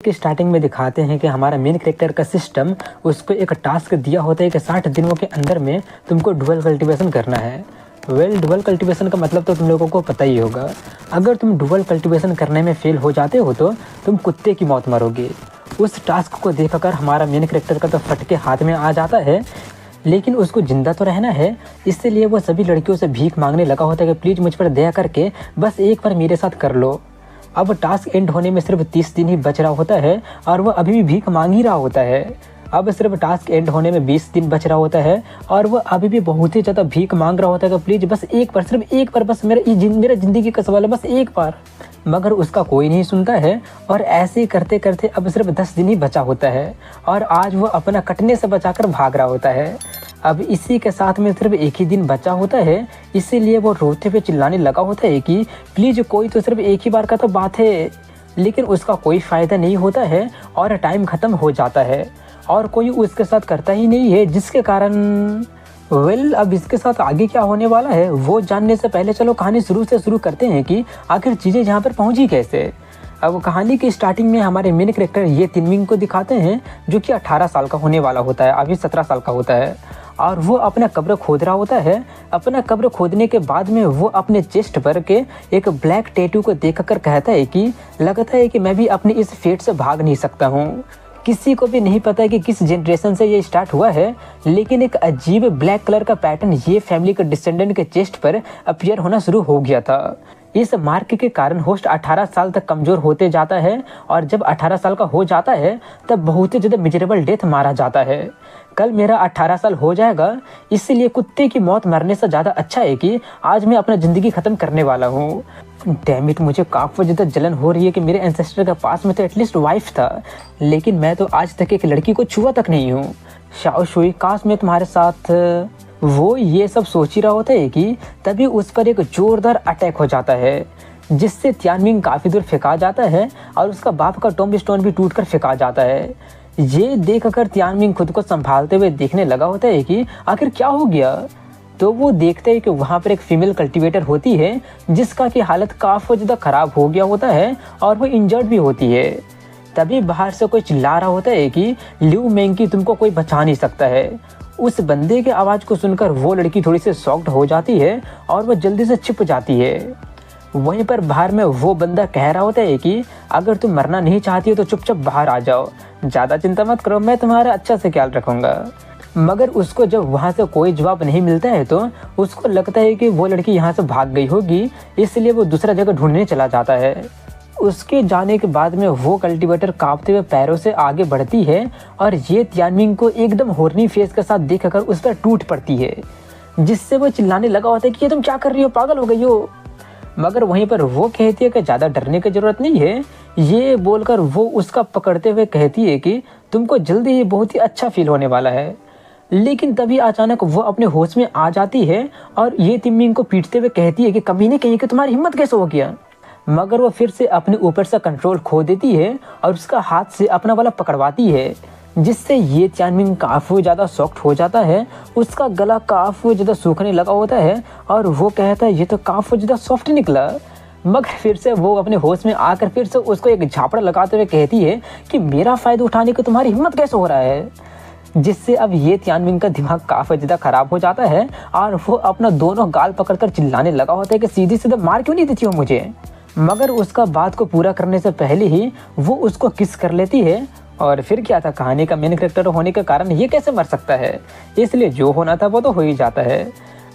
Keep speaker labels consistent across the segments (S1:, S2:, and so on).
S1: कि स्टार्टिंग में दिखाते हैं कि हमारा मेन कैरेक्टर का सिस्टम उसको एक टास्क दिया होता है कि 60 दिनों के अंदर में तुमको डुअल कल्टीवेशन करना है। डुअल कल्टीवेशन का मतलब तो तुम लोगों को पता ही होगा। अगर तुम डुअल कल्टीवेशन करने में फेल हो जाते हो तो तुम कुत्ते की मौत मरोगे। उस टास्क को देखकर हमारा मेन कैरेक्टर का तो फटके हाथ में आ जाता है, लेकिन उसको ज़िंदा तो रहना है, इसलिए वो सभी लड़कियों से भीख मांगने लगा होता है कि प्लीज़ मुझ पर दया करके बस एक बार मेरे साथ कर लो। अब टास्क एंड होने में सिर्फ 30 दिन ही बच रहा होता है और वह अभी भी भीख मांग ही रहा होता है। अब सिर्फ टास्क एंड होने में 20 दिन बच रहा होता है और वह अभी भी बहुत ही ज़्यादा भीख मांग रहा होता है कि प्लीज़ बस एक बार, सिर्फ एक बार, बस मेरा ज़िंदगी का सवाल है, बस एक बार। मगर उसका कोई नहीं सुनता है और ऐसे करते करते अब सिर्फ 10 दिन ही बचा होता है और आज वो अपना कटने से बचाकर भाग रहा होता है। अब इसी के साथ में सिर्फ एक ही दिन बचा होता है, इसीलिए वो रोते हुए चिल्लाने लगा होता है कि प्लीज़ कोई तो, सिर्फ एक ही बार का तो बात है। लेकिन उसका कोई फ़ायदा नहीं होता है और टाइम ख़त्म हो जाता है और कोई उसके साथ करता ही नहीं है, जिसके कारण अब इसके साथ आगे क्या होने वाला है वो जानने से पहले चलो कहानी शुरू से शुरू करते हैं कि आखिर चीज़ें यहाँ पर पहुँची कैसे। अब कहानी की स्टार्टिंग में हमारे मेन कैरेक्टर ये तिनमिंग को दिखाते हैं, जो कि 18 साल का होने वाला होता है, अभी 17 साल का होता है और वो अपना कब्र खोद रहा होता है। अपना कब्र खोदने के बाद में वो अपने चेस्ट पर के एक ब्लैक टैटू को देखकर कहता है कि लगता है कि मैं भी अपनी इस फेट से भाग नहीं सकता हूँ। किसी को भी नहीं पता है कि किस जनरेशन से ये स्टार्ट हुआ है, लेकिन एक अजीब ब्लैक कलर का पैटर्न ये फैमिली के डिसेंडेंट के चेस्ट पर अपीयर होना शुरू हो गया था। इस मार्क के कारण होस्ट 18 साल तक कमज़ोर होते जाता है और जब 18 साल का हो जाता है तब बहुत ही ज़्यादा मिजरेबल डेथ मारा जाता है। कल मेरा 18 साल हो जाएगा, इसलिए कुत्ते की मौत मरने से ज़्यादा अच्छा है कि आज मैं अपना ज़िंदगी ख़त्म करने वाला हूँ। डैम इट, मुझे काफ़ी ज़्यादा जलन हो रही है कि मेरे एंसेस्टर के पास में तो एटलीस्ट वाइफ था, लेकिन मैं तो आज तक एक लड़की को छुआ तक नहीं हूँ। शाओ शुई, काश मैं तुम्हारे साथ। वो ये सब सोच ही रहा होता है कि तभी उस पर एक जोरदार अटैक हो जाता है, जिससे तियानमिंग काफ़ी दूर फेंका जाता है और उसका बाप का टॉम्ब स्टोन भी टूटकर फेंका जाता है। ये देखकर तियानमिंग खुद को संभालते हुए देखने लगा होता है कि आखिर क्या हो गया। तो वो देखते हैं कि वहाँ पर एक फीमेल कल्टीवेटर होती है, जिसका की हालत काफ़ी ज़्यादा ख़राब हो गया होता है और वो इंजर्ड भी होती है। तभी बाहर से कोई चिल्ला रहा होता है कि ल्यू मेंकी, तुमको कोई बचा नहीं सकता है। उस बंदे के आवाज़ को सुनकर वो लड़की थोड़ी सी शॉक्ड हो जाती है और वह जल्दी से छिप जाती है। वहीं पर बाहर में वो बंदा कह रहा होता है कि अगर तुम मरना नहीं चाहती हो तो चुपचाप बाहर आ जाओ, ज़्यादा चिंता मत करो, मैं तुम्हारा अच्छा से ख्याल रखूँगा। मगर उसको जब वहाँ से कोई जवाब नहीं मिलता है तो उसको लगता है कि वो लड़की यहाँ से भाग गई होगी, इसलिए वो दूसरा जगह ढूंढने चला जाता है। उसके जाने के बाद में वो कल्टीवेटर कांपते हुए पैरों से आगे बढ़ती है और ये तियानमिंग को एकदम होरनी फेस के साथ देखकर उस पर टूट पड़ती है, जिससे वो चिल्लाने लगा होता है कि ये तुम क्या कर रही हो, पागल हो गई हो। मगर वहीं पर वो कहती है कि ज़्यादा डरने की ज़रूरत नहीं है। ये बोलकर वो उसका पकड़ते हुए कहती है कि तुमको जल्दी ही बहुत ही अच्छा फील होने वाला है। लेकिन तभी अचानक वो अपने होश में आ जाती है और ये तिनमिंग को पीटते हुए कहती है कि कमीने कहीं कि तुम्हारी हिम्मत कैसे हो गया। मगर वो फिर से अपने ऊपर से कंट्रोल खो देती है और उसका हाथ से अपना वाला पकड़वाती है, जिससे ये तियानमिंग काफ़ी ज़्यादा सॉफ्ट हो जाता है। उसका गला काफ़ी ज़्यादा सूखने लगा होता है और वो कहता है ये तो काफ़ी ज़्यादा सॉफ्ट निकला। मगर फिर से वो अपने होश में आकर फिर से उसको एक झापड़ लगाते हुए कहती है कि मेरा फ़ायदा उठाने की तुम्हारी हिम्मत कैसे हो रहा है। जिससे अब ये तियानमिंग का दिमाग काफ़ी ज़्यादा ख़राब हो जाता है और वो अपना दोनों गाल पकड़कर चिल्लाने लगा होता है कि सीधी सीधा मार क्यों नहीं देती हो मुझे। मगर उसका बात को पूरा करने से पहले ही वो उसको किस कर लेती है। और फिर क्या था, कहानी का मेन कैरेक्टर होने के कारण ये कैसे मर सकता है, इसलिए जो होना था वो तो हो ही जाता है।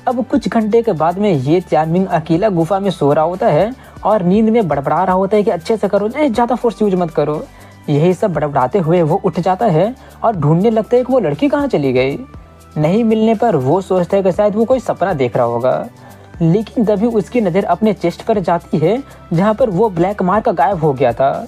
S1: अब कुछ घंटे के बाद में ये तियानमिंग अकेला गुफा में सो रहा होता है और नींद में बड़बड़ा रहा होता है कि अच्छे से करो, ज़्यादा फोर्स यूज मत करो। यही सब बड़बड़ाते हुए वो उठ जाता है और ढूंढने लगता है कि वो लड़की कहाँ चली गई। नहीं मिलने पर वो सोचता है कि शायद वो कोई सपना देख रहा होगा, लेकिन तभी उसकी नज़र अपने चेस्ट पर जाती है, जहाँ पर वो ब्लैक मार्क गायब हो गया था।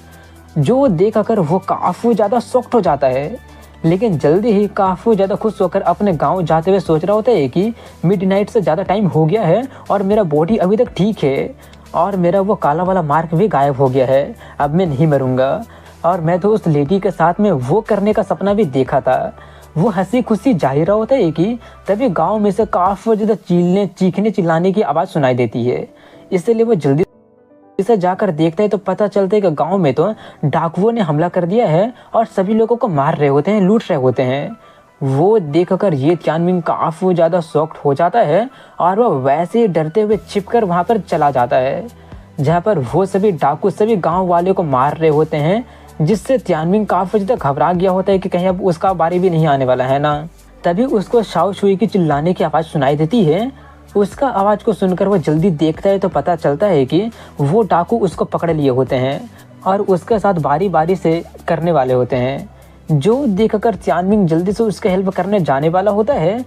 S1: जो देखकर वो काफ़ी ज़्यादा शॉक्ड हो जाता है, लेकिन जल्दी ही काफ़ी ज़्यादा खुश होकर अपने गांव जाते हुए सोच रहा होता है कि मिडनाइट से ज़्यादा टाइम हो गया है और मेरा बॉडी अभी तक ठीक है और मेरा वो काला वाला मार्क भी गायब हो गया है। अब मैं नहीं मरूंगा और मैं तो उस लेडी के साथ में वो करने का सपना भी देखा था। वो हंसी खुशी जा ही रहा होता है कि तभी गांव में से काफ़ी ज़्यादा चीखने चिल्लाने की आवाज़ सुनाई देती है, इसलिए वो जल्दी इसे जाकर देखता है तो पता चलता है कि गांव में तो डाकुओं ने हमला कर दिया है और सभी लोगों को मार रहे होते हैं, लूट रहे होते हैं। वो देखकर ये तियानमिंग काफ़ी ज़्यादा शॉक्ड हो जाता है और वह वैसे ही डरते हुए छिपकर वहाँ पर चला जाता है जहाँ पर वो सभी डाकू सभी गांव वाले को मार रहे होते हैं, जिससे तियानमिंग काफ़ी ज़्यादा घबरा गया होता है कि कहीं अब उसका बारी भी नहीं आने वाला है ना। तभी उसको शाओ शुई की चिल्लाने की आवाज़ सुनाई देती है। उसका आवाज़ को सुनकर वो जल्दी देखता है तो पता चलता है कि वो डाकू उसको पकड़ लिए होते हैं और उसके साथ बारी बारी से करने वाले होते हैं। जो देखकर तियानमिंग जल्दी से उसके हेल्प करने जाने वाला होता है,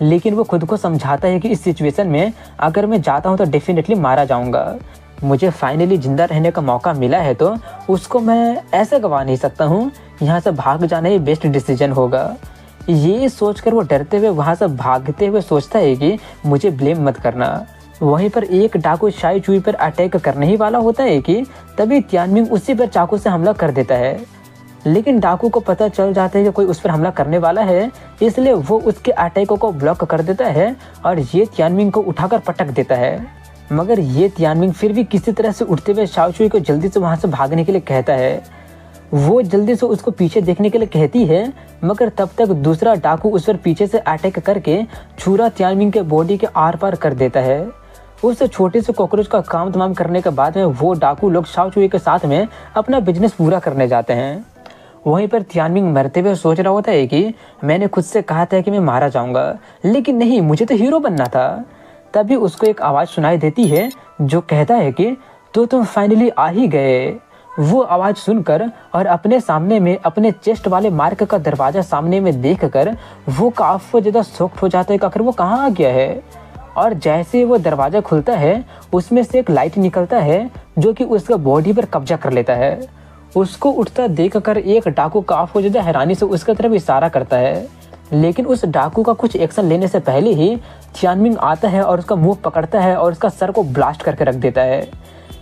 S1: लेकिन वो खुद को समझाता है कि इस सिचुएशन में अगर मैं जाता हूँ तो डेफिनेटली मारा जाऊँगा। मुझे फाइनली जिंदा रहने का मौका मिला है तो उसको मैं ऐसे गवा नहीं सकता हूँ। यहाँ से भाग जाना ही बेस्ट डिसीजन होगा। ये सोचकर वो डरते हुए वहाँ से भागते हुए सोचता है कि मुझे ब्लेम मत करना। वहीं पर एक डाकू शाई चुई पर अटैक करने ही वाला होता है कि तभी तियानमिंग उसी पर चाकू से हमला कर देता है। लेकिन डाकू को पता चल जाता है कि कोई उस पर हमला करने वाला है, इसलिए वो उसके अटैकों को ब्लॉक कर देता है और ये तियानमिंग को उठाकर पटक देता है। मगर ये तियानमिंग फिर भी किसी तरह से उठते हुए शाओ शुई को जल्दी से वहाँ से भागने के लिए कहता है। वो जल्दी से उसको पीछे देखने के लिए कहती है, मगर तब तक दूसरा डाकू उस पर पीछे से अटैक करके छुरा तियानमिंग के बॉडी के आर पार कर देता है। उस छोटे से कॉकरोच का काम तमाम करने के बाद में वो डाकू लोग शाओ शुई के साथ में अपना बिजनेस पूरा करने जाते हैं। वहीं पर तियानमिंग मरते हुए सोच रहा होता है कि मैंने खुद से कहा था कि मैं मारा जाऊंगा, लेकिन नहीं, मुझे तो हीरो बनना था। तभी उसको एक आवाज़ सुनाई देती है जो कहता है कि तो तुम फाइनली आ ही गए। वो आवाज़ सुनकर और अपने सामने में अपने चेस्ट वाले मार्क का दरवाज़ा सामने में देखकर वो काफ़ी ज़्यादा शॉक्ड हो जाता है कि आखिर वो कहाँ आ गया है। और जैसे वो दरवाज़ा खुलता है उसमें से एक लाइट निकलता है जो कि उसका बॉडी पर कब्जा कर लेता है। उसको उठता देखकर एक डाकू काफ़ी ज़्यादा हैरानी से उसकी तरफ इशारा करता है, लेकिन उस डाकू का कुछ एक्शन लेने से पहले ही तियानमिंग आता है और उसका मुंह पकड़ता है और उसका सर को ब्लास्ट करके रख देता है।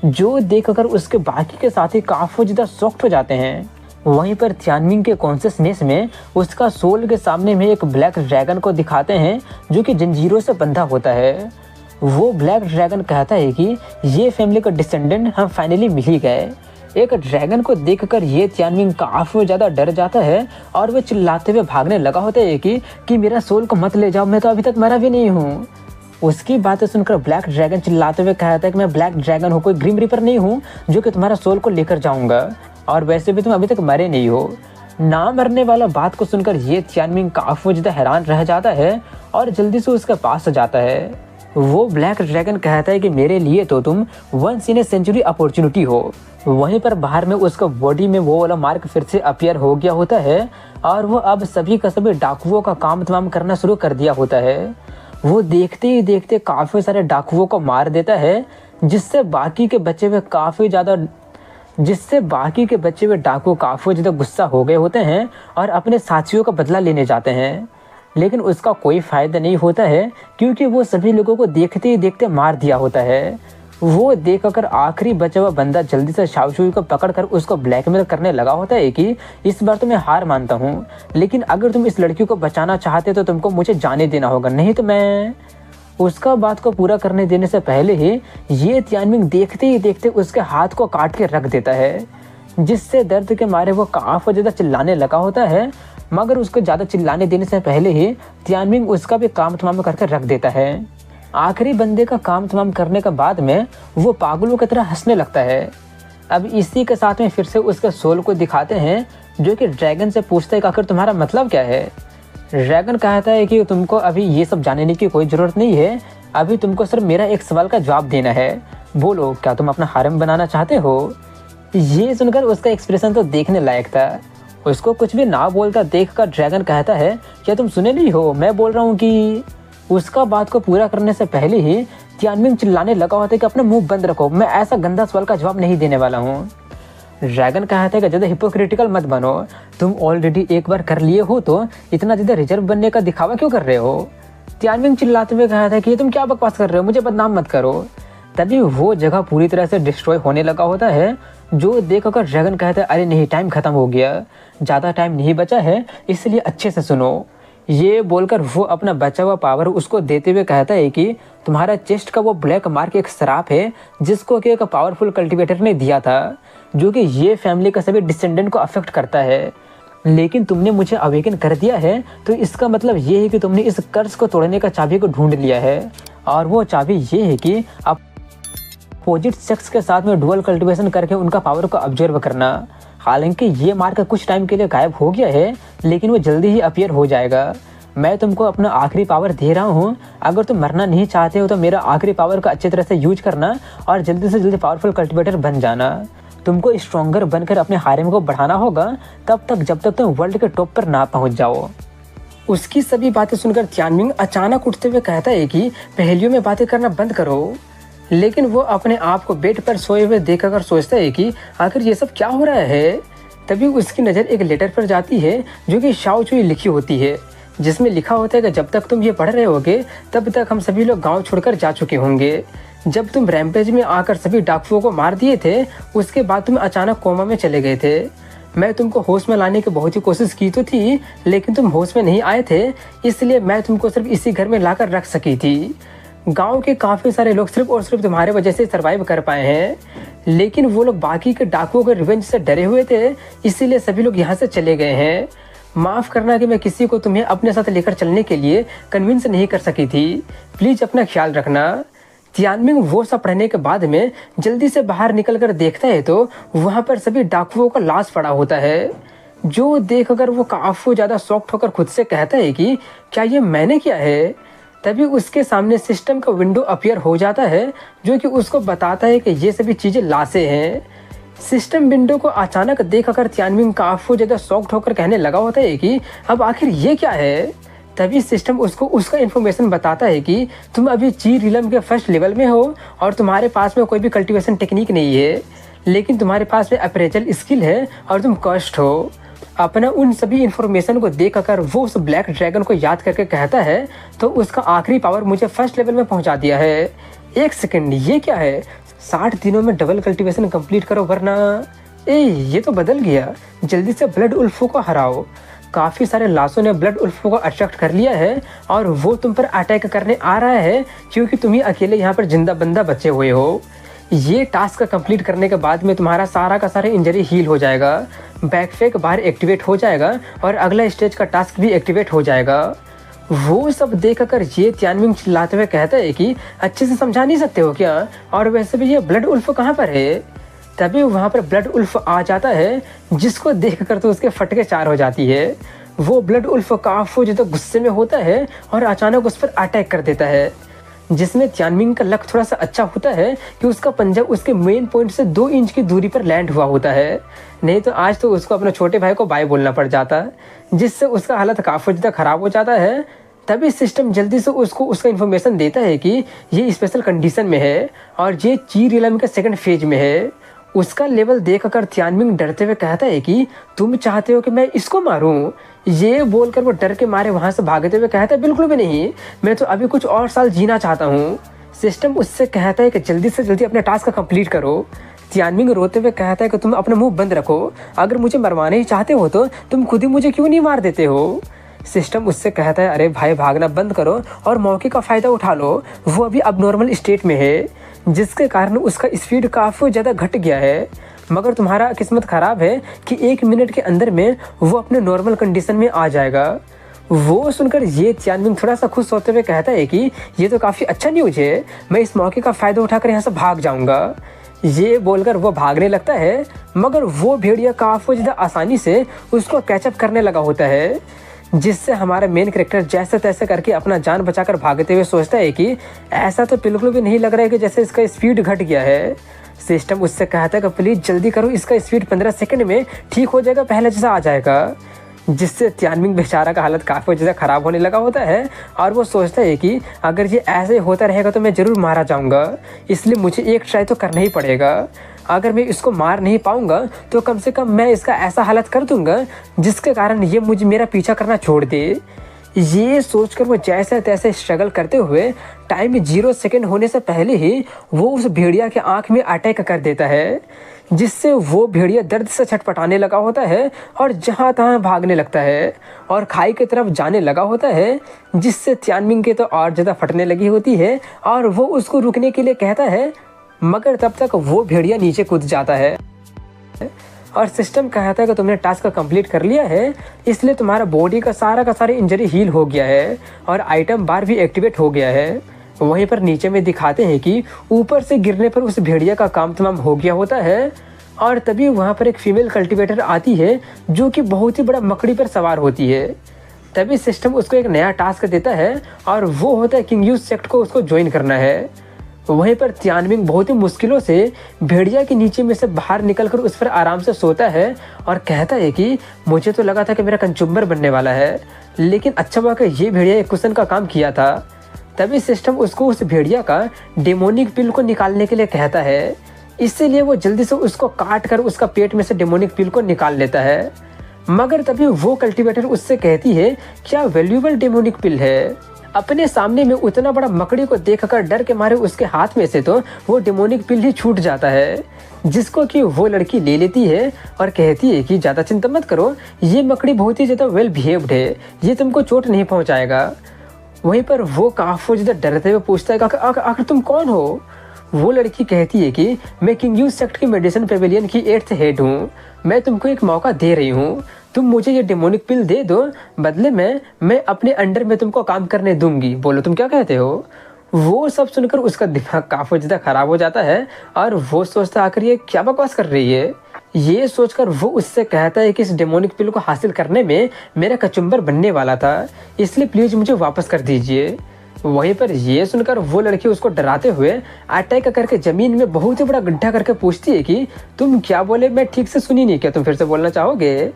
S1: जो देखकर उसके बाकी के साथी काफ़ी ज़्यादा शॉक्ड हो जाते हैं। वहीं पर तियानमिंग के कॉन्शियसनेस में उसका सोल के सामने में एक ब्लैक ड्रैगन को दिखाते हैं जो कि जंजीरों से बंधा होता है। वो ब्लैक ड्रैगन कहता है कि ये फैमिली का डिसेंडेंट हम फाइनली मिल ही गए। एक ड्रैगन को देखकर ये तियानमिंग काफ़ी ज़्यादा डर जाता है और वो चिल्लाते हुए भागने लगा होता है कि मेरा सोल को मत ले जाओ, मैं तो अभी तक मरा भी नहीं हूँ। उसकी बातें सुनकर ब्लैक ड्रैगन चिल्लाते हुए कहता है कि मैं ब्लैक ड्रैगन हूँ, कोई ग्रीम रीपर नहीं हूँ जो कि तुम्हारा सोल को लेकर जाऊँगा, और वैसे भी तुम अभी तक मरे नहीं हो। ना मरने वाला बात को सुनकर ये तियानमिंग काफ़ी ज़्यादा हैरान रह जाता है और जल्दी से उसके पास जाता है। वो ब्लैक ड्रैगन कहता है कि मेरे लिए तो तुम once in a century opportunity हो। वहीं पर बाहर में उसका बॉडी में वो वाला मार्क फिर से अपीयर हो गया होता है और वो अब सभी का सभी डाकुओं का काम तमाम करना शुरू कर दिया होता है। वो देखते ही देखते काफ़ी सारे डाकुओं को मार देता है, जिससे बाकी के बचे हुए डाकू काफ़ी ज़्यादा गुस्सा हो गए होते हैं और अपने साथियों का बदला लेने जाते हैं। लेकिन उसका कोई फ़ायदा नहीं होता है क्योंकि वो सभी लोगों को देखते ही देखते मार दिया होता है। वो देखकर आखिरी बचा हुआ बंदा जल्दी से शाओ शुई को पकड़कर उसको ब्लैकमेल करने लगा होता है कि इस बार तो मैं हार मानता हूँ, लेकिन अगर तुम इस लड़की को बचाना चाहते तो तुमको मुझे जाने देना होगा, नहीं तो मैं। उसका बात को पूरा करने देने से पहले ही ये तियानमिंग देखते ही देखते उसके हाथ को काट के रख देता है, जिससे दर्द के मारे वो काफ़ी ज़्यादा चिल्लाने लगा होता है। मगर उसको ज़्यादा चिल्लाने देने से पहले ही तियानमिंग उसका भी काम तमाम करके रख देता है। आखिरी बंदे का काम तमाम करने के बाद में वो पागलों की तरह हंसने लगता है। अब इसी के साथ में फिर से उसके सोल को दिखाते हैं जो कि ड्रैगन से पूछता है कि आखिर तुम्हारा मतलब क्या है। ड्रैगन कहता है कि तुमको अभी ये सब जानने की कोई ज़रूरत नहीं है, अभी तुमको सिर्फ मेरा एक सवाल का जवाब देना है। बोलो, क्या तुम अपना हारम बनाना चाहते हो? ये सुनकर उसका एक्सप्रेशन तो देखने लायक था। उसको कुछ भी ना बोलता देखकर ड्रैगन कहता है, क्या तुम सुने नहीं हो, मैं बोल रहा हूँ कि। उसका बात को पूरा करने से पहले ही तियानमिंग चिल्लाने लगा होता है कि अपना मुंह बंद रखो, मैं ऐसा गंदा सवाल का जवाब नहीं देने वाला हूँ। ड्रैगन कहता है कि ज़्यादा हिपोक्रिटिकल मत बनो, तुम ऑलरेडी एक बार कर लिए हो तो इतना ज़्यादा रिजर्व बनने का दिखावा क्यों कर रहे हो? तियानमिंग चिल्लाते हुए कहता है कि ये तुम क्या बकवास कर रहे हो, मुझे बदनाम मत करो। तभी वो जगह पूरी तरह से डिस्ट्रॉय होने लगा होता है, जो देखकर ड्रैगन कहता है, अरे नहीं, टाइम खत्म हो गया, ज़्यादा टाइम नहीं बचा है, इसलिए अच्छे से सुनो। ये बोलकर वो अपना बचा हुआ पावर उसको देते हुए कहता है कि तुम्हारा चेस्ट का वो ब्लैक मार्क एक श्राप है जिसको कि एक पावरफुल कल्टीवेटर ने दिया था, जो कि ये फैमिली का सभी डिसेंडेंट को अफेक्ट करता है। लेकिन तुमने मुझे अवेकन कर दिया है, तो इसका मतलब ये है कि तुमने इस कर्ज को तोड़ने का चाबी को ढूंढ लिया है। और वो चाबी ये है कि अपोजिट सेक्स के साथ में डुअल कल्टीवेशन करके उनका पावर को ऑब्जर्व करना। हालांकि ये मार्क कुछ टाइम के लिए गायब हो गया है, लेकिन वो जल्दी ही अपीयर हो जाएगा। मैं तुमको अपना आखिरी पावर दे रहा हूँ, अगर तुम मरना नहीं चाहते हो तो मेरा आखिरी पावर का अच्छी तरह से यूज करना और जल्दी से जल्दी पावरफुल कल्टीवेटर बन जाना। तुमको स्ट्रॉन्गर बनकर अपने हारेम को बढ़ाना होगा तब तक जब तक तुम वर्ल्ड के टॉप पर ना पहुँच जाओ। उसकी सभी बातें सुनकर तियानमिंग अचानक उठते हुए कहता है कि पहेलियों में बातें करना बंद करो। लेकिन वो अपने आप को बेड पर सोए हुए देखकर सोचता है कि आखिर ये सब क्या हो रहा है। तभी उसकी नज़र एक लेटर पर जाती है जो कि शाओ चुई लिखी होती है, जिसमें लिखा होता है कि जब तक तुम ये पढ़ रहे होगे तब तक हम सभी लोग गांव छोड़कर जा चुके होंगे। जब तुम रैम्पेज में आकर सभी डाकुओं को मार दिए थे, उसके बाद तुम अचानक कोमा में चले गए थे। मैं तुमको होश में लाने की बहुत ही कोशिश की तो थी, लेकिन तुम होश में नहीं आए थे, इसलिए मैं तुमको सिर्फ इसी घर में लाकर रख सकी थी। गांव के काफ़ी सारे लोग सिर्फ और सिर्फ तुम्हारे वजह से सर्वाइव कर पाए हैं, लेकिन वो लोग बाकी के डाकुओं के रिवेंज से डरे हुए थे, इसीलिए सभी लोग यहाँ से चले गए हैं। माफ़ करना कि मैं किसी को तुम्हें अपने साथ लेकर चलने के लिए कन्विंस नहीं कर सकी थी। प्लीज़ अपना ख्याल रखना। तियानमिंग वो सब पढ़ने के बाद में जल्दी से बाहर निकल कर देखता है तो वहाँ पर सभी डाकुओं का लाश पड़ा होता है, जो देख कर वो काफ़ी ज़्यादा शॉक्ड होकर खुद से कहता है कि क्या ये मैंने किया है। तभी उसके सामने सिस्टम का विंडो अपीयर हो जाता है, जो कि उसको बताता है कि ये सभी चीज़ें लाशें हैं। सिस्टम विंडो को अचानक देखकर तियानमिंग काफ़ी ज़्यादा शॉक्ड होकर कहने लगा होता है कि अब आखिर ये क्या है। तभी सिस्टम उसको उसका इन्फॉर्मेशन बताता है कि तुम अभी ची रिलम के फर्स्ट लेवल में हो और तुम्हारे पास में कोई भी कल्टीवेशन टेक्निक नहीं है, लेकिन तुम्हारे पास में अप्रेजल स्किल है और तुम कस्ट हो। अपना उन सभी इन्फॉर्मेशन को देखकर वो उस ब्लैक ड्रैगन को याद करके कहता है तो उसका आखिरी पावर मुझे फर्स्ट लेवल में पहुंचा दिया है। एक सेकंड, ये क्या है? 60 दिनों में डबल कल्टीवेशन कंप्लीट करो वरना ये तो बदल गया। जल्दी से ब्लड उल्फों को हराओ। काफ़ी सारे लाशों ने ब्लड उल्फों को अट्रैक्ट कर लिया है और वो तुम पर अटैक करने आ रहा है, क्योंकि तुम ही अकेले यहाँ पर जिंदा बंदा बचे हुए हो। ये टास्क कंप्लीट करने के बाद में तुम्हारा सारा का सारा इंजरी हील हो जाएगा, बैकपैक बाहर एक्टिवेट हो जाएगा और अगला स्टेज का टास्क भी एक्टिवेट हो जाएगा। वो सब देखकर ये तियानमिंग चिल्लाते हुए कहता है कि अच्छे से समझा नहीं सकते हो क्या, और वैसे भी ये ब्लड उल्फ कहाँ पर है। तभी वहाँ पर ब्लड उल्फ आ जाता है, जिसको देखकर तो उसके फटके चार हो जाती है। वो ब्लड उल्फ काफ़ी ज़्यादा गुस्से में होता है और अचानक उस पर अटैक कर देता है, जिसमें तियानमिंग का लक थोड़ा सा अच्छा होता है कि उसका पंजा उसके मेन पॉइंट से 2 इंच की दूरी पर लैंड हुआ होता है। नहीं तो आज तो उसको अपने छोटे भाई को बाय बोलना पड़ जाता, जिससे उसका हालत काफ़ी ज़्यादा ख़राब हो जाता है। तभी सिस्टम जल्दी से उसको उसका इन्फॉर्मेशन देता है कि ये स्पेशल कंडीशन में है और ये ची रिलम के सेकंड फेज में है। उसका लेवल देखकर तियानमिंग डरते हुए कहता है कि तुम चाहते हो कि मैं इसको मारूं? ये बोलकर वो डर के मारे वहाँ से भागते हुए कहता है बिल्कुल भी नहीं, मैं तो अभी कुछ और साल जीना चाहता हूँ। सिस्टम उससे कहता है कि जल्दी से जल्दी अपने टास्क का कंप्लीट करो। तियानमिंग रोते हुए कहता है कि तुम अपना मुंह बंद रखो, अगर मुझे मरवाना ही चाहते हो तो तुम खुद ही मुझे क्यों नहीं मार देते हो। सिस्टम उससे कहता है अरे भाई भागना बंद करो और मौके का फ़ायदा उठा लो। वो अभी अब नॉर्मल स्टेट में है, जिसके कारण उसका स्पीड काफ़ी ज़्यादा घट गया है, मगर तुम्हारा किस्मत ख़राब है कि 1 मिनट के अंदर में वो अपने नॉर्मल कंडीशन में आ जाएगा। वो सुनकर ये तियानमिंग थोड़ा सा खुश होते हुए कहता है कि ये तो काफ़ी अच्छा न्यूज़ है, मैं इस मौके का फ़ायदा उठाकर यहाँ से भाग जाऊँगा। ये बोलकर वो भागने लगता है, मगर वो भेड़िया काफ़ी ज़्यादा आसानी से उसको कैचअप करने लगा होता है, जिससे हमारा मेन कैरेक्टर जैसे तैसे करके अपना जान बचाकर भागते हुए सोचता है कि ऐसा तो बिल्कुल भी नहीं लग रहा है कि जैसे इसका स्पीड घट गया है। सिस्टम उससे कहता है कि प्लीज़ जल्दी करो, इसका स्पीड 15 सेकंड में ठीक हो जाएगा, पहले जैसा आ जाएगा। जिससे तियानमिंग बेचारा का हालत काफ़ी ज़्यादा ख़राब होने लगा होता है और वो सोचता है कि अगर ये ऐसे होता रहेगा तो मैं ज़रूर मारा जाऊँगा, इसलिए मुझे एक ट्राई तो करना ही पड़ेगा। अगर मैं इसको मार नहीं पाऊँगा तो कम से कम मैं इसका ऐसा हालत कर दूँगा जिसके कारण ये मुझे मेरा पीछा करना छोड़ दे। ये सोचकर वो जैसे तैसे स्ट्रगल करते हुए टाइम 0 सेकंड होने से पहले ही वो उस भेड़िया के आँख में अटैक कर देता है। जिससे वो भेड़िया दर्द से छटपटाने लगा होता है और जहाँ तहाँ भागने लगता है और खाई की तरफ जाने लगा होता है, जिससे तियानमिंग के तो और ज़्यादा फटने लगी होती है और वो उसको रुकने के लिए कहता है, मगर तब तक वो भेड़िया नीचे कूद जाता है और सिस्टम कहता है कि तुमने टास्क कंप्लीट कर लिया है, इसलिए तुम्हारा बॉडी का सारा इंजरी हील हो गया है और आइटम बार भी एक्टिवेट हो गया है। वहीं पर नीचे में दिखाते हैं कि ऊपर से गिरने पर उस भेड़िया का काम तमाम हो गया होता है और तभी वहाँ पर एक फीमेल कल्टीवेटर आती है जो कि बहुत ही बड़ा मकड़ी पर सवार होती है। तभी सिस्टम उसको एक नया टास्क देता है और वो होता है किंग यूज सेक्ट को उसको ज्वाइन करना है। वहीं पर तियानमिंग बहुत ही मुश्किलों से भेड़िया के नीचे में से बाहर निकलकर उस पर आराम से सोता है और कहता है कि मुझे तो लगा था कि मेरा कंज्यूमर बनने वाला है, लेकिन अच्छा हुआ कि ये भेड़िया एक कुशन का काम किया था। तभी सिस्टम उसको उस भेड़िया का डेमोनिक पिल को निकालने के लिए कहता है, इसीलिए वो जल्दी से उसको काट कर उसका पेट में से डेमोनिक पिल को निकाल लेता है। मगर तभी वो कल्टीवेटर उससे कहती है, क्या वैल्यूएबल डेमोनिक पिल है। अपने सामने में उतना बड़ा मकड़ी को देखकर डर के मारे उसके हाथ में से तो वो डेमोनिक पिल ही छूट जाता है, जिसको कि वो लड़की ले लेती है और कहती है कि ज़्यादा चिंता मत करो, ये मकड़ी बहुत ही ज़्यादा वेल बिहेव्ड है, ये तुमको चोट नहीं पहुंचाएगा। वहीं पर वो काफी ज़्यादा डरते हुए पूछता है कि आखिर तुम कौन हो। वो लड़की कहती है कि मैं किंग यूज सेक्ट की मेडिसिन पेविलियन की 8th हेड हूँ, मैं तुमको एक मौका दे रही हूँ, तुम मुझे ये डेमोनिक पिल दे दो, बदले में मैं अपने अंडर में तुमको काम करने दूंगी, बोलो तुम क्या कहते हो। वो सब सुनकर उसका दिमाग काफ़ी ज़्यादा ख़राब हो जाता है और वो सोचता आखिर ये क्या बकवास कर रही है। ये सोचकर वो उससे कहता है कि इस डेमोनिक पिल को हासिल करने में मेरा कचुम्बर बनने वाला था, इसलिए प्लीज़ मुझे वापस कर दीजिए। वहीं पर ये सुनकर वो लड़की उसको डराते हुए अटैक करके ज़मीन में बहुत ही बड़ा गड्ढा करके पूछती है कि तुम क्या बोले, मैं ठीक से सुनी नहीं, क्या तुम फिर से बोलना चाहोगे।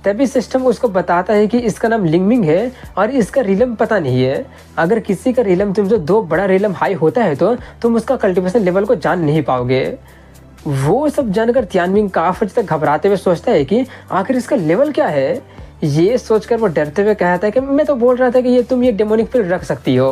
S1: तभी सिस्टम उसको बताता है कि इसका नाम लिंगमिंग है और इसका रिलम पता नहीं है। अगर किसी का रिलम तुम जो 2 बड़ा रिलम हाई होता है तो तुम उसका कल्टीवेशन लेवल को जान नहीं पाओगे। वो सब जानकर तियानमिंग काफी तक घबराते हुए सोचता है कि आखिर इसका लेवल क्या है। ये सोचकर वो डरते हुए कहता है कि मैं तो बोल रहा था कि तुम ये डेमोनिक पिल रख सकती हो।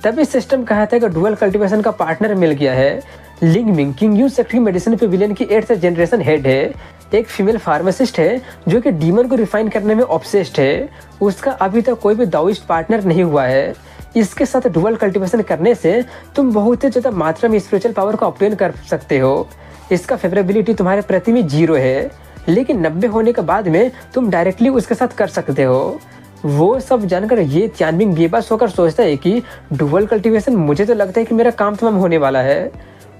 S1: तभी सिस्टम कहता है कि डुअल कल्टीवेशन का पार्टनर मिल गया है। लिंगमिंग किंग यूज सेक्ट की मेडिसिन पेविलियन की 8th जनरेशन हेड है, एक फीमेल फार्मासिस्ट है जो कि डीमन को रिफाइन करने में ऑब्सेस्ड है। उसका अभी तक कोई भी दाओइस्ट पार्टनर नहीं हुआ है। इसके साथ डुअल कल्टीवेशन करने से तुम बहुत ही ज़्यादा मात्रा में स्पिरिचुअल पावर को ऑब्टेन कर सकते हो। इसका फेवरेबिलिटी तुम्हारे प्रति में 0 है, लेकिन 90 होने के बाद में तुम डायरेक्टली उसके साथ कर सकते हो। वो सब जानकर ये तियानमिंग बेबस होकर सोचता है कि डुअल कल्टीवेशन, मुझे तो लगता है कि मेरा काम तमाम होने वाला है।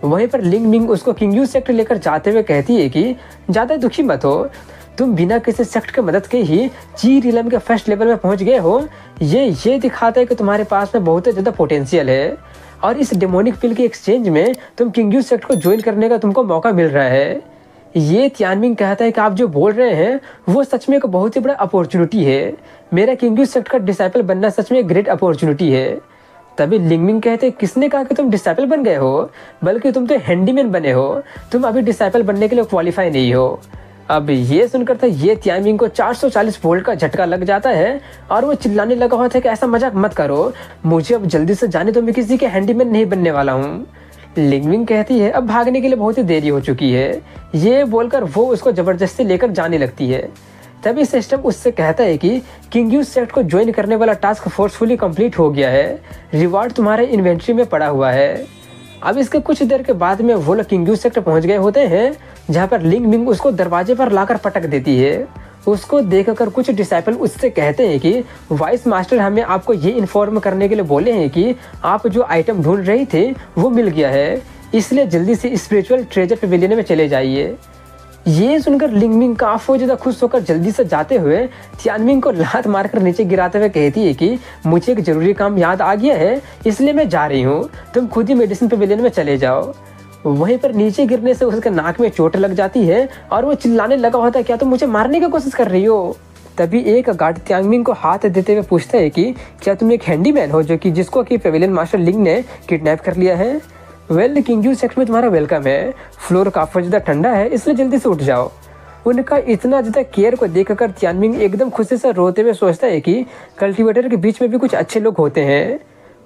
S1: वहीं पर लिंगमिंग उसको किंग यूज सेक्ट लेकर जाते हुए कहती है कि ज़्यादा दुखी मत हो, तुम बिना किसी सेक्ट के मदद के ही ची रिलम के फर्स्ट लेवल में पहुंच गए हो। ये दिखाता है कि तुम्हारे पास में बहुत ज़्यादा पोटेंशियल है और इस डेमोनिक पिल के एक्सचेंज में तुम किंग यूज सेक्ट को ज्वाइन करने का तुमको मौका मिल रहा है। ये तियानमिंग कहता है कि आप जो बोल रहे हैं वो सच में एक बहुत ही बड़ा अपॉर्चुनिटी है। मेरा किंग यूज सेक्ट का डिसाइपल बनना सच में एक ग्रेट अपॉर्चुनिटी है। तभी लिंगमिंग कहते हैं, किसने कहा कि तुम डिसाइपल बन गए हो, बल्कि तुम तो हैंडीमैन बने हो, तुम अभी डिसाइपल बनने के लिए क्वालिफाई नहीं हो। अब ये सुनकर था ये तियानमिंग को 440 वोल्ट का झटका लग जाता है और वो चिल्लाने लगा होता है कि ऐसा मजाक मत करो, मुझे अब जल्दी से जाने दो, मैं किसी के हैंडीमैन नहीं बनने वाला हूँ। लिंगमिंग कहती है अब भागने के लिए बहुत ही देरी हो चुकी है। ये बोलकर वो उसको जबरदस्ती लेकर जाने लगती है। तभी सिस्टम उससे कहता है कि किंग यूज सेक्ट को ज्वाइन करने वाला टास्क फोर्सफुली कंप्लीट हो गया है, रिवार्ड तुम्हारे इन्वेंट्री में पड़ा हुआ है। अब इसके कुछ देर के बाद में वो लोग किंग यूज सेक्ट पहुंच गए होते हैं, जहाँ पर लिंगमिंग उसको दरवाजे पर लाकर पटक देती है। उसको देखकर कुछ डिसाइपल उससे कहते हैं कि वाइस मास्टर हमें आपको ये इन्फॉर्म करने के लिए बोले हैं कि आप जो आइटम ढूंढ रहे थे वो मिल गया है, इसलिए जल्दी से स्पिरिचुअल ट्रेजर पेविलियन में चले जाइए। ये सुनकर लिंगमिंग काफी ज़्यादा खुश होकर जल्दी से जाते हुए तियानमिंग को लात मारकर नीचे गिराते हुए कहती है कि मुझे एक ज़रूरी काम याद आ गया है, इसलिए मैं जा रही हूँ, तुम खुद ही मेडिसिन पेविलियन में चले जाओ। वहीं पर नीचे गिरने से उसके नाक में चोट लग जाती है और वो चिल्लाने लगा होता है, क्या तुम मुझे मारने की कोशिश कर रही हो। तभी एक गार्ड तियानमिंग को हाथ देते हुए पूछता है कि क्या तुम एक हैंडीमैन हो जो कि जिसको कि पेविलियन मास्टर लिंग ने किडनैप कर लिया है। वेल, किंग यूज सेक्ट में तुम्हारा वेलकम है, फ्लोर काफ़ी ज़्यादा ठंडा है, इसलिए जल्दी से उठ जाओ। उनका इतना ज़्यादा केयर को देखकर तियानमिंग एकदम खुशी से रोते हुए सोचता है कि कल्टीवेटर के बीच में भी कुछ अच्छे लोग होते हैं।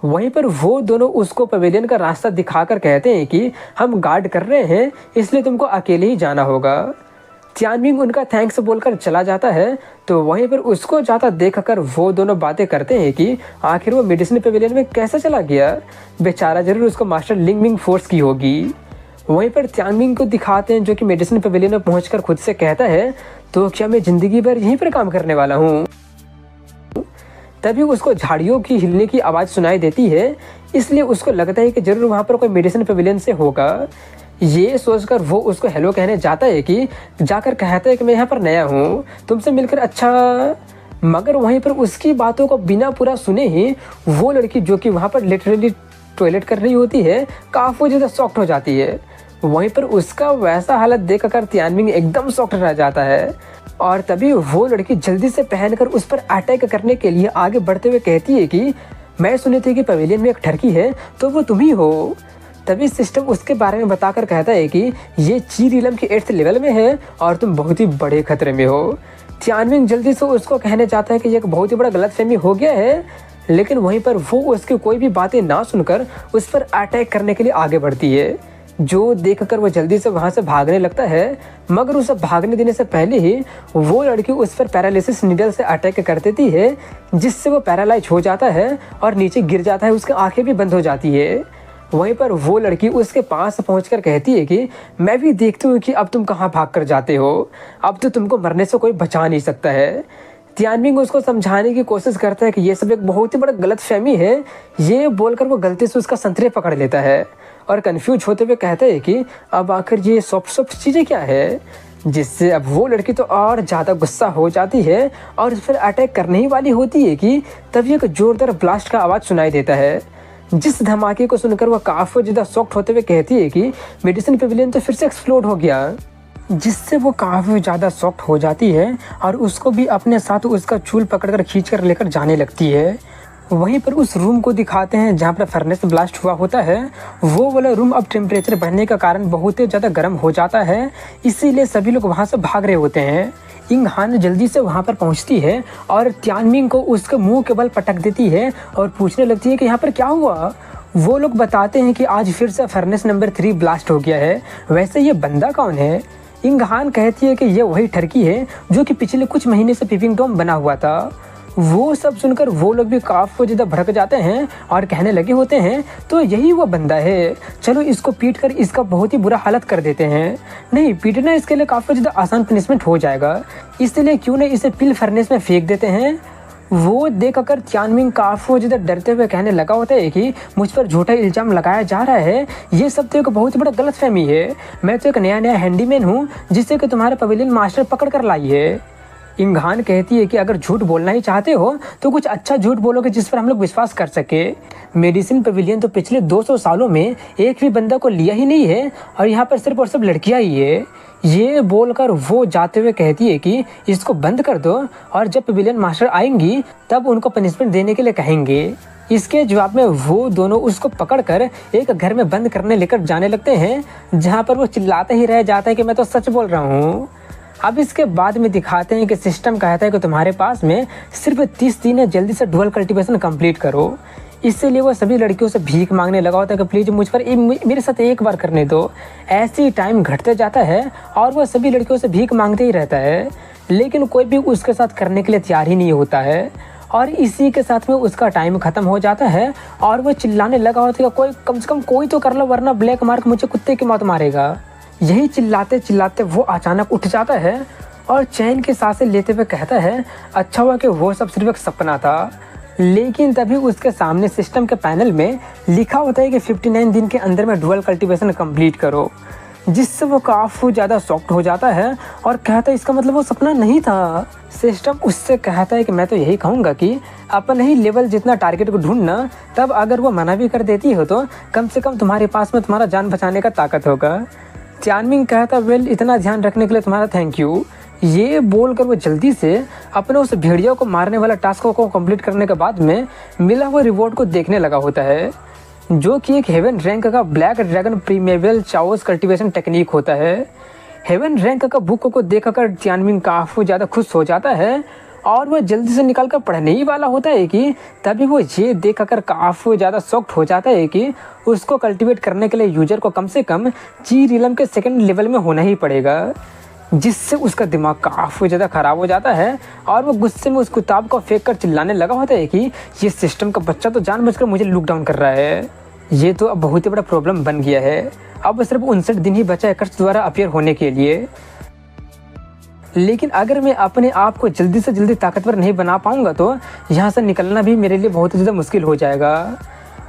S1: वहीं पर वो दोनों उसको पवेलियन का रास्ता दिखाकर कहते हैं कि हम गार्ड कर रहे हैं, इसलिए तुमको अकेले ही जाना होगा। तियानमिंग उनका थैंक्स बोलकर चला जाता है। तो वहीं पर उसको जाता देखकर वो दोनों बातें करते हैं कि आखिर वो मेडिसिन पवेलियन में कैसे चला गया, बेचारा जरूर उसको मास्टर लिंग मिंग फोर्स की होगी। वहीं पर तियानमिंग को दिखाते हैं जो कि मेडिसिन पवेलियन में पहुंचकर खुद से कहता है, तो क्या मैं ज़िंदगी भर यहीं पर काम करने वाला हूँ। तभी उसको झाड़ियों की हिलने की आवाज़ सुनाई देती है, इसलिए उसको लगता है कि जरूर वहाँ पर कोई मेडिसिन पवेलियन से होगा। ये सोचकर वो उसको हेलो कहने जाता है कि जाकर कहता है कि मैं यहाँ पर नया हूँ, तुमसे मिलकर अच्छा। मगर वहीं पर उसकी बातों को बिना पूरा सुने ही वो लड़की जो कि वहाँ पर लिटरली टॉयलेट कर रही होती है काफ़ी ज़्यादा शॉक्ड हो जाती है। वहीं पर उसका वैसा हालत देखकर तियानमिंग एकदम शॉक्ड रह जाता है और तभी वो लड़की जल्दी से पहनकर उस पर अटैक करने के लिए आगे बढ़ते हुए कहती है कि मैं सुनी थी कि पवेलियन में एक ठरकी है, तो वो तुम ही हो। तभी सिस्टम उसके बारे में बताकर कहता है कि ये ची रिलम के 8th लेवल में है और तुम बहुत ही बड़े खतरे में हो। तियानमिंग जल्दी से उसको कहने जाता है कि ये एक बहुत ही बड़ा गलतफहमी हो गया है, लेकिन वहीं पर वो उसकी कोई भी बातें ना सुनकर उस पर अटैक करने के लिए आगे बढ़ती है, जो देखकर वो जल्दी से वहाँ से भागने लगता है। मगर उसे भागने देने से पहले ही वो लड़की उस पर पैरालिसिस नीडल से अटैक कर देती है, जिससे वो पैरालाइज हो जाता है और नीचे गिर जाता है, उसकी आंखें भी बंद हो जाती है। वहीं पर वो लड़की उसके पास पहुंचकर कहती है कि मैं भी देखती हूँ कि अब तुम कहाँ भाग कर जाते हो, अब तो तुमको मरने से कोई बचा नहीं सकता है। तियानमिंग उसको समझाने की कोशिश करता है कि ये सब एक बहुत ही बड़ा गलतफहमी है। ये बोलकर वो गलती से उसका संतरे पकड़ लेता है और कंफ्यूज होते हुए कहता है कि अब आखिर ये सॉफ्ट चीज़ें क्या है, जिससे अब वो लड़की तो और ज़्यादा गुस्सा हो जाती है और उस पर अटैक करने ही वाली होती है कि तभी एक जोरदार ब्लास्ट का आवाज़ सुनाई देता है, जिस धमाके को सुनकर वह काफ़ी ज़्यादा शॉक्ड होते हुए कहती है कि मेडिसिन पवेलियन तो फिर से एक्सप्लोड हो गया, जिससे वो काफ़ी ज़्यादा शॉक्ड हो जाती है और उसको भी अपने साथ उसका चूल पकड़कर खींचकर लेकर जाने लगती है। वहीं पर उस रूम को दिखाते हैं जहाँ पर फर्नेस ब्लास्ट हुआ होता है। वो वाला रूम अब टेम्परेचर बढ़ने का कारण बहुत ही ज़्यादा गर्म हो जाता है, इसीलिए सभी लोग वहाँ से भाग रहे होते हैं। इंग हान जल्दी से वहाँ पर पहुँचती है और तियानमिंग को उसके मुंह के बल पटक देती है और पूछने लगती है कि यहाँ पर क्या हुआ। वो लोग बताते हैं कि आज फिर से फर्नेस नंबर 3 ब्लास्ट हो गया है, वैसे ये बंदा कौन है। इंग हान कहती है कि ये वही ठरकी है जो कि पिछले कुछ महीने से पीपिंग टॉम बना हुआ था। वो सब सुनकर वो लोग भी काफ़ी ज़्यादा भड़क जाते हैं और कहने लगे होते हैं, तो यही वो बंदा है, चलो इसको पीट कर इसका बहुत ही बुरा हालत कर देते हैं। नहीं, पीटना इसके लिए काफ़ी ज़्यादा आसान पनिशमेंट हो जाएगा, इसलिए क्यों नहीं इसे पिल फर्नेस में फेंक देते हैं। वो देखकर तियानमिंग काफ़ी ज़्यादा डरते हुए कहने लगा होता है कि मुझ पर झूठा इल्ज़ाम लगाया जा रहा है, ये सब तो एक बहुत ही बड़ा गलतफहमी है। मैं तो एक नया हैंडीमैन हूँ जिससे कि तुम्हारा पवेलियन मास्टर पकड़ कर लाई है। इंग हान कहती है कि अगर झूठ बोलना ही चाहते हो तो कुछ अच्छा झूठ बोलोगे जिस पर हम लोग विश्वास कर सके। मेडिसिन पवेलियन तो पिछले 200 सालों में एक भी बंदा को लिया ही नहीं है और यहाँ पर सिर्फ और सिर्फ लड़कियाँ ही है। ये बोलकर वो जाते हुए कहती है कि इसको बंद कर दो और जब पवेलियन मास्टर आएंगी तब उनको पनिशमेंट देने के लिए कहेंगे। इसके जवाब में वो दोनों उसको पकड़कर एक घर में बंद करने लेकर जाने लगते हैं, जहाँ पर वो चिल्लाते ही रह जाता है कि मैं तो सच बोल रहा हूँ। अब इसके बाद में दिखाते हैं कि सिस्टम कहता है कि तुम्हारे पास में सिर्फ 30 दिन है, जल्दी से डुअल कल्टीवेशन कंप्लीट करो। इसलिए वो सभी लड़कियों से भीख मांगने लगा होता है कि प्लीज़ मुझ पर मेरे साथ एक बार करने दो। ऐसे ही टाइम घटते जाता है और वो सभी लड़कियों से भीख मांगते ही रहता है, लेकिन कोई भी उसके साथ करने के लिए तैयार ही नहीं होता है। और इसी के साथ में उसका टाइम ख़त्म हो जाता है और वो चिल्लाने लगा होता है कि कोई कम से कम कोई तो कर लो, वरना ब्लैक मार्क मुझे कुत्ते की मौत मारेगा। यही चिल्लाते चिल्लाते वो अचानक उठ जाता है और चैन की सांसें लेते हुए कहता है, अच्छा हुआ कि वो सब सिर्फ एक सपना था। लेकिन तभी उसके सामने सिस्टम के पैनल में लिखा होता है कि 59 दिन के अंदर में डुअल कल्टीवेशन कंप्लीट करो, जिससे वो काफ़ी ज़्यादा शॉक्ड हो जाता है और कहता है इसका मतलब वो सपना नहीं था। सिस्टम उससे कहता है कि मैं तो यही कहूँगा कि अपने ही लेवल जितना टारगेट को ढूंढना, तब अगर वो मना भी कर देती हो तो कम से कम तुम्हारे पास में तुम्हारा जान बचाने का ताकत होगा। तियानमिंग कहता वेल, इतना ध्यान रखने के लिए तुम्हारा थैंक यू। ये बोलकर वो जल्दी से अपने उस भेड़िया को मारने वाला टास्क को कंप्लीट करने के बाद में मिला हुआ रिवॉर्ड को देखने लगा होता है, जो कि एक हेवन रैंक का black dragon primeval chaos cultivation technique होता है। हेवन रैंक का बुक को देखकर तियानमिंग काफ़ी ज़्यादा खुश हो जाता है और वो जल्दी से निकाल कर पढ़ने ही वाला होता है कि तभी वो ये देख कर काफ़ी ज़्यादा शॉक्ड हो जाता है कि उसको कल्टीवेट करने के लिए यूजर को कम से कम जी रिलम के सेकंड लेवल में होना ही पड़ेगा, जिससे उसका दिमाग काफ़ी ज़्यादा ख़राब हो जाता है और वो गुस्से में उस किताब को फेंक कर चिल्लाने लगा होता है कि ये सिस्टम का बच्चा तो जानबूझकर मुझे लुक डाउन कर रहा है। ये तो अब बहुत ही बड़ा प्रॉब्लम बन गया है। अब सिर्फ 59 दिन ही बचा है कर्स द्वारा अपीयर होने के लिए। लेकिन अगर मैं अपने आप को जल्दी से जल्दी ताकतवर नहीं बना पाऊंगा तो यहाँ से निकलना भी मेरे लिए बहुत ज़्यादा मुश्किल हो जाएगा।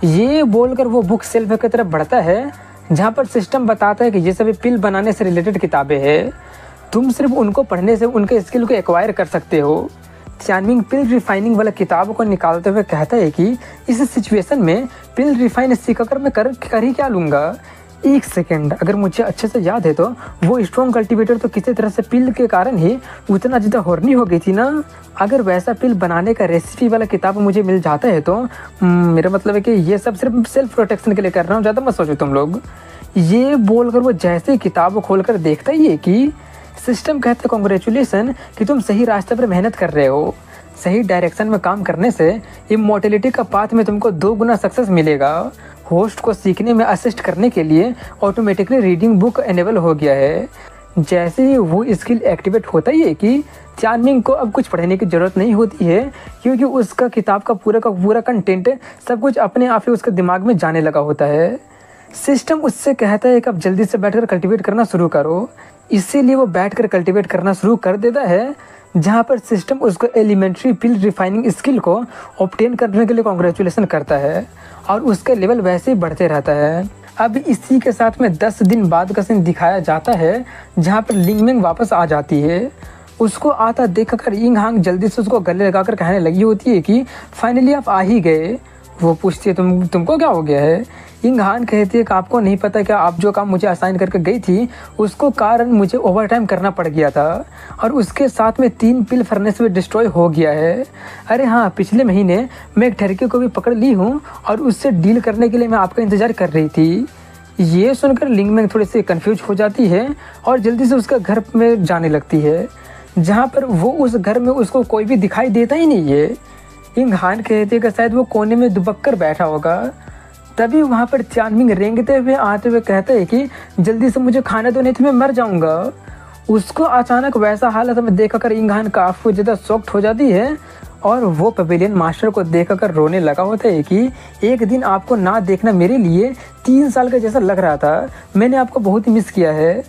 S1: ये बोलकर वो बुक सेल्फ की तरफ बढ़ता है जहाँ पर सिस्टम बताता है कि ये सभी पिल बनाने से रिलेटेड किताबें हैं, तुम सिर्फ उनको पढ़ने से उनके स्किल को एक्वायर कर सकते हो। च्यानमिंग पिल रिफाइनिंग वाला किताब को निकालते हुए कहता है कि इस सिचुएशन में पिल रिफाइन सीखकर मैं कर ही क्या लूँगा। एक सेकेंड, अगर मुझे अच्छे से याद है तो वो स्ट्रॉन्ग कल्टीवेटर तो किसी तरह से पिल के कारण ही उतना ज़्यादा हॉर्नी हो गई थी ना। अगर वैसा पिल बनाने का रेसिपी वाला किताब मुझे मिल जाता है तो मेरा मतलब है कि ये सब सिर्फ सेल्फ प्रोटेक्शन के लिए कर रहा हूँ, ज़्यादा मत सोचो तुम लोग। ये बोलकर वो जैसे किताब खोल कर देखता ही है कि सिस्टम कहता है कॉन्ग्रेचुलेसन कि तुम सही रास्ते पर मेहनत कर रहे हो। सही डायरेक्शन में काम करने से इमॉर्टेलिटी का पाथ में तुमको 2 गुना सक्सेस मिलेगा। होस्ट को सीखने में असिस्ट करने के लिए ऑटोमेटिकली रीडिंग बुक एनेबल हो गया है। जैसे ही वो स्किल एक्टिवेट होता ही है कि च्यानमिंग को अब कुछ पढ़ने की ज़रूरत नहीं होती है, क्योंकि उसका किताब का पूरा कंटेंट सब कुछ अपने आप ही उसके दिमाग में जाने लगा होता है। सिस्टम उससे कहता है कि अब जल्दी से बैठकर कल्टीवेट करना शुरू करो। इसीलिए वो बैठकर कल्टीवेट करना शुरू कर देता है, जहाँ पर सिस्टम उसको एलिमेंट्री पिल रिफाइनिंग स्किल को ऑब्टेन करने के लिए कॉन्ग्रेचुलेसन करता है और उसका लेवल वैसे ही बढ़ते रहता है। अब इसी के साथ में 10 दिन बाद का सीन दिखाया जाता है, जहाँ पर लिंगमिंग वापस आ जाती है। उसको आता देखकर यिंग हांग जल्दी से उसको गले लगाकर कहने लगी होती है कि फाइनली आप आ ही गए। वो पूछती है तुमको क्या हो गया है। यिंग हांग कहती है कि आपको नहीं पता क्या, आप जो काम मुझे असाइन करके गई थी उसको कारण मुझे ओवरटाइम करना पड़ गया था और उसके साथ में 3 पिल फर्नेस भी डिस्ट्रॉय हो गया है। अरे हाँ, पिछले महीने मैं एक ठरके को भी पकड़ ली हूँ और उससे डील करने के लिए मैं आपका इंतज़ार कर रही थी। ये सुनकर लिंगमिंग थोड़ी सी कन्फ्यूज हो जाती है और जल्दी से उसका घर में जाने लगती है, जहाँ पर वो उस घर में उसको कोई भी दिखाई देता ही नहीं है। यिंग हांग कहती है कि शायद वो कोने में दुबक कर बैठा होगा। तभी वहाँ पर च्यानमिंग रेंगते हुए आते हुए कहता है कि जल्दी से मुझे खाने दो नहीं तो मैं मर जाऊँगा। उसको अचानक वैसा हालत में देखकर यिंग हांग काफ़ी ज़्यादा शॉक्ड हो जाती है और वो पवेलियन मास्टर को देखकर रोने लगा होता है कि एक दिन आपको ना देखना मेरे लिए 3 साल का जैसा लग रहा था, मैंने आपको बहुत ही मिस किया है।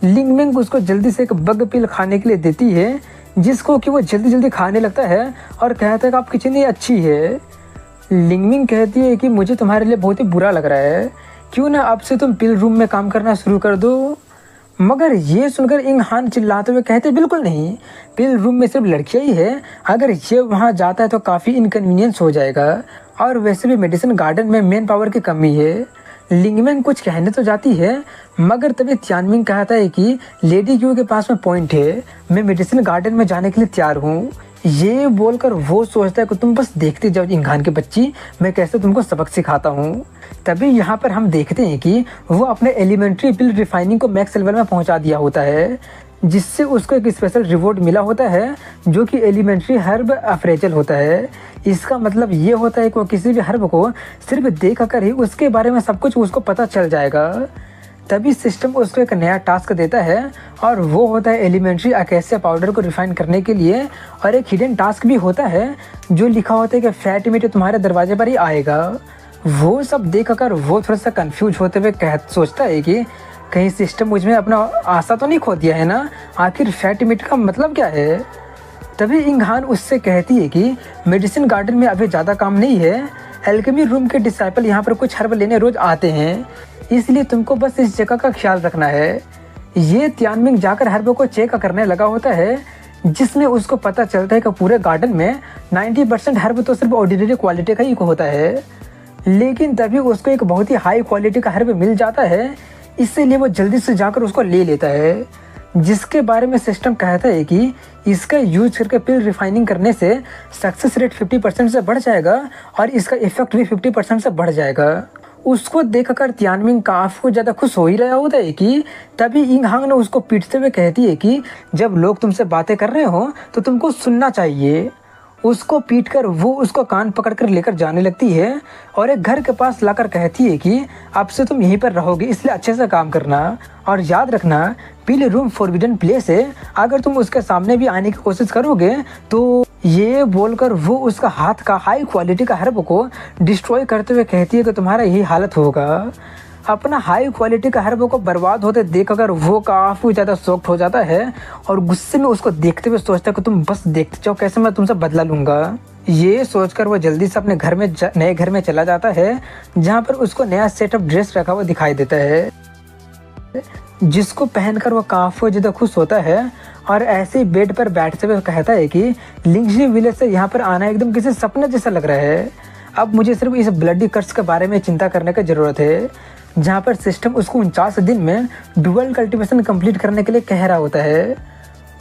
S1: लिंगमिंग उसको जल्दी से एक बग पिल खाने के लिए देती है, जिसको कि वो जल्दी जल्दी खाने लगता है और कहता है कि आप कितनी अच्छी है। लिंगमिंग कहती है कि मुझे तुम्हारे लिए बहुत ही बुरा लग रहा है, क्यों ना अब से तुम पिल रूम में काम करना शुरू कर दो। मगर ये सुनकर यिंग हांग चिल्लाते हुए कहते बिल्कुल नहीं, पिल रूम में सिर्फ लड़कियां ही है, अगर ये वहाँ जाता है तो काफ़ी इनकन्वीनियंस हो जाएगा और वैसे भी मेडिसिन गार्डन में मैन पावर की कमी है। लिंगमिंग कुछ कहने तो जाती है, मगर तभी च्यानमिंग कहता है कि लेडी क्यू के पास में पॉइंट है, मैं मेडिसिन गार्डन में जाने के लिए तैयार हूँ। ये बोलकर वो सोचता है कि तुम बस देखते जाओ यिंग हांग की बच्ची, मैं कैसे तुमको सबक सिखाता हूँ। तभी यहाँ पर हम देखते हैं कि वो अपने एलिमेंट्री पिल रिफाइनिंग को मैक्स लेवल में पहुँचा दिया होता है, जिससे उसको एक स्पेशल रिवॉर्ड मिला होता है जो कि एलिमेंट्री हर्ब अफ्रेजल होता है। इसका मतलब ये होता है कि वो किसी भी हर्ब को सिर्फ देख कर ही उसके बारे में सब कुछ उसको पता चल जाएगा। तभी सिस्टम उसको एक नया टास्क देता है और वो होता है एलिमेंट्री अकेसिया पाउडर को रिफाइन करने के लिए, और एक हिडन टास्क भी होता है जो लिखा होता है कि फैट मीट तुम्हारे दरवाजे पर ही आएगा। वो सब देख कर वो थोड़ा सा कंफ्यूज होते हुए सोचता है कि कहीं सिस्टम मुझ में अपना आशा तो नहीं खो दिया है ना, आखिर फैट मीट का मतलब क्या है। तभी यिंग हांग उससे कहती है कि मेडिसिन गार्डन में अभी ज़्यादा काम नहीं है, एल्केमी रूम के डिसाइपल यहाँ पर कुछ हर्ब लेने रोज आते हैं, इसलिए तुमको बस इस जगह का ख्याल रखना है। ये च्यानमिंग जाकर हर्ब को चेक करने लगा होता है, जिसमें उसको पता चलता है कि पूरे गार्डन में 90% हर्ब तो सिर्फ ऑर्डिनरी क्वालिटी का ही होता है। लेकिन तभी उसको एक बहुत ही हाई क्वालिटी का हर्ब मिल जाता है, इसीलिए वो जल्दी से जाकर उसको ले लेता है, जिसके बारे में सिस्टम कहता है कि इसका यूज करके पिल रिफाइनिंग करने से सक्सेस रेट 50% से बढ़ जाएगा और इसका इफेक्ट भी 50% से बढ़ जाएगा। उसको देखकर तियानमिंग काफ़ी ज़्यादा खुश हो ही रहा होता है कि तभी इंग हांग ने उसको पीटते हुए कहती है कि जब लोग तुमसे बातें कर रहे हो तो तुमको सुनना चाहिए। उसको पीटकर वो उसको कान पकड़कर लेकर जाने लगती है और एक घर के पास लाकर कहती है कि अब से तुम यहीं पर रहोगे, इसलिए अच्छे से काम करना और याद रखना पिल रूम फॉरबिडन प्लेस है, अगर तुम उसके सामने भी आने की कोशिश करोगे तो। ये बोलकर वो उसका हाथ का हाई क्वालिटी का हर्ब को डिस्ट्रॉय करते हुए कहती है कि तुम्हारा यही हालत होगा। अपना हाई क्वालिटी का हर्ब को बर्बाद होते देख कर वो काफ़ी ज़्यादा शॉक्ड हो जाता है और गुस्से में उसको देखते हुए सोचता है कि तुम बस देखते जाओ कैसे मैं तुमसे बदला लूँगा। ये सोचकर वो जल्दी से अपने घर में नए घर में चला जाता है, जहाँ पर उसको नया सेटअप ड्रेस रखा हुआ दिखाई देता है, जिसको पहनकर वो काफ़ी ज़्यादा खुश होता है और ऐसे ही बेड पर बैठते हुए कहता है कि लिंगजी विलेज से यहाँ पर आना एकदम किसी सपने जैसा लग रहा है। अब मुझे सिर्फ इस ब्लडी कर्स के बारे में चिंता करने की ज़रूरत है, जहाँ पर सिस्टम उसको 49 दिन में डुअल कल्टीवेशन कंप्लीट करने के लिए कह रहा होता है।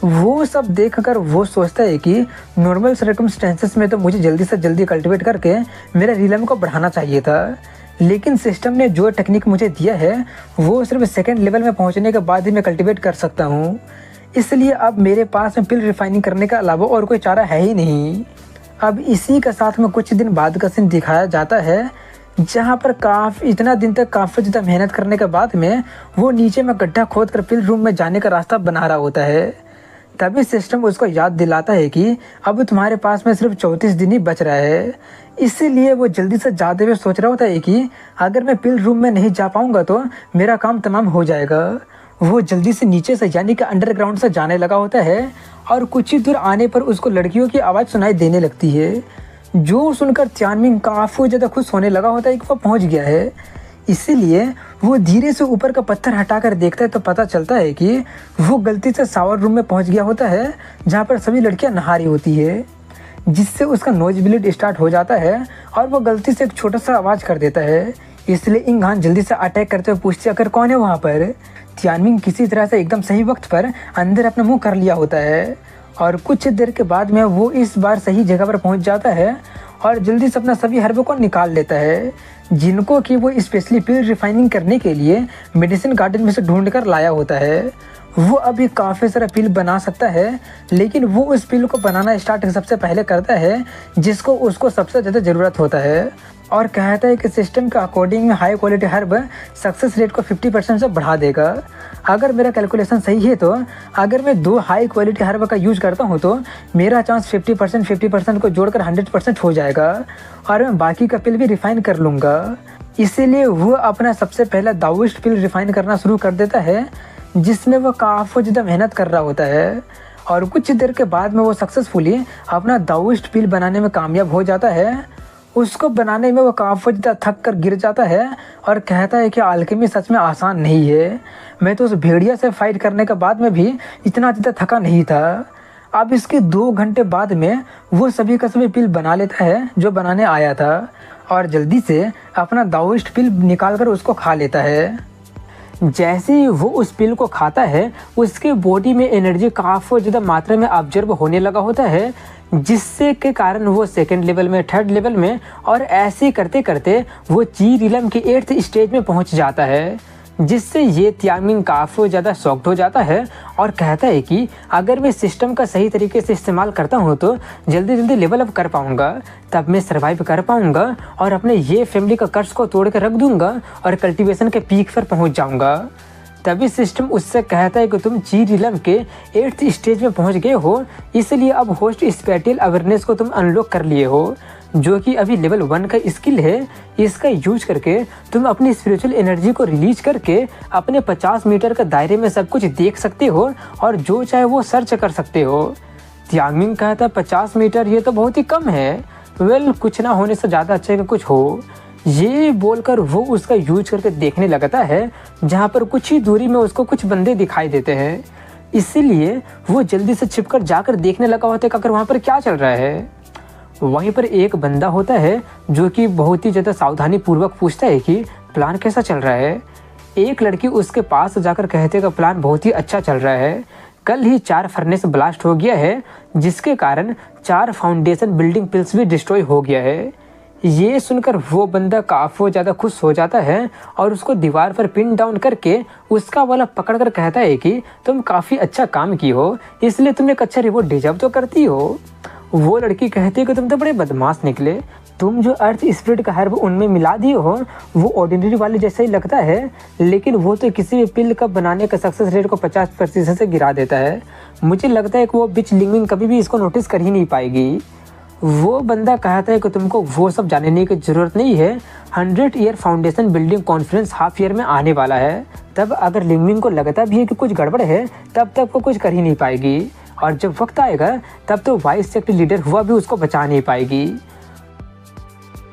S1: वो सब देखकर वो सोचता है कि नॉर्मल सर्कमस्टेंसेस में तो मुझे जल्दी से जल्दी कल्टीवेट करके मेरे रिलम को बढ़ाना चाहिए था, लेकिन सिस्टम ने जो टेक्निक मुझे दिया है वो सिर्फ सेकेंड लेवल में पहुँचने के बाद ही मैं कल्टीवेट कर सकता हूँ, इसलिए अब मेरे पास में पिल रिफाइनिंग करने का अलावा और कोई चारा है ही नहीं। अब इसी के साथ में कुछ दिन बाद का सीन दिखाया जाता है, जहाँ पर इतना दिन तक काफ़ी ज़्यादा मेहनत करने के बाद में वो नीचे में गड्ढा खोद कर पिल रूम में जाने का रास्ता बना रहा होता है। तभी सिस्टम उसको याद दिलाता है कि अब तुम्हारे पास में सिर्फ 34 दिन ही बच रहा है, इसीलिए वो जल्दी से जाते हुए सोच रहा होता है कि अगर मैं पिल रूम में नहीं जा पाऊँगा तो मेरा काम तमाम हो जाएगा। वो जल्दी से नीचे से यानी कि अंडरग्राउंड से जाने लगा होता है और कुछ ही दूर आने पर उसको लड़कियों की आवाज़ सुनाई देने लगती है, जो सुनकर तियानमिंग काफ़ी ज़्यादा खुश होने लगा होता है कि वो पहुंच गया है। इसीलिए वो धीरे से ऊपर का पत्थर हटाकर देखता है तो पता चलता है कि वो गलती से शावर रूम में पहुंच गया होता है, जहाँ पर सभी लड़कियां नहा रही होती है, जिससे उसका नोज ब्लीड स्टार्ट हो जाता है और वो गलती से एक छोटा सा आवाज़ कर देता है। इसलिए इंग हांग जल्दी से अटैक करते हुए पूछती है आखिर कौन है वहाँ पर। तियानमिंग किसी तरह से एकदम सही वक्त पर अंदर अपना मुंह कर लिया होता है और कुछ देर के बाद में वो इस बार सही जगह पर पहुंच जाता है और जल्दी से अपना सभी हर्ब को निकाल लेता है, जिनको कि वो स्पेशली पिल रिफाइनिंग करने के लिए मेडिसिन गार्डन में से ढूंढ कर लाया होता है। वो अभी काफ़ी सारा पिल बना सकता है, लेकिन वो उस पिल को बनाना स्टार्ट सबसे पहले करता है जिसको उसको सबसे ज़्यादा ज़रूरत होता है, और कहता है कि सिस्टम के according high quality herb success rate को 50% से बढ़ा देगा। अगर मेरा कैलकुलेशन सही है तो अगर मैं 2 हाई क्वालिटी हर्ब का यूज करता हूँ तो मेरा चांस 50% को जोड़कर 100% हो जाएगा और मैं बाकी का पिल भी रिफाइन कर लूँगा। इसीलिए वो अपना सबसे पहला दाओइस्ट पिल रिफाइन करना शुरू कर देता है, जिसमें वो काफ़ी ज़्यादा मेहनत कर रहा होता है और कुछ देर के बाद में वो सक्सेसफुली अपना दाओइस्ट पिल बनाने में कामयाब हो जाता है। उसको बनाने में वो काफ़ी ज़्यादा थक कर गिर जाता है और कहता है कि अल्केमी सच में आसान नहीं है, मैं तो उस भेड़िया से फाइट करने के बाद में भी इतना ज़्यादा थका नहीं था। अब इसके 2 घंटे बाद में वो सभी का सभी पिल बना लेता है जो बनाने आया था और जल्दी से अपना दाओइस्ट पिल निकाल कर उसको खा लेता है। जैसे ही वो उस पिल को खाता है उसके बॉडी में एनर्जी काफ़ी ज़्यादा मात्रा में ऑब्जर्व होने लगा होता है, जिससे के कारण वो सेकंड लेवल में, थर्ड लेवल में और ऐसे करते करते वो ची रिलम के 8th स्टेज में पहुंच जाता है, जिससे ये तियानमिंग काफ़ी ज़्यादा शॉक्ड हो जाता है और कहता है कि अगर मैं सिस्टम का सही तरीके से इस्तेमाल करता हूँ तो जल्दी जल्दी लेवल अप कर पाऊँगा, तब मैं सर्वाइव कर पाऊँगा और अपने ये फैमिली का कर्ज को तोड़ कर रख दूँगा और कल्टीवेशन के पीक पर पहुँच जाऊँगा। तभी सिस्टम उससे कहता है कि तुम ची रिलम के 8th स्टेज में पहुँच गए हो, इसलिए अब होस्ट स्पेटियल अवेयरनेस को तुम अनलॉक कर लिए हो, जो कि अभी लेवल 1 का स्किल है। इसका यूज करके तुम अपनी स्पिरिचुअल एनर्जी को रिलीज करके अपने 50 मीटर के दायरे में सब कुछ देख सकते हो और जो चाहे वो सर्च कर सकते हो। तियानमिंग कहता है 50 मीटर ये तो बहुत ही कम है, वेल कुछ ना होने से ज़्यादा अच्छा है कि कुछ हो। ये बोलकर वो उसका यूज करके देखने लगता है, जहाँ पर कुछ ही दूरी में उसको कुछ बंदे दिखाई देते हैं, इसीलिए वो जल्दी से छिपकर जाकर देखने लगा होता है कि अगर वहाँ पर क्या चल रहा है। वहीं पर एक बंदा होता है जो कि बहुत ही ज़्यादा सावधानी पूर्वक पूछता है कि प्लान कैसा चल रहा है। एक लड़की उसके पास जाकर कहते कि प्लान बहुत ही अच्छा चल रहा है, कल ही 4 फर्नेस ब्लास्ट हो गया है, जिसके कारण 4 फाउंडेशन बिल्डिंग पिल्स भी डिस्ट्रॉय हो गया है। ये सुनकर वो बंदा काफ़ी ज़्यादा खुश हो जाता है और उसको दीवार पर पिन डाउन करके उसका वाला पकड़ कर कहता है कि तुम काफ़ी अच्छा काम की हो, इसलिए तुम एक अच्छा रिवॉर्ड डिजर्व तो करती हो। वो लड़की कहती है कि तुम तो बड़े बदमाश निकले, तुम जो अर्थ स्पिरिट का हर्ब उनमें मिला दिए हो वो ऑर्डिनरी वाले जैसा ही लगता है, लेकिन वो तो किसी भी पिल का बनाने का सक्सेस रेट को 50% से गिरा देता है। मुझे लगता है कि वो बिच लिंगविंग कभी भी इसको नोटिस कर ही नहीं पाएगी। वो बंदा कहता है कि तुमको वो सब जानने की ज़रूरत नहीं है, 100 year foundation building conference half year में आने वाला है, तब अगर लिंगविंग को लगता भी है कि कुछ गड़बड़ है तब तक वो कुछ कर ही नहीं पाएगी, और जब वक्त आएगा तब तो वाइस सेक्टर लीडर हुआ भी उसको बचा नहीं पाएगी।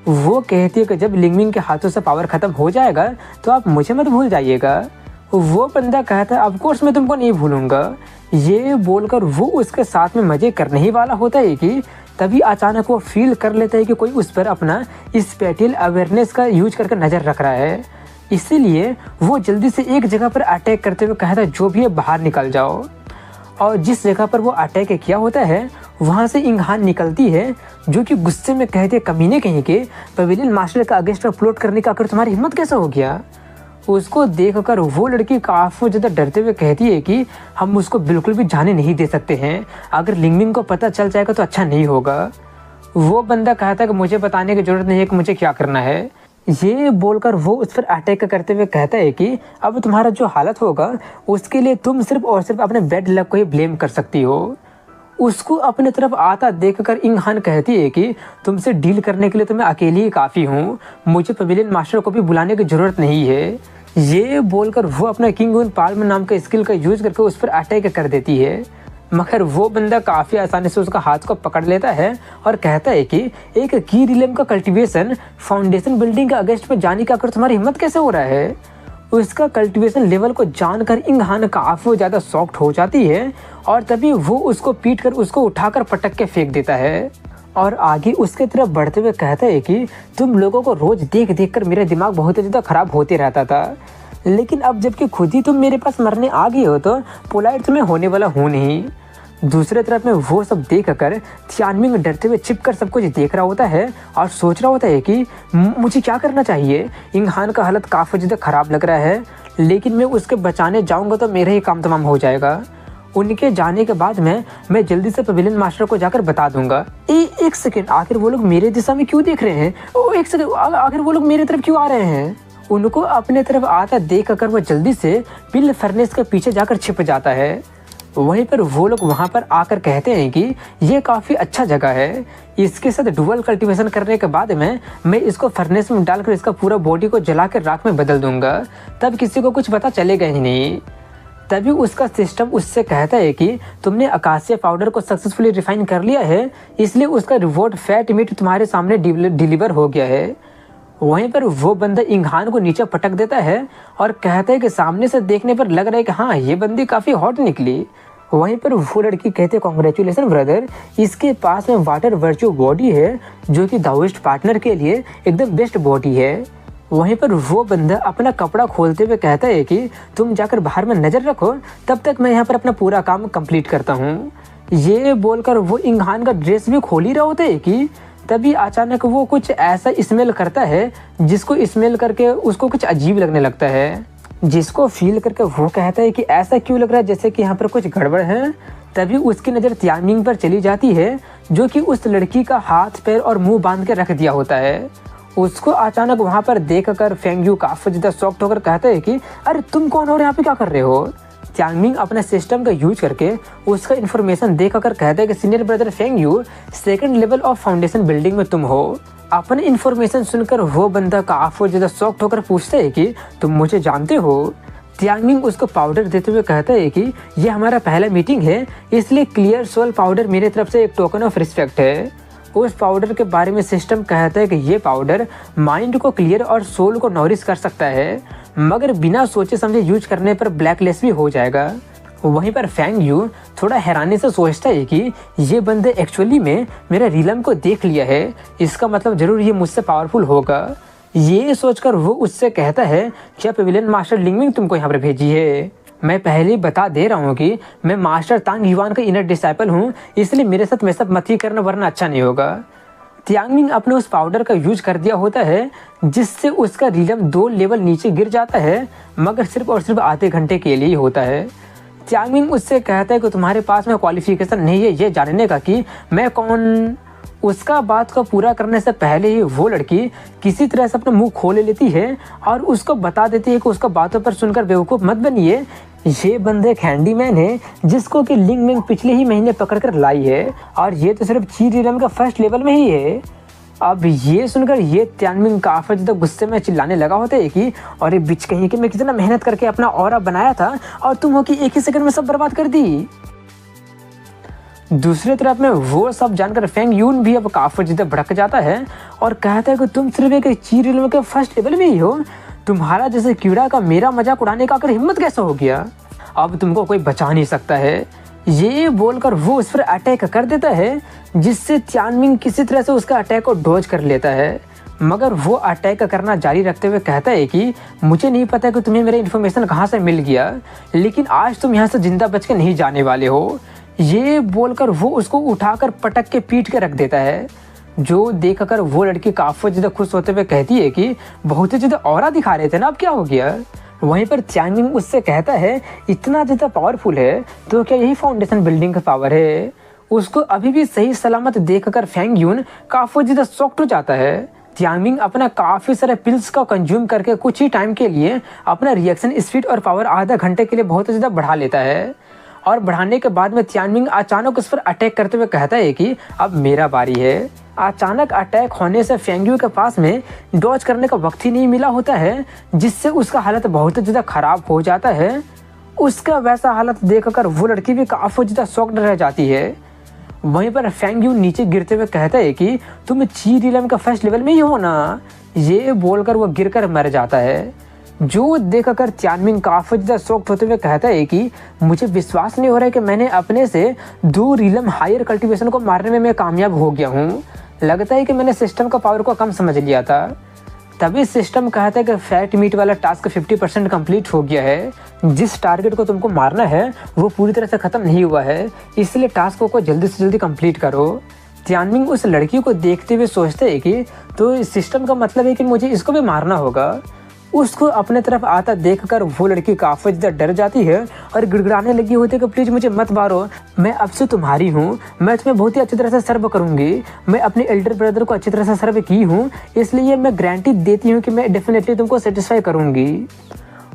S1: वो कहती है कि जब लिंगविंग के हाथों से पावर ख़त्म हो जाएगा तो आप मुझे मत भूल जाइएगा। वो बंदा कहता है ऑफ कोर्स मैं तुमको नहीं भूलूंगा। ये बोलकर वो उसके साथ में मज़े करने ही वाला होता है कि तभी अचानक वो फील कर लेता है कि कोई उस पर अपना स्पेशल अवेयरनेस का यूज करके नज़र रख रहा है। इसीलिए वो जल्दी से एक जगह पर अटैक करते हुए कहता है जो भी है बाहर निकल जाओ। और जिस जगह पर वो अटैक किया होता है वहाँ से इंगहान निकलती है जो कि गुस्से में कहते कमीने कहीं के पवेलियन मास्टर का अगेंस्ट में प्लॉट करने का आखिर तुम्हारी हिम्मत कैसे हो गया। उसको देखकर वो लड़की काफ़ी ज़्यादा डरते हुए कहती है कि हम उसको बिल्कुल भी जाने नहीं दे सकते हैं, अगर लिंगविंग को पता चल जाएगा तो अच्छा नहीं होगा। वो बंदा कहता है कि मुझे बताने की ज़रूरत नहीं है कि मुझे क्या करना है। ये बोलकर वो उस पर अटैक करते हुए कहता है कि अब तुम्हारा जो हालत होगा उसके लिए तुम सिर्फ और सिर्फ अपने बैड लक को ही ब्लेम कर सकती हो। उसको अपने तरफ आता देखकर इंगहान कहती है कि तुमसे डील करने के लिए तो मैं अकेली ही काफ़ी हूँ, मुझे पवेलियन मास्टर को भी बुलाने की ज़रूरत नहीं है। ये बोलकर वो अपना किंग वन पाल्म नाम का स्किल का यूज़ करके उस पर अटैक कर देती है, मगर वो बंदा काफ़ी आसानी से उसका हाथ को पकड़ लेता है और कहता है कि एक की रिलेम का कल्टीवेशन फाउंडेशन बिल्डिंग के अगेंस्ट में जाने का आखिर तुम्हारी हिम्मत कैसे हो रहा है। उसका कल्टीवेशन लेवल को जानकर इंगहान काफ़ी ज़्यादा शॉक्ड हो जाती है और तभी वो उसको पीट कर उसको उठाकर पटक के फेंक देता है और आगे उसके तरफ बढ़ते हुए कहता है कि तुम लोगों को रोज़ देख देख कर मेरा दिमाग बहुत ज़्यादा ख़राब होते रहता था, लेकिन अब जबकि खुद ही तुम मेरे पास मरने आ गए हो तो पोलाइट तुम्हें होने वाला हूँ नहीं। दूसरे तरफ में वो सब देख कर तियानमिंग डरते हुए छिप कर सब कुछ देख रहा होता है और सोच रहा होता है कि मुझे क्या करना चाहिए। इंगहान का हालत काफ़ी ज़्यादा ख़राब लग रहा है, लेकिन मैं उसके बचाने जाऊंगा तो मेरा ही काम तमाम हो जाएगा। उनके जाने के बाद मैं जल्दी से पवेलियन मास्टर को जाकर बता दूंगा। एक सेकेंड, आखिर वो लोग मेरे दिशा में क्यों देख रहे हैं? एक सेकेंड, आखिर वो लोग मेरी तरफ क्यों आ रहे हैं? उनको अपने तरफ आता देख कर वो जल्दी से पिल फर्नेस के पीछे जाकर छिप जाता है। वहीं पर वो लोग वहाँ पर आकर कहते हैं कि ये काफ़ी अच्छा जगह है, इसके साथ डुअल कल्टीवेशन करने के बाद मैं इसको फर्नेस में डालकर इसका पूरा बॉडी को जला कर राख में बदल दूंगा, तब किसी को कुछ पता चलेगा ही नहीं। तभी उसका सिस्टम उससे कहता है कि तुमने अकासिया पाउडर को सक्सेसफुली रिफाइन कर लिया है, इसलिए उसका रिवॉर्ड फैट मीट तुम्हारे सामने डिलीवर हो गया है। वहीं पर वो बंदा इंगहान को नीचे पटक देता है और कहता है कि सामने से देखने पर लग रहा है कि हाँ ये बंदी काफ़ी हॉट निकली। वहीं पर वो लड़की कहते कॉन्ग्रेचुलेसन ब्रदर, इसके पास में वाटर वर्चू बॉडी है जो कि दाओइस्ट पार्टनर के लिए एकदम बेस्ट बॉडी है। वहीं पर वो बंदा अपना कपड़ा खोलते हुए कहता है कि तुम जाकर बाहर में नज़र रखो, तब तक मैं यहाँ पर अपना पूरा काम कंप्लीट करता हूँ। ये बोलकर वो इंगहान का ड्रेस भी खोल ही रहा होता है कि तभी अचानक वो कुछ ऐसा स्मेल करता है जिसको स्मेल करके उसको कुछ अजीब लगने लगता है, जिसको फील करके वो कहता है कि ऐसा क्यों लग रहा है जैसे कि यहाँ पर कुछ गड़बड़ है। तभी उसकी नज़र तियानमिंग पर चली जाती है जो कि उस लड़की का हाथ पैर और मुंह बांध के रख दिया होता है। उसको अचानक वहाँ पर देख कर फेंगयू काफ़ी ज़्यादा शॉक्ड होकर कहता है कि अरे तुम कौन हो और यहाँ पे क्या कर रहे हो। तियानमिंग अपने सिस्टम का यूज करके उसका इन्फॉर्मेशन देख कर कहता है कि senior brother Fengyu, second level of foundation building में तुम हो। अपने इन्फॉर्मेशन सुनकर वो बंदा काफ़ी ज़्यादा शॉक्ड होकर पूछता है कि तुम मुझे जानते हो। तियानमिंग उसको पाउडर देते हुए कहता है कि ये हमारा पहला मीटिंग है, इसलिए क्लियर सोल पाउडर मेरे तरफ से एक टोकन ऑफ रिस्पेक्ट है। उस पाउडर के बारे में सिस्टम कहता है कि ये पाउडर माइंड को क्लियर और सोल को नॉरिश कर सकता है, मगर बिना सोचे समझे यूज करने पर ब्लैकलिस्ट भी हो जाएगा। वहीं पर फेंगयू थोड़ा हैरानी से सोचता है कि ये बंदे एक्चुअली में मेरा रिलम को देख लिया है, इसका मतलब जरूर ये मुझसे पावरफुल होगा। ये सोचकर वो उससे कहता है क्या पवेलियन मास्टर लिंगविंग तुमको यहाँ पर भेजी है? मैं पहले ही बता दे रहा हूँ कि मैं मास्टर तांग युआन का इनर डिसाइपल हूँ, इसलिए मेरे साथ वैसा मत ही करना वरना अच्छा नहीं होगा। त्यानमिंग अपने उस पाउडर का यूज कर दिया होता है जिससे उसका रीलम 2 लेवल नीचे गिर जाता है, मगर सिर्फ और सिर्फ आधे घंटे के लिए ही होता है। त्यानमिंग उससे कहता है कि तुम्हारे पास में क्वालिफिकेशन नहीं है ये जानने का कि मैं कौन। उसका बात को पूरा करने से पहले ही वो लड़की किसी तरह से अपना मुंह खोल लेती है और उसको बता देती है कि उसका बातों पर सुनकर बेवकूफ़ मत बनिए, ये बंदे एक हैंडीमैन है जिसको कि लिंग मिंग पिछले ही महीने पकड़ कर लाई है और ये तो सिर्फ ची रीलम का फर्स्ट लेवल में ही है। अब ये सुनकर ये त्यानमिंग काफ़ी ज़्यादा गुस्से में चिल्लाने लगा होता है कि अरे बिच कहीं कि मैं कितना मेहनत करके अपना ऑरा बनाया था और तुम हो कि एक ही सेकंड में सब बर्बाद कर दी। दूसरी तरफ में वो सब जानकर फेंग यून भी अब काफ़ी ज़्यादा भड़क जाता है और कहता है कि तुम सिर्फ एक ची रीलम के फर्स्ट लेवल में ही हो, तुम्हारा जैसे कीड़ा का मेरा मजाक उड़ाने का अगर हिम्मत कैसे हो गया, अब तुमको कोई बचा नहीं सकता है। ये बोलकर वो उस पर अटैक कर देता है जिससे त्यानमिंग किसी तरह से उसका अटैक को डॉज कर लेता है, मगर वो अटैक करना जारी रखते हुए कहता है कि मुझे नहीं पता कि तुम्हें मेरा इन्फॉर्मेशन कहाँ से मिल गया, लेकिन आज तुम यहाँ से जिंदा बच के नहीं जाने वाले हो। ये बोलकर वो उसको उठाकर पटक के पीट के रख देता है, जो देखकर वो लड़की काफ़ी ज़्यादा खुश होते हुए कहती है कि बहुत ही ज़्यादा ऑरा दिखा रहे थे ना, अब क्या हो गया। वहीं पर त्यानमिंग उससे कहता है इतना ज़्यादा पावरफुल है तो क्या यही फाउंडेशन बिल्डिंग का पावर है। उसको अभी भी सही सलामत देखकर फेंग यून काफ़ी ज़्यादा शॉक्ड हो जाता है। त्यानमिंग अपना काफ़ी सारे पिल्स का कंज्यूम करके कुछ ही टाइम के लिए अपना रिएक्शन स्पीड और पावर आधा घंटे के लिए बहुत ज़्यादा बढ़ा लेता है और बढ़ाने के बाद में त्यानमिंग अचानक उस पर अटैक करते हुए कहता है कि अब मेरा बारी है। अचानक अटैक होने से फेंग यू के पास में डॉज करने का वक्त ही नहीं मिला होता है, जिससे उसका हालत बहुत ज़्यादा ख़राब हो जाता है। उसका वैसा हालत देखकर वो लड़की भी काफ़ी ज़्यादा शॉक्ड रह जाती है। वहीं पर फेंग यू नीचे गिरते हुए कहता है कि तुम ची रीलम का फर्स्ट लेवल में ही हो ना। ये बोलकर वो गिरकर मर जाता है, जो देखकर त्यानमिंग काफ़ी ज़्यादा शॉक्ड होते हुए कहता है कि मुझे विश्वास नहीं हो रहा है कि मैंने अपने से 2 रीलम हायर कल्टीवेशन को मारने में मैं कामयाब हो गया हूँ। लगता है कि मैंने सिस्टम का पावर को कम समझ लिया था। तभी सिस्टम कहता है कि फैट मीट वाला टास्क 50% कंप्लीट हो गया है। जिस टारगेट को तुमको मारना है वो पूरी तरह से ख़त्म नहीं हुआ है, इसलिए टास्क को जल्दी से जल्दी कंप्लीट करो। त्यानमिंग उस लड़की को देखते हुए सोचते है कि तो इस सिस्टम का मतलब है कि मुझे इसको भी मारना होगा। उसको अपने तरफ आता देखकर वो लड़की काफ़ी ज़्यादा डर जाती है और गिड़गिड़ाने लगी होती है कि प्लीज़ मुझे मत मारो, मैं अब से तुम्हारी हूँ, मैं तुम्हें बहुत ही अच्छी तरह से सर्व करूँगी, मैं अपने एल्डर ब्रदर को अच्छी तरह से सर्व की हूँ, इसलिए मैं गारंटी देती हूँ कि मैं डेफिनेटली तुमको सेटिस्फाई करूँगी।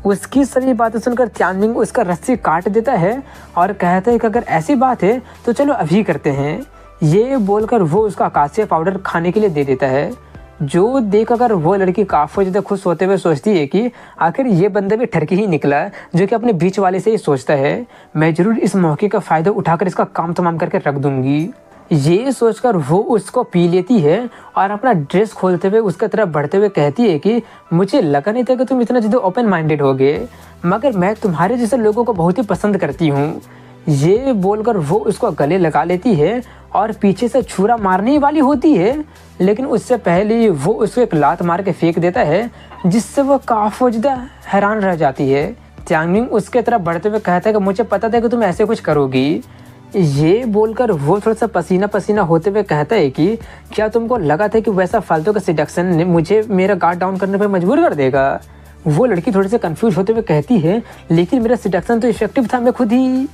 S1: उसकी सभी बातें सुनकर त्यानमिंग उसका रस्सी काट देता है और कहता है कि अगर ऐसी बात है तो चलो अभी करते हैं। ये बोलकर वो उसका अकासिया पाउडर खाने के लिए दे देता है, जो देखकर वो लड़की काफ़ी ज़्यादा खुश होते हुए सोचती है कि आखिर ये बंदा भी ठरकी ही निकला जो कि अपने बीच वाले से ही सोचता है, मैं ज़रूर इस मौके का फ़ायदा उठाकर इसका काम तमाम करके रख दूंगी। ये सोचकर वो उसको पी लेती है और अपना ड्रेस खोलते हुए उसकी तरफ बढ़ते हुए कहती है कि मुझे लगा नहीं था कि तुम इतना ज़्यादा ओपन माइंडेड होगे, मगर मैं तुम्हारे जैसे लोगों को बहुत ही पसंद करती हूँ। ये बोलकर वो उसको गले लगा लेती है और पीछे से छुरा मारने वाली होती है, लेकिन उससे पहले वो उसको एक लात मार के फेंक देता है, जिससे वो काफ़ी ज़्यादा हैरान रह जाती है। त्यानमिंग उसके तरफ बढ़ते हुए कहता है कि मुझे पता था कि तुम ऐसे कुछ करोगी। ये बोलकर वो थोड़ा सा पसीना पसीना होते हुए कहता है कि क्या तुमको लगा था कि वैसा फालतू का सिडक्शन ने मुझे मेरा गार्ड डाउन करने पर मजबूर कर देगा। वो लड़की थोड़ी सी कंफ्यूज होते हुए कहती है लेकिन मेरा सिडक्शन तो इफेक्टिव था, मैं खुद ही।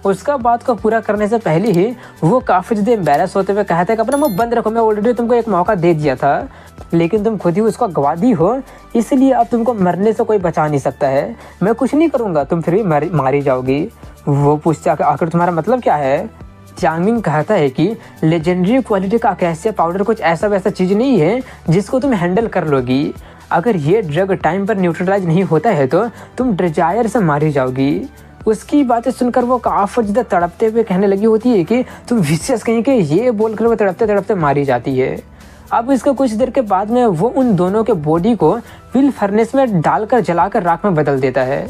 S1: उसका बात को पूरा करने से पहले ही वो काफ़ी ज़्यादा एम्बेरस होते हुए कहता है कि अपना मुँह बंद रखो, मैं ऑलरेडी तुमको एक मौका दे दिया था, लेकिन तुम खुद ही उसको गवा दी हो, इसलिए अब तुमको मरने से कोई बचा नहीं सकता है। मैं कुछ नहीं करूँगा, तुम फिर भी मारी जाओगी। वो पूछता है आखिर तुम्हारा मतलब क्या है। त्यानमिंग कहता है कि लेजेंडरी क्वालिटी का अकासिया पाउडर कुछ ऐसा वैसा चीज़ नहीं है जिसको तुम हैंडल कर लोगी। अगर ये ड्रग टाइम पर न्यूट्रलाइज नहीं होता है तो तुम डिजायर से मारी जाओगी। उसकी बातें सुनकर वो काफ़ी ज़्यादा तड़पते हुए कहने लगी होती है कि तुम विशेष कहीं कि ये बोलकर वो तड़पते तड़पते मारी जाती है। अब इसका कुछ देर के बाद में वो उन दोनों के बॉडी को व्हील फर्नेस में डालकर जलाकर राख में बदल देता है।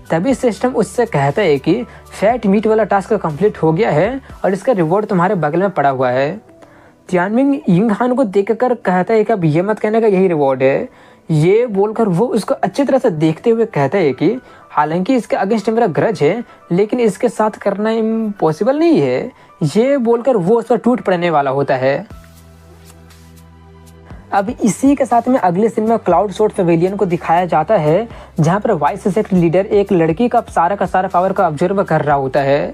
S1: तभी सिस्टम उससे कहता है कि फैट मीट वाला टास्क कंप्लीट हो गया है और इसका रिवॉर्ड तुम्हारे बगल में पड़ा हुआ है। त्यानमिंग यिंगहान को देखकर कहता है कि अब ये मत कहने का यही रिवॉर्ड है। ये बोलकर वो उसको अच्छी तरह से देखते हुए कहता है कि हालांकि इसके अगेंस्ट मेरा ग्रज है, लेकिन इसके साथ करना इम्पॉसिबल नहीं है। ये बोलकर वो उस पर टूट पड़ने वाला होता है। अब इसी के साथ में अगले सीन में क्लाउड सोर्ड पेविलियन को दिखाया जाता है, जहाँ पर वाइस सेक्ट लीडर एक लड़की का सारा पावर का ऑब्जर्व कर रहा होता है।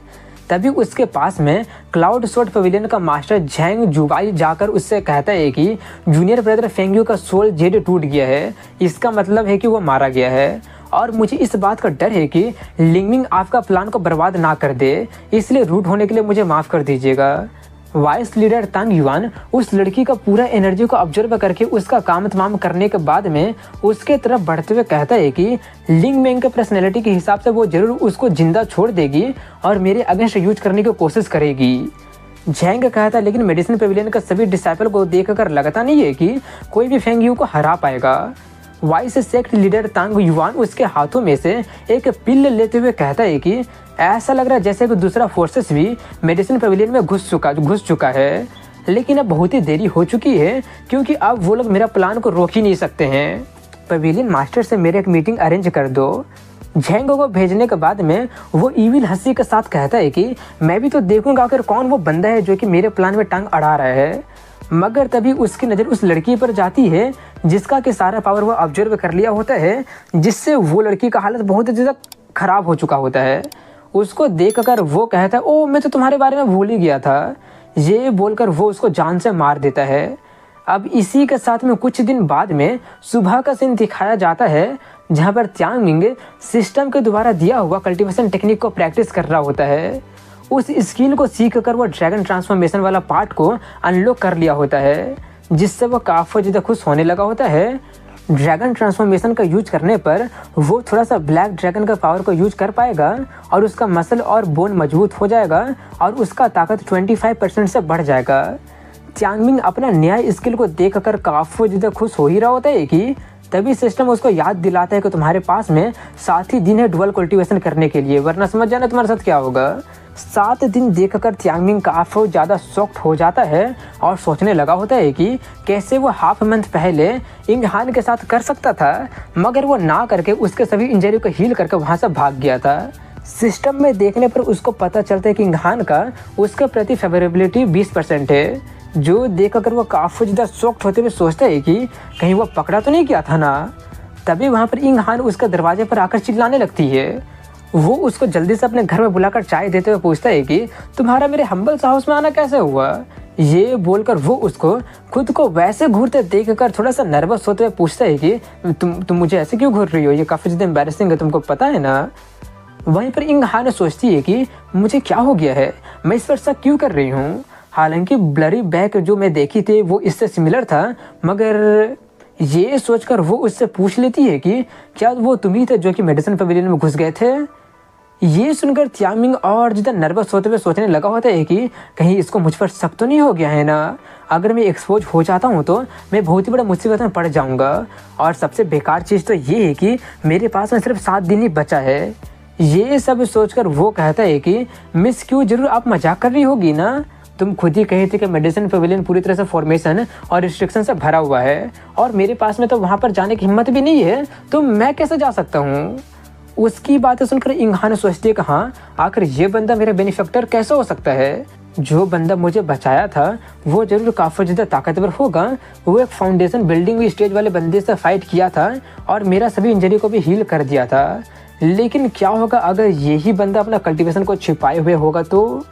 S1: तभी उसके पास में क्लाउड सोर्ड पेविलियन का मास्टर झैंग जुबाई जाकर उससे कहता है कि जूनियर ब्रदर फेंग्यू का सोल जेड टूट गया है, इसका मतलब है कि वो मारा गया है और मुझे इस बात का डर है कि लिंगमिंग आपका प्लान को बर्बाद ना कर दे, इसलिए रूट होने के लिए मुझे माफ़ कर दीजिएगा। वाइस लीडर तांग युआन उस लड़की का पूरा एनर्जी को ऑब्जर्व करके उसका काम तमाम करने के बाद में उसके तरफ बढ़ते हुए कहता है कि लिंग मेंग के पर्सनैलिटी के हिसाब से वो जरूर उसको जिंदा छोड़ देगी और मेरे अगेंस्ट यूज करने की कोशिश करेगी। झैंग कहता है लेकिन मेडिसिन पेविलियन का सभी डिसाइपल को देखकर लगता नहीं है कि कोई भी फेंगयू को हरा पाएगा। वाइस सेक्ट लीडर तांग युआन उसके हाथों में से एक पिल लेते हुए कहता है कि ऐसा लग रहा है जैसे कि दूसरा फोर्सेस भी मेडिसिन पेविलियन में घुस चुका है, लेकिन अब बहुत ही देरी हो चुकी है क्योंकि अब वो लोग मेरा प्लान को रोक ही नहीं सकते हैं। पेविलियन मास्टर से मेरे एक मीटिंग अरेंज कर दो। झैंगो को भेजने के बाद में वो ईविल हंसी के साथ कहता है कि मैं भी तो देखूंगा आखिर कौन वो बंदा है जो कि मेरे प्लान में टांग अड़ा रहा है। मगर तभी उसकी नज़र उस लड़की पर जाती है जिसका कि सारा पावर वो ऑब्जर्व कर लिया होता है, जिससे वो लड़की का हालत बहुत ज़्यादा खराब हो चुका होता है। उसको देखकर वो कहता है ओ मैं तो तुम्हारे बारे में भूल ही गया था, ये बोलकर वो उसको जान से मार देता है। अब इसी के साथ में कुछ दिन बाद में सुबह का सीन दिखाया जाता है, जहाँ पर त्यांग मिंग सिस्टम के द्वारा दिया हुआ कल्टीवेशन टेक्निक को प्रैक्टिस कर रहा होता है। उस स्किल को सीख कर वो ड्रैगन ट्रांसफॉर्मेशन वाला पार्ट को अनलॉक कर लिया होता है, जिससे वो काफ़ी ज़्यादा खुश होने लगा होता है। ड्रैगन ट्रांसफॉर्मेशन का यूज करने पर वो थोड़ा सा ब्लैक ड्रैगन का पावर को यूज कर पाएगा और उसका मसल और बोन मजबूत हो जाएगा और उसका ताकत 25% से बढ़ जाएगा। त्यांगमिंग अपना नया स्किल को देखकर काफ़ी ज़्यादा खुश हो ही रहा होता है कि तभी सिस्टम उसको याद दिलाता है कि तुम्हारे पास में 7 ही दिन है डुअल कल्टीवेशन करने के लिए, वरना समझ जाना तुम्हारे साथ क्या होगा। 7 दिन देखकर त्यांगमिंग काफ़ी ज़्यादा शॉक्ड हो जाता है और सोचने लगा होता है कि कैसे वो हाफ मंथ पहले इंगहान के साथ कर सकता था, मगर वो ना करके उसके सभी इंजरी को हील करके वहाँ से भाग गया था। सिस्टम में देखने पर उसको पता चलता है कि इंगहान का उसके प्रति फेवरेबिलिटी 20% है, जो देखकर वो काफ़ी ज़्यादा शॉक्ड होते हुए सोचता है कि कहीं वो पकड़ा तो नहीं गया था ना। तभी वहाँ पर इंगहान उसके दरवाजे पर आकर चिल्लाने लगती है। वो उसको जल्दी से अपने घर में बुलाकर चाय देते हुए पूछता है कि तुम्हारा मेरे हम्बल हाउस में आना कैसे हुआ। ये बोलकर वो उसको खुद को वैसे घूरते देखकर थोड़ा सा नर्वस होते हुए पूछता है कि तुम मुझे ऐसे क्यों घूर रही हो, ये काफ़ी ज़्यादा एम्बैरेसिंग है, तुमको पता है ना। वहीं पर इंगहान सोचती है कि मुझे क्या हो गया है, मैं इस पर शक क्यों कर रही हूँ। हालांकि ब्लरी बैक जो मैं देखी थी वो इससे सिमिलर था, मगर ये सोचकर वो उससे पूछ लेती है कि क्या वो तुम ही थे जो कि मेडिसिन पेविलियन में घुस गए थे। ये सुनकर त्यांगमिंग और जितना नर्वस होते हुए सोचने लगा होता है कि कहीं इसको मुझ पर शक तो नहीं हो गया है ना। अगर मैं एक्सपोज हो जाता हूँ तो मैं बहुत ही बड़ा मुसीबत में पड़ जाऊँगा, और सबसे बेकार चीज़ तो ये है कि मेरे पास में सिर्फ 7 दिन ही बचा है। ये सब सोचकर वो कहता है कि मिस क्यों, जरूर आप मजाक कर रही होगी ना, तुम खुद ही कहे थे कि मेडिसिन पेविलियन पूरी तरह से फॉर्मेशन और रिस्ट्रिक्शन से भरा हुआ है और मेरे पास में तो वहाँ पर जाने की हिम्मत भी नहीं है, तो मैं कैसे जा सकता हूँ। उसकी बातें सुनकर इंगहान सोचती है कि हाँ, आखिर ये बंदा मेरा बेनिफैक्टर कैसे हो सकता है। जो बंदा मुझे बचाया था वो जरूर काफ़ी ज़्यादा ताकतवर होगा। वो एक फाउंडेशन बिल्डिंग हुई स्टेज वाले बंदे से फाइट किया था और मेरा सभी इंजरी को भी हील कर दिया था। लेकिन क्या होगा अगर यही बंदा अपना कल्टीवेशन को छिपाए हुए होगा तो।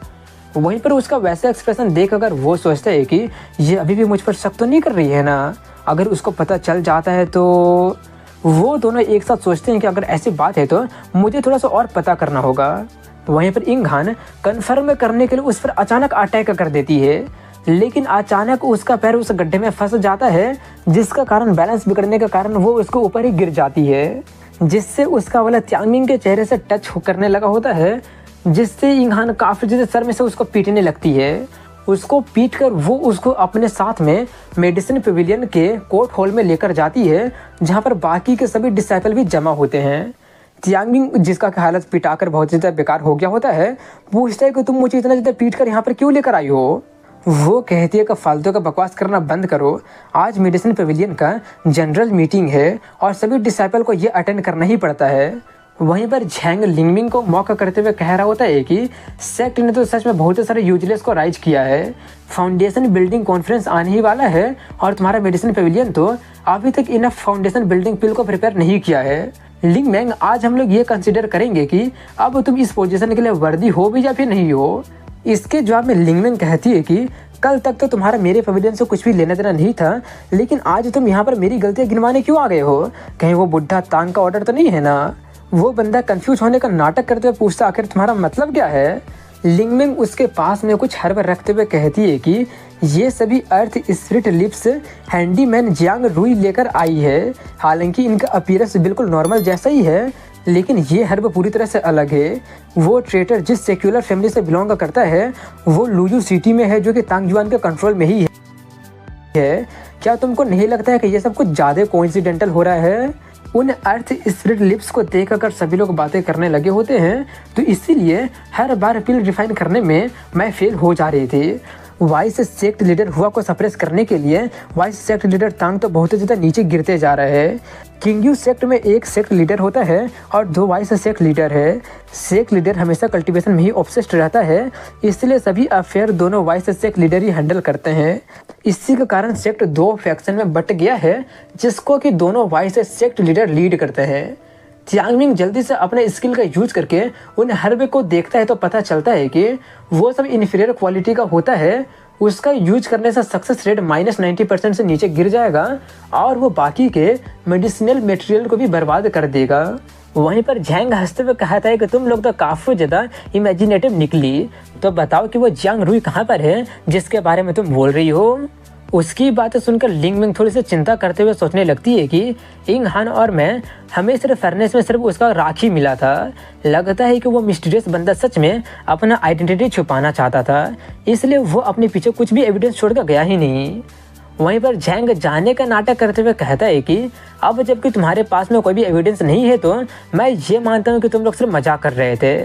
S1: वहीं पर उसका वैसा एक्सप्रेशन देख अगर वो सोचता है कि ये अभी भी मुझ पर शक तो नहीं कर रही है ना। अगर उसको पता चल जाता है तो वो दोनों एक साथ सोचते हैं कि अगर ऐसी बात है तो मुझे थोड़ा सा और पता करना होगा। वहीं पर इंगहान कन्फर्म करने के लिए उस पर अचानक अटैक कर देती है, लेकिन अचानक उसका पैर उस गड्ढे में फंस जाता है, जिसका कारण बैलेंस बिगड़ने के कारण वो उसके ऊपर ही गिर जाती है, जिससे उसका वाला त्यांगमिंग के चेहरे से टच करने लगा होता है, जिससे इंगहान काफ़ी ज़्यादा सर में से उसको पीटने लगती है। उसको पीट कर वो उसको अपने साथ में मेडिसिन पेविलियन के कोर्ट हॉल में लेकर जाती है, जहाँ पर बाकी के सभी डिसाइपल भी जमा होते हैं। त्यांगमिंग, जिसका हालत पिटाकर बहुत ज़्यादा बेकार हो गया होता है, पूछता है कि तुम मुझे इतना ज़्यादा पीट कर यहाँ पर क्यों लेकर आई हो। वो कहती है कि फालतू का बकवास करना बंद करो, आज मेडिसिन पेविलियन का जनरल मीटिंग है और सभी डिसाइपल को ये अटेंड करना ही पड़ता है। वहीं पर झैंग लिंगमिंग को मौका करते हुए कह रहा होता है कि सेक्ट ने तो सच में बहुत सारे यूजलेस को राइज किया है। फाउंडेशन बिल्डिंग कॉन्फ्रेंस आने ही वाला है और तुम्हारा मेडिसिन पेविलियन तो अभी तक इनफ फाउंडेशन बिल्डिंग पिल को प्रिपेयर नहीं किया है। लिंगमैंग, आज हम लोग ये कंसिडर करेंगे कि अब तुम इस पोजीशन के लिए वर्दी हो भी या फिर नहीं हो। इसके जवाब में लिंगमैंग कहती है कि कल तक तो तुम्हारा मेरे पेविलियन से कुछ भी लेना देना नहीं था, लेकिन आज तुम यहाँ पर मेरी गलतियाँ गिनवाने क्यों आ गए हो? कहीं वो बुढ़ा तांग का ऑर्डर तो नहीं है ना? वो बंदा कंफ्यूज होने का नाटक करते हुए पूछता, आखिर तुम्हारा मतलब क्या है? लिंगमिंग उसके पास में कुछ हर्ब रखते हुए कहती है कि ये सभी अर्थ स्पिरिट लिप्स हैंडीमैन जियांग रुई लेकर आई है। हालांकि इनका अपीयरेंस बिल्कुल नॉर्मल जैसा ही है, लेकिन ये हर्ब पूरी तरह से अलग है। वो ट्रेटर जिस सेक्युलर फैमिली से बिलोंग करता है वो लुयू सिटी में है, जो कि तांग जुआन के कंट्रोल में ही है। क्या तुमको नहीं लगता है कि ये सब कुछ ज़्यादा कोइंसिडेंटल हो रहा है? उन अर्थ स्पिरिट लिप्स को देख कर सभी लोग बातें करने लगे होते हैं, तो इसीलिए हर बार पिल रिफाइन करने में मैं फेल हो जा रही थी। वाइस सेक्ट लीडर हुआ को सप्रेस करने के लिए वाइस सेक्ट लीडर तांग तो बहुत ज़्यादा नीचे गिरते जा रहे हैं। किंगयू सेक्ट में एक सेक्ट लीडर होता है और 2 वाइस सेक्ट लीडर है। सेक्ट लीडर हमेशा कल्टीवेशन में ही ऑब्सेस्ड रहता है, इसलिए सभी अफेयर दोनों वाइस सेक्ट लीडर ही हैंडल करते हैं। इसी के कारण सेक्ट 2 फैक्शन में बट गया है, जिसको कि दोनों वाइस सेक्ट लीडर लीड करते हैं। जियांगमिंग जल्दी से अपने स्किल का यूज करके उन हर्ब को देखता है तो पता चलता है कि वो सब इन्फीरियर क्वालिटी का होता है। उसका यूज करने से सक्सेस रेट -90% से नीचे गिर जाएगा और वो बाकी के मेडिसिनल मटेरियल को भी बर्बाद कर देगा। वहीं पर झैंग हंसते हुए कहता है कि तुम लोग तो काफ़ी ज़्यादा इमेजिनेटिव निकली, तो बताओ कि वो जियांग रुई कहाँ पर है जिसके बारे में तुम बोल रही हो? उसकी बातें सुनकर लिंगमिंग थोड़ी सी चिंता करते हुए सोचने लगती है कि इंग हान और मैं, हमें सिर्फ फर्नेस में सिर्फ उसका राख ही मिला था। लगता है कि वो मिस्टीरियस बंदा सच में अपना आइडेंटिटी छुपाना चाहता था, इसलिए वो अपने पीछे कुछ भी एविडेंस छोड़कर गया ही नहीं। वहीं पर झैंग जाने का नाटक करते हुए कहता है कि अब जबकि तुम्हारे पास में कोई भी एविडेंस नहीं है तो मैं ये मानता हूँ कि तुम लोग सिर्फ मजाक कर रहे थे।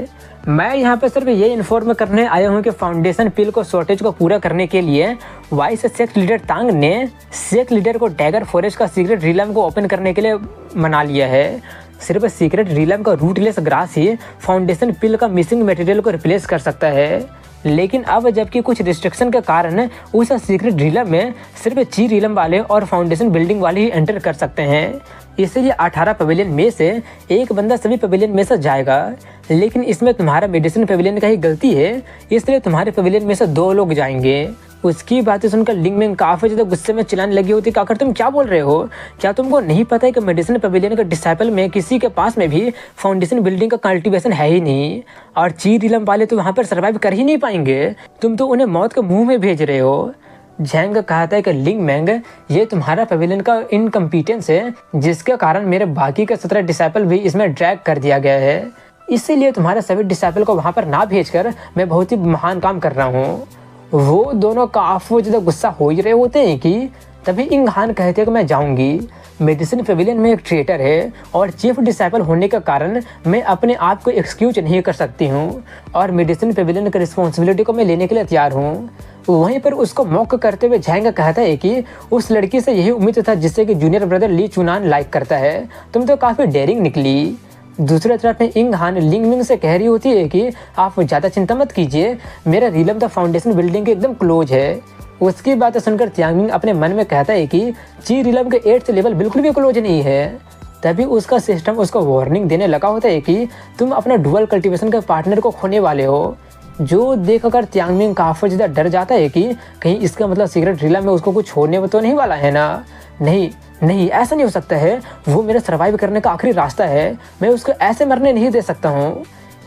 S1: मैं यहाँ पे सिर्फ ये इन्फॉर्म करने आया हूँ कि फाउंडेशन पिल को शॉर्टेज को पूरा करने के लिए वाइस सेक्ट लीडर तांग ने सेक्ट लीडर को डैगर फॉरेस्ट का सीक्रेट रिलम को ओपन करने के लिए मना लिया है। सिर्फ सीक्रेट रिलम का रूटलेस ग्रास ही फाउंडेशन पिल का मिसिंग मटेरियल को रिप्लेस कर सकता है, लेकिन अब जबकि कुछ रिस्ट्रिक्शन के कारण उस सीक्रेट रिलम में सिर्फ ची रिलम वाले और फाउंडेशन बिल्डिंग वाले ही एंटर कर सकते हैं। इसलिए 18 पवेलियन में से एक बंदा सभी पवेलियन में से जाएगा, लेकिन इसमें तुम्हारा मेडिसिन पवेलियन का ही गलती है, इसलिए तुम्हारे पवेलियन में से 2 लोग जाएंगे। उसकी बातें सुनकर लिंगमिंग काफ़ी ज़्यादा गुस्से में चिल्लाने लगी होती, आखिर तुम क्या बोल रहे हो? क्या तुमको नहीं पता है कि मेडिसिन पवेलियन के डिसाइपल में किसी के पास में भी फाउंडेशन बिल्डिंग का कल्टीवेशन है ही नहीं, और ची रिलम वाले तो वहाँ पर सर्वाइव कर ही नहीं पाएंगे, तुम तो उन्हें मौत के मुँह में भेज रहे हो। झैंग कहता है कि लिंगमैंग, ये तुम्हारा पवेलियन का इनकम्पिटेंस है, जिसके कारण मेरे बाकी के 17 डिसाइपल भी इसमें ड्रैग कर दिया गया है। इसीलिए तुम्हारे सभी डिसाइपल को वहाँ पर ना भेजकर मैं बहुत ही महान काम कर रहा हूँ। वो दोनों काफ़ी ज़्यादा गुस्सा हो ही रहे होते हैं कि तभी इंग हान कहते हैं कि मैं जाऊँगी। मेडिसिन पवेलियन में एक ट्रेटर है और चीफ डिसाइपल होने के कारण मैं अपने आप को एक्सक्यूज नहीं कर सकती हूँ, और मेडिसिन पवेलियन की रिस्पॉन्सिबिलिटी को मैं लेने के लिए तैयार हूँ। वहीं पर उसको मौका करते हुए झैंग कहता है कि उस लड़की से यही उम्मीद था जिससे कि जूनियर ब्रदर ली चुनान लाइक करता है, तुम तो काफ़ी डेयरिंग निकली। दूसरी तरफ में इंग हान लिंगमिंग से कह रही होती है कि आप ज़्यादा चिंता मत कीजिए, मेरा रिलम द फाउंडेशन बिल्डिंग के एकदम क्लोज है। उसकी बातें सुनकर जियांगमिंग अपने मन में कहता है कि ची रिलम के 8th लेवल बिल्कुल भी क्लोज नहीं है। तभी उसका सिस्टम उसको वार्निंग देने लगा होता है कि तुम अपना डुअल कल्टीवेशन के पार्टनर को खोने वाले हो, जो देखकर जियांगमिंग काफ़ी ज़्यादा डर जाता है कि कहीं इसका मतलब सीक्रेट रिलम में उसको कुछ होने तो नहीं वाला है ना। नहीं, ऐसा नहीं हो सकता है, वो मेरा सर्वाइव करने का आखिरी रास्ता है, मैं उसको ऐसे मरने नहीं दे सकता हूँ।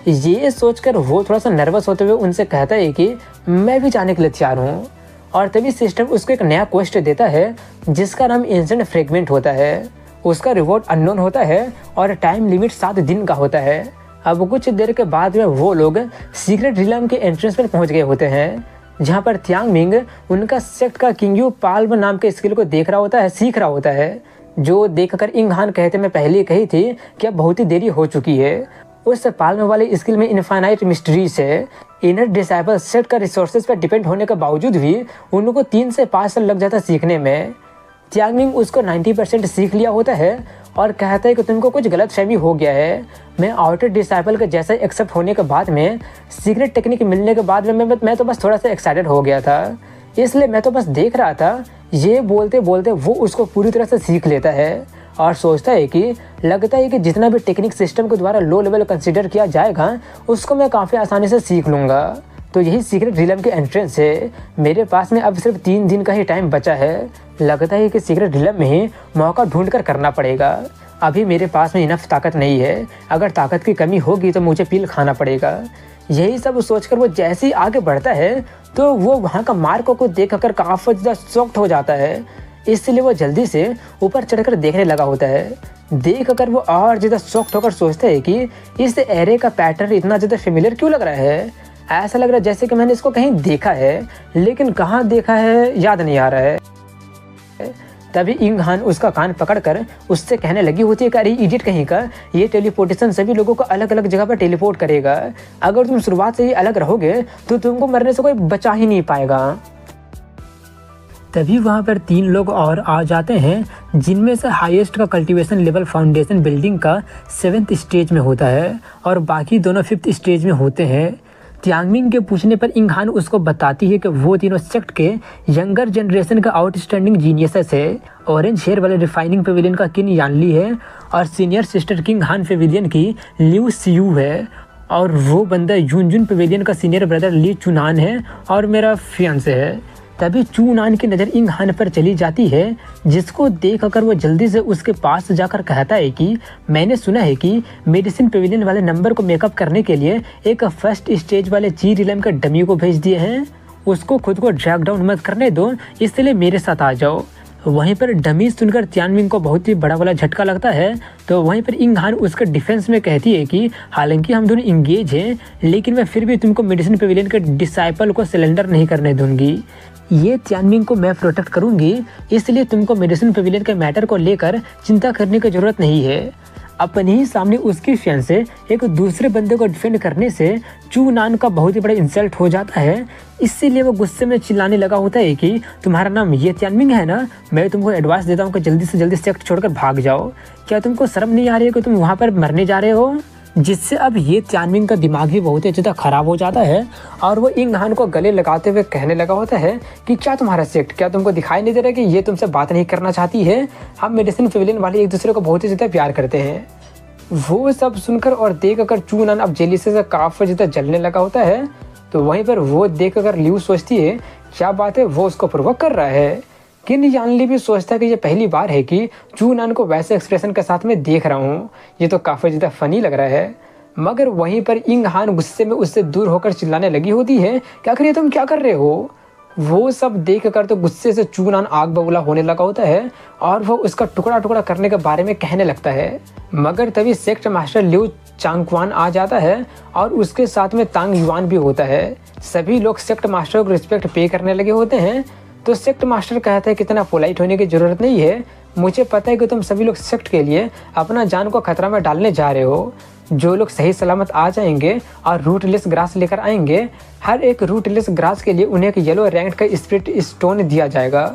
S1: ये सोचकर वो थोड़ा सा नर्वस होते हुए उनसे कहता है कि मैं भी जाने के लिए तैयार हूँ। और तभी सिस्टम उसको एक नया क्वेस्ट देता है जिसका नाम एंशिएंट फ्रेगमेंट होता है। उसका रिवॉर्ड अननोन होता है और टाइम लिमिट 7 दिन का होता है। अब कुछ देर के बाद में वो लोग सीक्रेट रिलम के एंट्रेंस पर पहुँच गए होते हैं, जहाँ पर जियांगमिंग उनका सेक्ट का किंगयू पाल्म नाम के स्किल को सीख रहा होता है, जो देखकर इंग हान कहते मैं पहले कही थी कि अब बहुत ही देरी हो चुकी है। उस पाल्म वाले स्किल में इनफाइनाइट मिस्ट्रीज है। इनर डिसाइपल सेट का रिसोर्सेज पर डिपेंड होने के बावजूद भी उनको 3 से 5 साल लग जाता सीखने में। जियांगमिंग उसको 90% सीख लिया होता है और कहता है कि तुमको कुछ गलतफहमी हो गया है। मैं आउटर डिसाइपल के जैसा एक्सेप्ट होने के बाद में, सीक्रेट टेक्निक मिलने के बाद में मैं तो बस थोड़ा सा एक्साइटेड हो गया था, इसलिए मैं तो बस देख रहा था। ये बोलते बोलते वो उसको पूरी तरह से सीख लेता है और सोचता है कि लगता है कि जितना भी टेक्निक सिस्टम के द्वारा लो लेवल कंसिडर किया जाएगा उसको मैं काफ़ी आसानी से सीख लूँगा। तो यही सीक्रेट रिलम की एंट्रेंस है। मेरे पास में अब सिर्फ 3 दिन का ही टाइम बचा है। लगता है कि सीक्रेट रिलम में ही मौका ढूंढ कर करना पड़ेगा। अभी मेरे पास में इनफ ताकत नहीं है, अगर ताकत की कमी होगी तो मुझे पील खाना पड़ेगा। यही सब सोचकर वो जैसे ही आगे बढ़ता है तो वो वहाँ का मार्को को देखकर काफ़ी ज़्यादा शॉक्ड हो जाता है, इसलिए वो जल्दी से ऊपर चढ़कर देखने लगा होता है। देख कर वो और ज़्यादा शॉक्ड होकर सोचता है कि इस एरे का पैटर्न इतना ज़्यादा फेमिलियर क्यों लग रहा है। ऐसा लग रहा है जैसे कि मैंने इसको कहीं देखा है, लेकिन कहाँ देखा है याद नहीं आ रहा है। तभी इंग हान उसका कान पकड़कर उससे कहने लगी होती है कि अरे इडियट कहीं का, ये टेलीपोर्टेशन सभी लोगों को अलग अलग जगह पर टेलीपोर्ट करेगा। अगर तुम शुरुआत से ही अलग रहोगे तो तुमको मरने से कोई बचा ही नहीं पाएगा। तभी वहाँ पर 3 लोग और आ जाते हैं, जिनमें से हाईएस्ट का कल्टीवेशन लेवल फाउंडेशन बिल्डिंग का 7th स्टेज में होता है और बाकी दोनों 5th स्टेज में होते हैं। त्यांगमिंग के पूछने पर इंग हान उसको बताती है कि वो तीनों सेक्ट के यंगर जनरेशन का आउटस्टैंडिंग जीनियसेस है। ऑरेंज हेयर वाले रिफाइनिंग पेविलियन का किन यानली है और सीनियर सिस्टर किंग हान पेविलियन की लिu सियू है, और वो बंदा यूनजुन पेविलियन का सीनियर ब्रदर ली चुनान है और मेरा फियांसे है। तभी चूनान की नज़र इंग हान पर चली जाती है, जिसको देखकर वो जल्दी से उसके पास जाकर कहता है कि मैंने सुना है कि मेडिसिन पेविलियन वाले नंबर को मेकअप करने के लिए एक फर्स्ट स्टेज वाले ची रिलम के डमी को भेज दिए हैं। उसको खुद को ड्रैग डाउन मत करने दो, इसलिए मेरे साथ आ जाओ। वहीं पर डमी सुनकर त्यांगमिंग को बहुत ही बड़ा वाला झटका लगता है। तो वहीं पर इंग हान उसके डिफेंस में कहती है कि हालांकि हम दोनों इंगेज हैं, लेकिन मैं फिर भी तुमको मेडिसिन पेविलियन के डिसाइपल को सिलेंडर नहीं करने दूंगी। ये त्यांगमिंग को मैं प्रोटेक्ट करूंगी, इसलिए तुमको मेडिसिन पेविलियन के मैटर को लेकर चिंता करने की जरूरत नहीं है। अपने ही सामने उसकी फियांसे एक दूसरे बंदे को डिफेंड करने से चूनान का बहुत ही बड़ा इंसल्ट हो जाता है, इसीलिए वो गुस्से में चिल्लाने लगा होता है कि तुम्हारा नाम ये त्यांगमिंग है ना, मैं तुमको एडवाइस देता हूँ कि जल्दी से जल्दी सेक्ट छोड़कर भाग जाओ। क्या तुमको शर्म नहीं आ रही है कि तुम वहाँ पर मरने जा रहे हो। जिससे अब ये त्यांगमिंग का दिमाग भी बहुत ही ज़्यादा खराब हो जाता है और वो इंग हान को गले लगाते हुए कहने लगा होता है कि क्या तुम्हारा सेक्ट, क्या तुमको दिखाई नहीं दे रहा कि ये तुमसे बात नहीं करना चाहती है। हम मेडिसिन पेविलियन वाले एक दूसरे को बहुत ही ज़्यादा प्यार करते हैं। वो सब सुनकर और देख कर चूनान अब जेलिसे से काफ़ी ज़्यादा जलने लगा होता है। तो वहीं पर वो देख कर लिu सोचती है क्या बात है, वो उसको प्रोवोक कर रहा है। किन यानली भी सोचता है कि ये पहली बार है कि चूनान को वैसे एक्सप्रेशन के साथ में देख रहा हूँ, ये तो काफ़ी ज़्यादा फनी लग रहा है। मगर वहीं पर इंग हान गुस्से में उससे दूर होकर चिल्लाने लगी होती है क्या करिए तुम, क्या कर रहे हो। वो सब देख कर तो गुस्से से चूनान आग बबूला होने लगा होता है और वो उसका टुकड़ा टुकड़ा करने के बारे में कहने लगता है। मगर तभी सेक्ट मास्टर लिu चांगक्वान आ जाता है और उसके साथ में तांग युआन भी होता है। सभी लोग सेक्ट मास्टर को रिस्पेक्ट पे करने लगे होते हैं। तो सेक्ट मास्टर कहता है कि इतना पोलाइट होने की ज़रूरत नहीं है, मुझे पता है कि तुम सभी लोग सेक्ट के लिए अपना जान को खतरा में डालने जा रहे हो। जो लोग सही सलामत आ जाएंगे और रूटलेस ग्रास लेकर आएंगे, हर एक रूटलेस ग्रास के लिए उन्हें एक येलो रैंक का स्पिरिट स्टोन दिया जाएगा।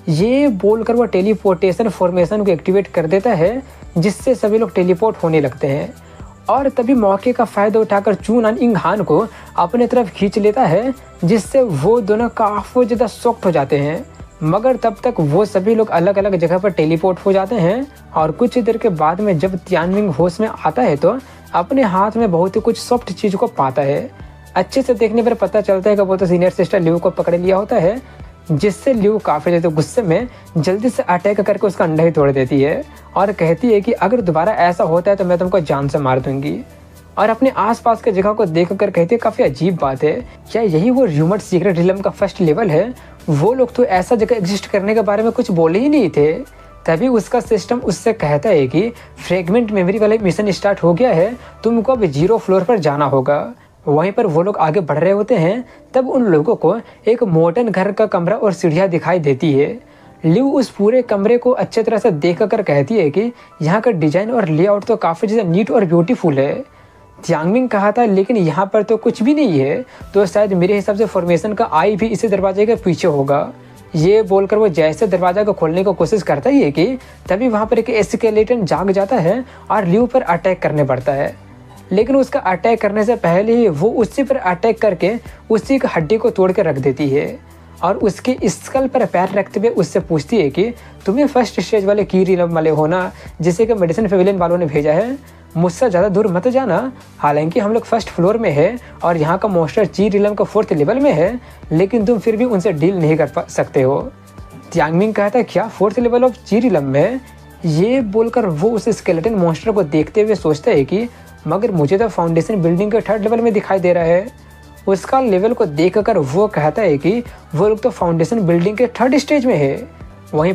S1: ये बोलकर वो टेलीपोर्टेशन फॉर्मेशन को एक्टिवेट कर देता है, जिससे सभी लोग टेलीपोर्ट होने लगते हैं। और तभी मौके का फ़ायदा उठाकर चूनान इंग हान को अपने तरफ खींच लेता है, जिससे वो दोनों काफ़ी ज़्यादा शॉक्ड हो जाते हैं। मगर तब तक वो सभी लोग अलग अलग जगह पर टेलीपोर्ट हो जाते हैं और कुछ देर के बाद में जब त्यांगमिंग होश में आता है तो अपने हाथ में बहुत ही कुछ सॉफ्ट चीज़ को पाता है। अच्छे से देखने पर पता चलता है कि वो तो सीनियर सिस्टर लिu को पकड़ लिया होता है, जिससे लिu काफ़ी ज़्यादा गुस्से में जल्दी से अटैक करके उसका अंडा ही तोड़ देती है और कहती है कि अगर दोबारा ऐसा होता है तो मैं तुमको जान से मार दूंगी। और अपने आसपास के जगह को देख कर कहती है काफ़ी अजीब बात है, क्या यही वो र्यूमर्ड सीक्रेट रिलम का फर्स्ट लेवल है। वो लोग तो ऐसा जगह एग्जिस्ट करने के बारे में कुछ बोले ही नहीं थे। तभी उसका सिस्टम उससे कहता है कि फ्रेगमेंट मेमोरी वाला मिशन स्टार्ट हो गया है, तुमको अब 0 फ्लोर पर जाना होगा। वहीं पर वो लोग आगे बढ़ रहे होते हैं, तब उन लोगों को एक मॉडर्न घर का कमरा और सीढ़ियाँ दिखाई देती है। लिu उस पूरे कमरे को अच्छे तरह से देख कर कहती है कि यहाँ का डिजाइन और लेआउट तो काफ़ी ज़्यादा नीट और ब्यूटीफुल है। त्यांगमिंग कहा था लेकिन यहाँ पर तो कुछ भी नहीं है, तो शायद मेरे हिसाब से फॉर्मेशन का आई भी इसी दरवाजे के पीछे होगा। ये बोलकर वो जैसे दरवाज़ा को खोलने की कोशिश करता ही है कि तभी वहाँ पर एक स्केलेटन जाग जाता है और ल्यू पर अटैक करने पड़ता है। लेकिन उसका अटैक करने से पहले ही वो उसी पर अटैक करके उसी की हड्डी को तोड़ के रख देती है और उसके स्कल पर पैर रखते हुए उससे पूछती है कि तुम्हें फर्स्ट स्टेज वाले की रिलम वाले हो ना, जिसे कि मेडिसिन पेविलियन वालों ने भेजा है, मुझसे ज़्यादा दूर मत जाना। हालांकि हम लोग फर्स्ट फ्लोर में है और यहाँ का मॉन्स्टर ची रिलम का 4th लेवल में है, लेकिन तुम फिर भी उनसे डील नहीं कर सकते हो। त्यांगमिंग कहता है क्या 4th लेवल ऑफ ची रिलम में? ये बोलकर वो उस स्केलेटन मॉन्स्टर को देखते हुए सोचता है कि मगर मुझे तो फाउंडेशन बिल्डिंग के 3rd लेवल में दिखाई दे रहा है। उसका लेवल को देखकर वो कहता है कि वो लोग तो फाउंडेशन बिल्डिंग के 3rd स्टेज में है। वहीं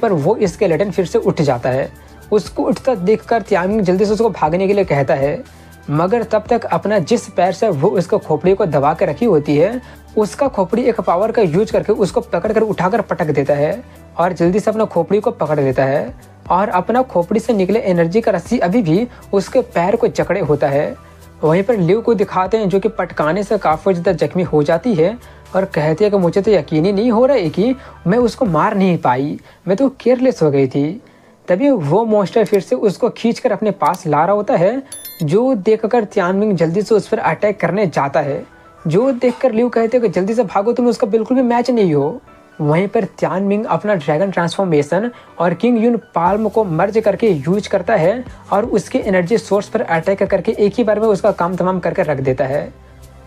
S1: पर वो स्केलेटन फिर से उठ जाता है। उसको उठता देखकर त्यांगमिंग जल्दी से उसको भागने के लिए कहता है, मगर तब तक अपना जिस पैर से वो उसको खोपड़ी को दबा कर रखी होती है, उसका खोपड़ी एक पावर का यूज करके उसको पकड़कर उठाकर पटक देता है और जल्दी से अपना खोपड़ी को पकड़ लेता है और अपना खोपड़ी से निकले एनर्जी का रस्सी अभी भी उसके पैर को जकड़े होता है। वहीं पर ल्यू को दिखाते हैं जो कि पटकाने से काफ़ी ज़्यादा जख्मी हो जाती है और कहती है कि मुझे तो यकीन ही नहीं हो रहा है कि मैं उसको मार नहीं पाई, मैं तो केयरलेस हो गई थी। तभी वो मॉन्स्टर फिर से उसको खींचकर अपने पास ला रहा होता है, जो देखकर त्यांगमिंग जल्दी से उस पर अटैक करने जाता है। जो देखकर ल्यू कहते हैं कि जल्दी से भागो, तुम उसका बिल्कुल भी मैच नहीं हो। वहीं पर त्यांगमिंग अपना ड्रैगन ट्रांसफॉर्मेशन और किंग यून पाल्म को मर्ज करके यूज करता है और उसके एनर्जी सोर्स पर अटैक करके एक ही बार में उसका काम तमाम करके रख देता है।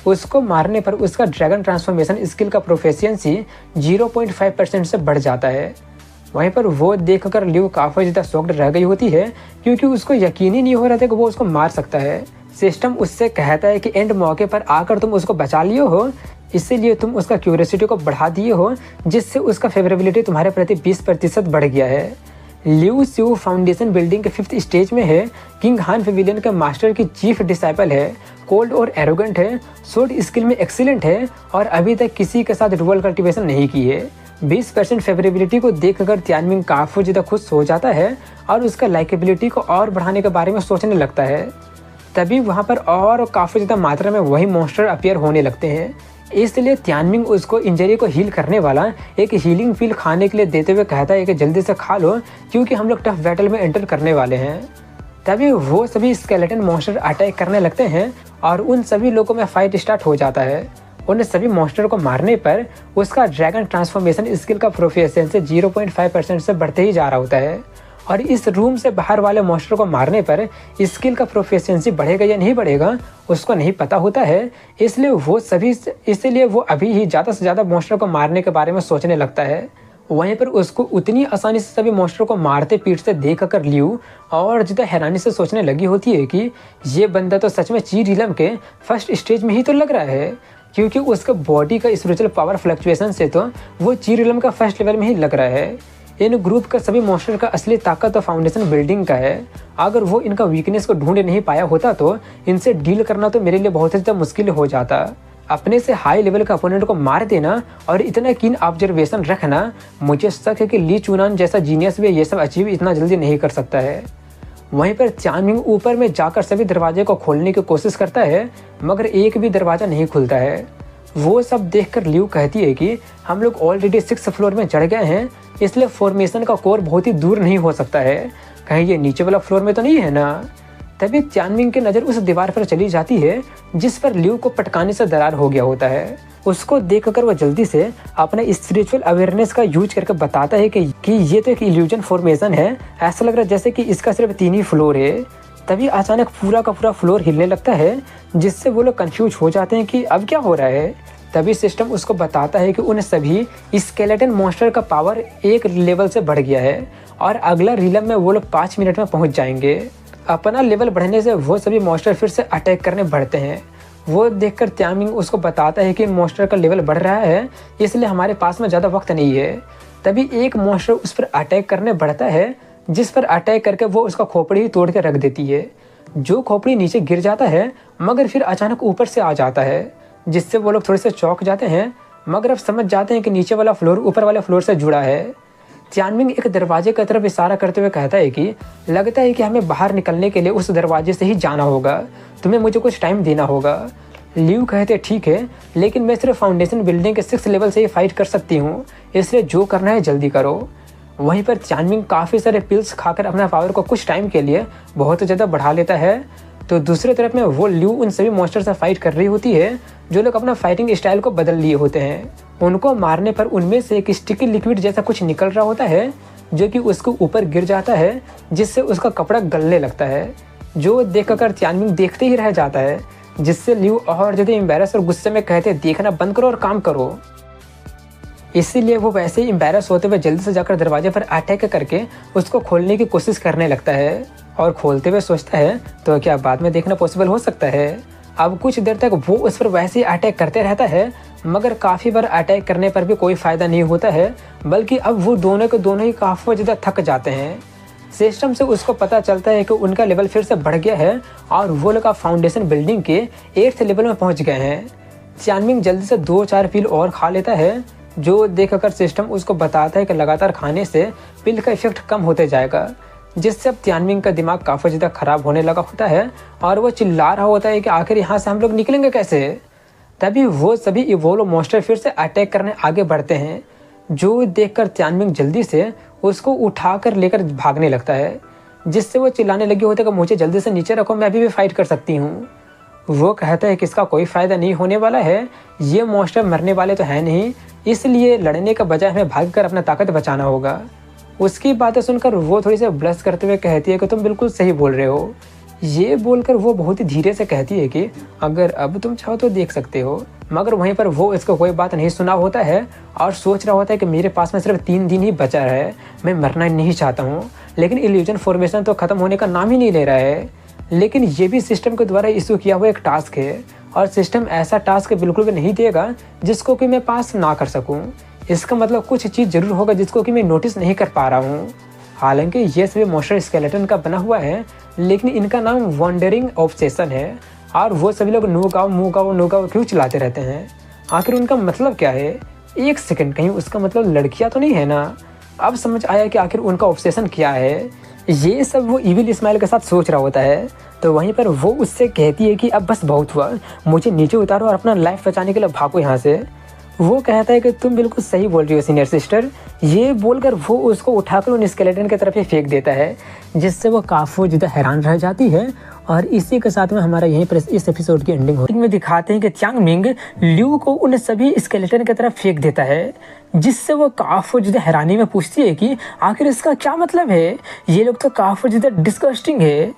S1: उसको मारने पर उसका ड्रैगन ट्रांसफॉर्मेशन स्किल का प्रोफिशिएंसी 0.5% से बढ़ जाता है। वहीं पर वो देखकर ल्यू काफ़ी ज़्यादा शॉक्ड रह गई होती है, क्योंकि उसको यकीन ही नहीं हो रहा था कि वो उसको मार सकता है। सिस्टम उससे कहता है कि एंड मौके पर आकर तुम उसको बचा लिए हो, इसीलिए तुम उसका क्यूरियोसिटी को बढ़ा दिए हो, जिससे उसका फेवरेबिलिटी तुम्हारे प्रति 20% बढ़ गया है। ल्यू स्यू फाउंडेशन बिल्डिंग के 5th स्टेज में है, किंग हान पेविलियन के मास्टर की चीफ डिसाइपल है, कोल्ड और एरोगेंट है, सोर्ड स्किल में एक्सीलेंट है और अभी तक किसी के साथ डुअल कल्टीवेशन नहीं की है। 20% फेवरेबिलिटी को देखकर त्यांगमिंग काफ़ी ज़्यादा खुश हो जाता है और उसका लाइकेबिलिटी को और बढ़ाने के बारे में सोचने लगता है। तभी वहाँ पर और काफ़ी ज़्यादा मात्रा में वही मॉन्स्टर अपीयर होने लगते हैं, इसलिए त्यांगमिंग उसको इंजरी को हील करने वाला एक हीलिंग पील खाने के लिए देते हुए कहता है कि जल्दी से खा लो, क्योंकि हम लोग टफ बैटल में एंटर करने वाले हैं। तभी वो सभी स्केलेटन मॉन्स्टर अटैक करने लगते हैं और उन सभी लोगों में फाइट स्टार्ट हो जाता है। उन सभी मॉन्स्टर को मारने पर उसका ड्रैगन ट्रांसफॉर्मेशन स्किल का प्रोफिशिएंसी 0.5% से बढ़ते ही जा रहा होता है और इस रूम से बाहर वाले मॉन्स्टर को मारने पर स्किल का प्रोफिशिएंसी बढ़ेगा या नहीं बढ़ेगा उसको नहीं पता होता है, इसलिए वो अभी ही ज़्यादा से ज़्यादा मॉन्स्टर को मारने के बारे में सोचने लगता है। वहीं पर उसको उतनी आसानी से सभी मॉन्स्टर को मारते पीटते देख कर ल्यू और ज़्यादा हैरानी से सोचने लगी होती है कि ये बंदा तो सच में ची रिलम के 1st स्टेज में ही तो लग रहा है, क्योंकि उसका बॉडी का स्पिरिचुअल पावर फ्लक्चुएशन से तो वो ची रिलम का 1st लेवल में ही लग रहा है। इन ग्रुप का सभी मॉन्स्टर का असली ताकत तो फाउंडेशन बिल्डिंग का है। अगर वो इनका वीकनेस को ढूंढ नहीं पाया होता तो इनसे डील करना तो मेरे लिए बहुत ही ज़्यादा मुश्किल हो जाता। अपने से हाई लेवल का अपोनेंट को मार देना और इतना कीन ऑब्जर्वेशन रखना, मुझे शक है कि ली चुनान जैसा जीनियस भी ये सब अचीव इतना जल्दी नहीं कर सकता है। वहीं पर त्यांगमिंग ऊपर में जाकर सभी दरवाजे को खोलने की कोशिश करता है, मगर एक भी दरवाज़ा नहीं खुलता है। वो सब देखकर ल्यू कहती है कि हम लोग ऑलरेडी 6th फ्लोर में चढ़ गए हैं, इसलिए फॉर्मेशन का कोर बहुत ही दूर नहीं हो सकता है, कहीं ये नीचे वाला फ्लोर में तो नहीं है ना। तभी त्यांगमिंग की नज़र उस दीवार पर चली जाती है जिस पर ल्यू को पटकाने से दरार हो गया होता है। उसको देखकर वो जल्दी से अपना स्पिरिचुअल अवेयरनेस का यूज करके बताता है कि ये तो एक इल्यूजन फॉर्मेशन है, ऐसा लग रहा है जैसे कि इसका सिर्फ 3 ही फ्लोर है। तभी अचानक पूरा का पूरा फ्लोर हिलने लगता है, जिससे वो लोग कंफ्यूज हो जाते हैं कि अब क्या हो रहा है। तभी सिस्टम उसको बताता है कि उन सभी स्केलेटन मॉन्स्टर का पावर एक लेवल से बढ़ गया है और अगला रिलम में वो लोग 5 मिनट में पहुंच जाएंगे। अपना लेवल बढ़ने से वो सभी मॉन्स्टर फिर से अटैक करने बढ़ते हैं। वो देखकर त्यांगमिंग उसको बताता है कि मॉन्स्टर का लेवल बढ़ रहा है, इसलिए हमारे पास में ज़्यादा वक्त नहीं है। तभी एक मॉन्स्टर उस पर अटैक करने बढ़ता है, जिस पर अटैक करके वो उसका खोपड़ी ही तोड़ के रख देती है। जो खोपड़ी नीचे गिर जाता है, मगर फिर अचानक ऊपर से आ जाता है, जिससे वो लोग थोड़े से चौंक जाते हैं, मगर अब समझ जाते हैं कि नीचे वाला फ्लोर ऊपर वाले फ्लोर से जुड़ा है। त्यांगमिंग एक दरवाजे की तरफ इशारा करते हुए कहता है कि लगता है कि हमें बाहर निकलने के लिए उस दरवाजे से ही जाना होगा, तुम्हें मुझे कुछ टाइम देना होगा। ल्यू कहते ठीक है, लेकिन मैं सिर्फ फाउंडेशन बिल्डिंग के 6 लेवल से ही फाइट कर सकती हूँ, इसलिए जो करना है जल्दी करो। वहीं पर चानमिंग काफ़ी सारे पिल्स खाकर अपना पावर को कुछ टाइम के लिए बहुत ज़्यादा बढ़ा लेता है। तो दूसरी तरफ में वो ल्यू उन सभी मॉन्स्टर से फाइट कर रही होती है जो लोग अपना फाइटिंग स्टाइल को बदल लिए होते हैं। उनको मारने पर उनमें से एक स्टिकी लिक्विड जैसा कुछ निकल रहा होता है जो कि उसके ऊपर गिर जाता है, जिससे उसका कपड़ा गलने लगता है, जो देखकर चानमिंग देखते ही रह जाता है, जिससे ल्यू और ज़्यादा एम्बैरस और गुस्से में कहते देखना बंद करो और काम करो। इसीलिए वो वैसे ही एम्बैरस होते हुए जल्दी से जाकर दरवाजे पर अटैक करके उसको खोलने की कोशिश करने लगता है और खोलते हुए सोचता है तो क्या बाद में देखना पॉसिबल हो सकता है। अब कुछ देर तक वो उस पर वैसे ही अटैक करते रहता है, मगर काफ़ी बार अटैक करने पर भी कोई फ़ायदा नहीं होता है, बल्कि अब वो दोनों के दोनों ही काफ़ी ज़्यादा थक जाते हैं। सिस्टम से उसको पता चलता है कि उनका लेवल फिर से बढ़ गया है और वो लोग फाउंडेशन बिल्डिंग के 8th लेवल में पहुंच गए हैं। चानमिंग जल्दी से 2-4 पिल और खा लेता है, जो देखकर सिस्टम उसको बताता है कि लगातार खाने से पिल का इफेक्ट कम होते जाएगा, जिससे अब चानमिंग का दिमाग काफ़ी ज़्यादा ख़राब होने लगा होता है और वो चिल्ला रहा होता है कि आखिर यहाँ से हम लोग निकलेंगे कैसे। तभी वो सभी इवोल्व मॉन्स्टर फिर से अटैक करने आगे बढ़ते हैं, जो देखकर चानमिंग जल्दी से उसको उठाकर लेकर भागने लगता है, जिससे वो चिल्लाने लगी होता है कि मुझे जल्दी से नीचे रखो, मैं अभी भी फाइट कर सकती हूँ। वो कहता है कि इसका कोई फ़ायदा नहीं होने वाला है, ये मॉन्स्टर मरने वाले तो है नहीं, इसलिए लड़ने का बजाय हमें भागकर अपना ताकत बचाना होगा। उसकी बातें सुनकर वो थोड़ी सी ब्लश करते हुए कहती है कि तुम बिल्कुल सही बोल रहे हो। ये बोलकर वो बहुत ही धीरे से कहती है कि अगर अब तुम चाहो तो देख सकते हो, मगर वहीं पर वो इसको कोई बात नहीं सुना होता है और सोच रहा होता है कि मेरे पास में सिर्फ 3 दिन ही बचा है, मैं मरना नहीं चाहता हूँ, लेकिन इल्यूजन फॉर्मेशन तो ख़त्म होने का नाम ही नहीं ले रहा है। लेकिन ये भी सिस्टम के द्वारा इशू किया हुआ एक टास्क है और सिस्टम ऐसा टास्क बिल्कुल भी नहीं देगा जिसको कि मैं पास ना कर सकूँ। इसका मतलब कुछ चीज़ जरूर होगा जिसको कि मैं नोटिस नहीं कर पा रहा हूँ। हालांकि ये सभी मॉन्स्टर स्केलेटन का बना हुआ है, लेकिन इनका नाम वॉन्डरिंग ऑब्सेशन है और वो सभी लोग नो गाँव क्यों चलाते रहते हैं। आखिर उनका मतलब क्या है? एक सेकंड, कहीं उसका मतलब लड़कियां तो नहीं है ना? अब समझ आया कि आखिर उनका ऑब्सेशन क्या है। ये सब वो इविल स्माइल के साथ सोच रहा होता है। तो वहीं पर वो उससे कहती है कि अब बस बहुत हुआ, मुझे नीचे उतारो और अपना लाइफ बचाने के लिए भागो यहाँ से। वो कहता है कि तुम बिल्कुल सही बोल रही हो सीनियर सिस्टर। ये बोलकर वो उसको उठाकर उन स्केलेटन की तरफ ही फेंक देता है, जिससे वो काफ़ी ज़्यादा हैरान रह जाती है। और इसी के साथ में हमारा यहीं पर इस एपिसोड की एंडिंग होती है। में दिखाते हैं कि चांगमिंग ल्यू को उन सभी स्केलेटन की तरफ फेंक देता है, जिससे वो काफ़ी ज़्यादा हैरानी में पूछती है कि आखिर इसका क्या मतलब है, ये लोग तो काफ़ी ज़्यादा डिस्गस्टिंग है।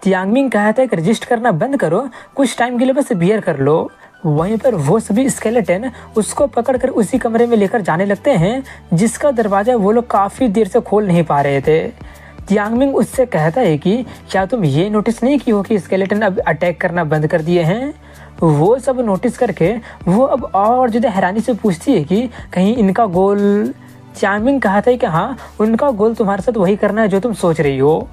S1: चांगमिंग कहता है कि रजिस्ट करना बंद करो, कुछ टाइम के लिए बस बियर कर लो। वहीं पर वो सभी स्केलेटन उसको पकड़कर उसी कमरे में लेकर जाने लगते हैं, जिसका दरवाज़ा वो लोग काफ़ी देर से खोल नहीं पा रहे थे। चांगमिंग उससे कहता है कि क्या तुम ये नोटिस नहीं की हो कि स्केलेटन अब अटैक करना बंद कर दिए हैं। वो सब नोटिस करके वो अब और ज़्यादा हैरानी से पूछती है कि कहीं इनका गोल। चांगमिंग कहता है कि हाँ, उनका गोल तुम्हारे साथ वही करना है जो तुम सोच रही हो।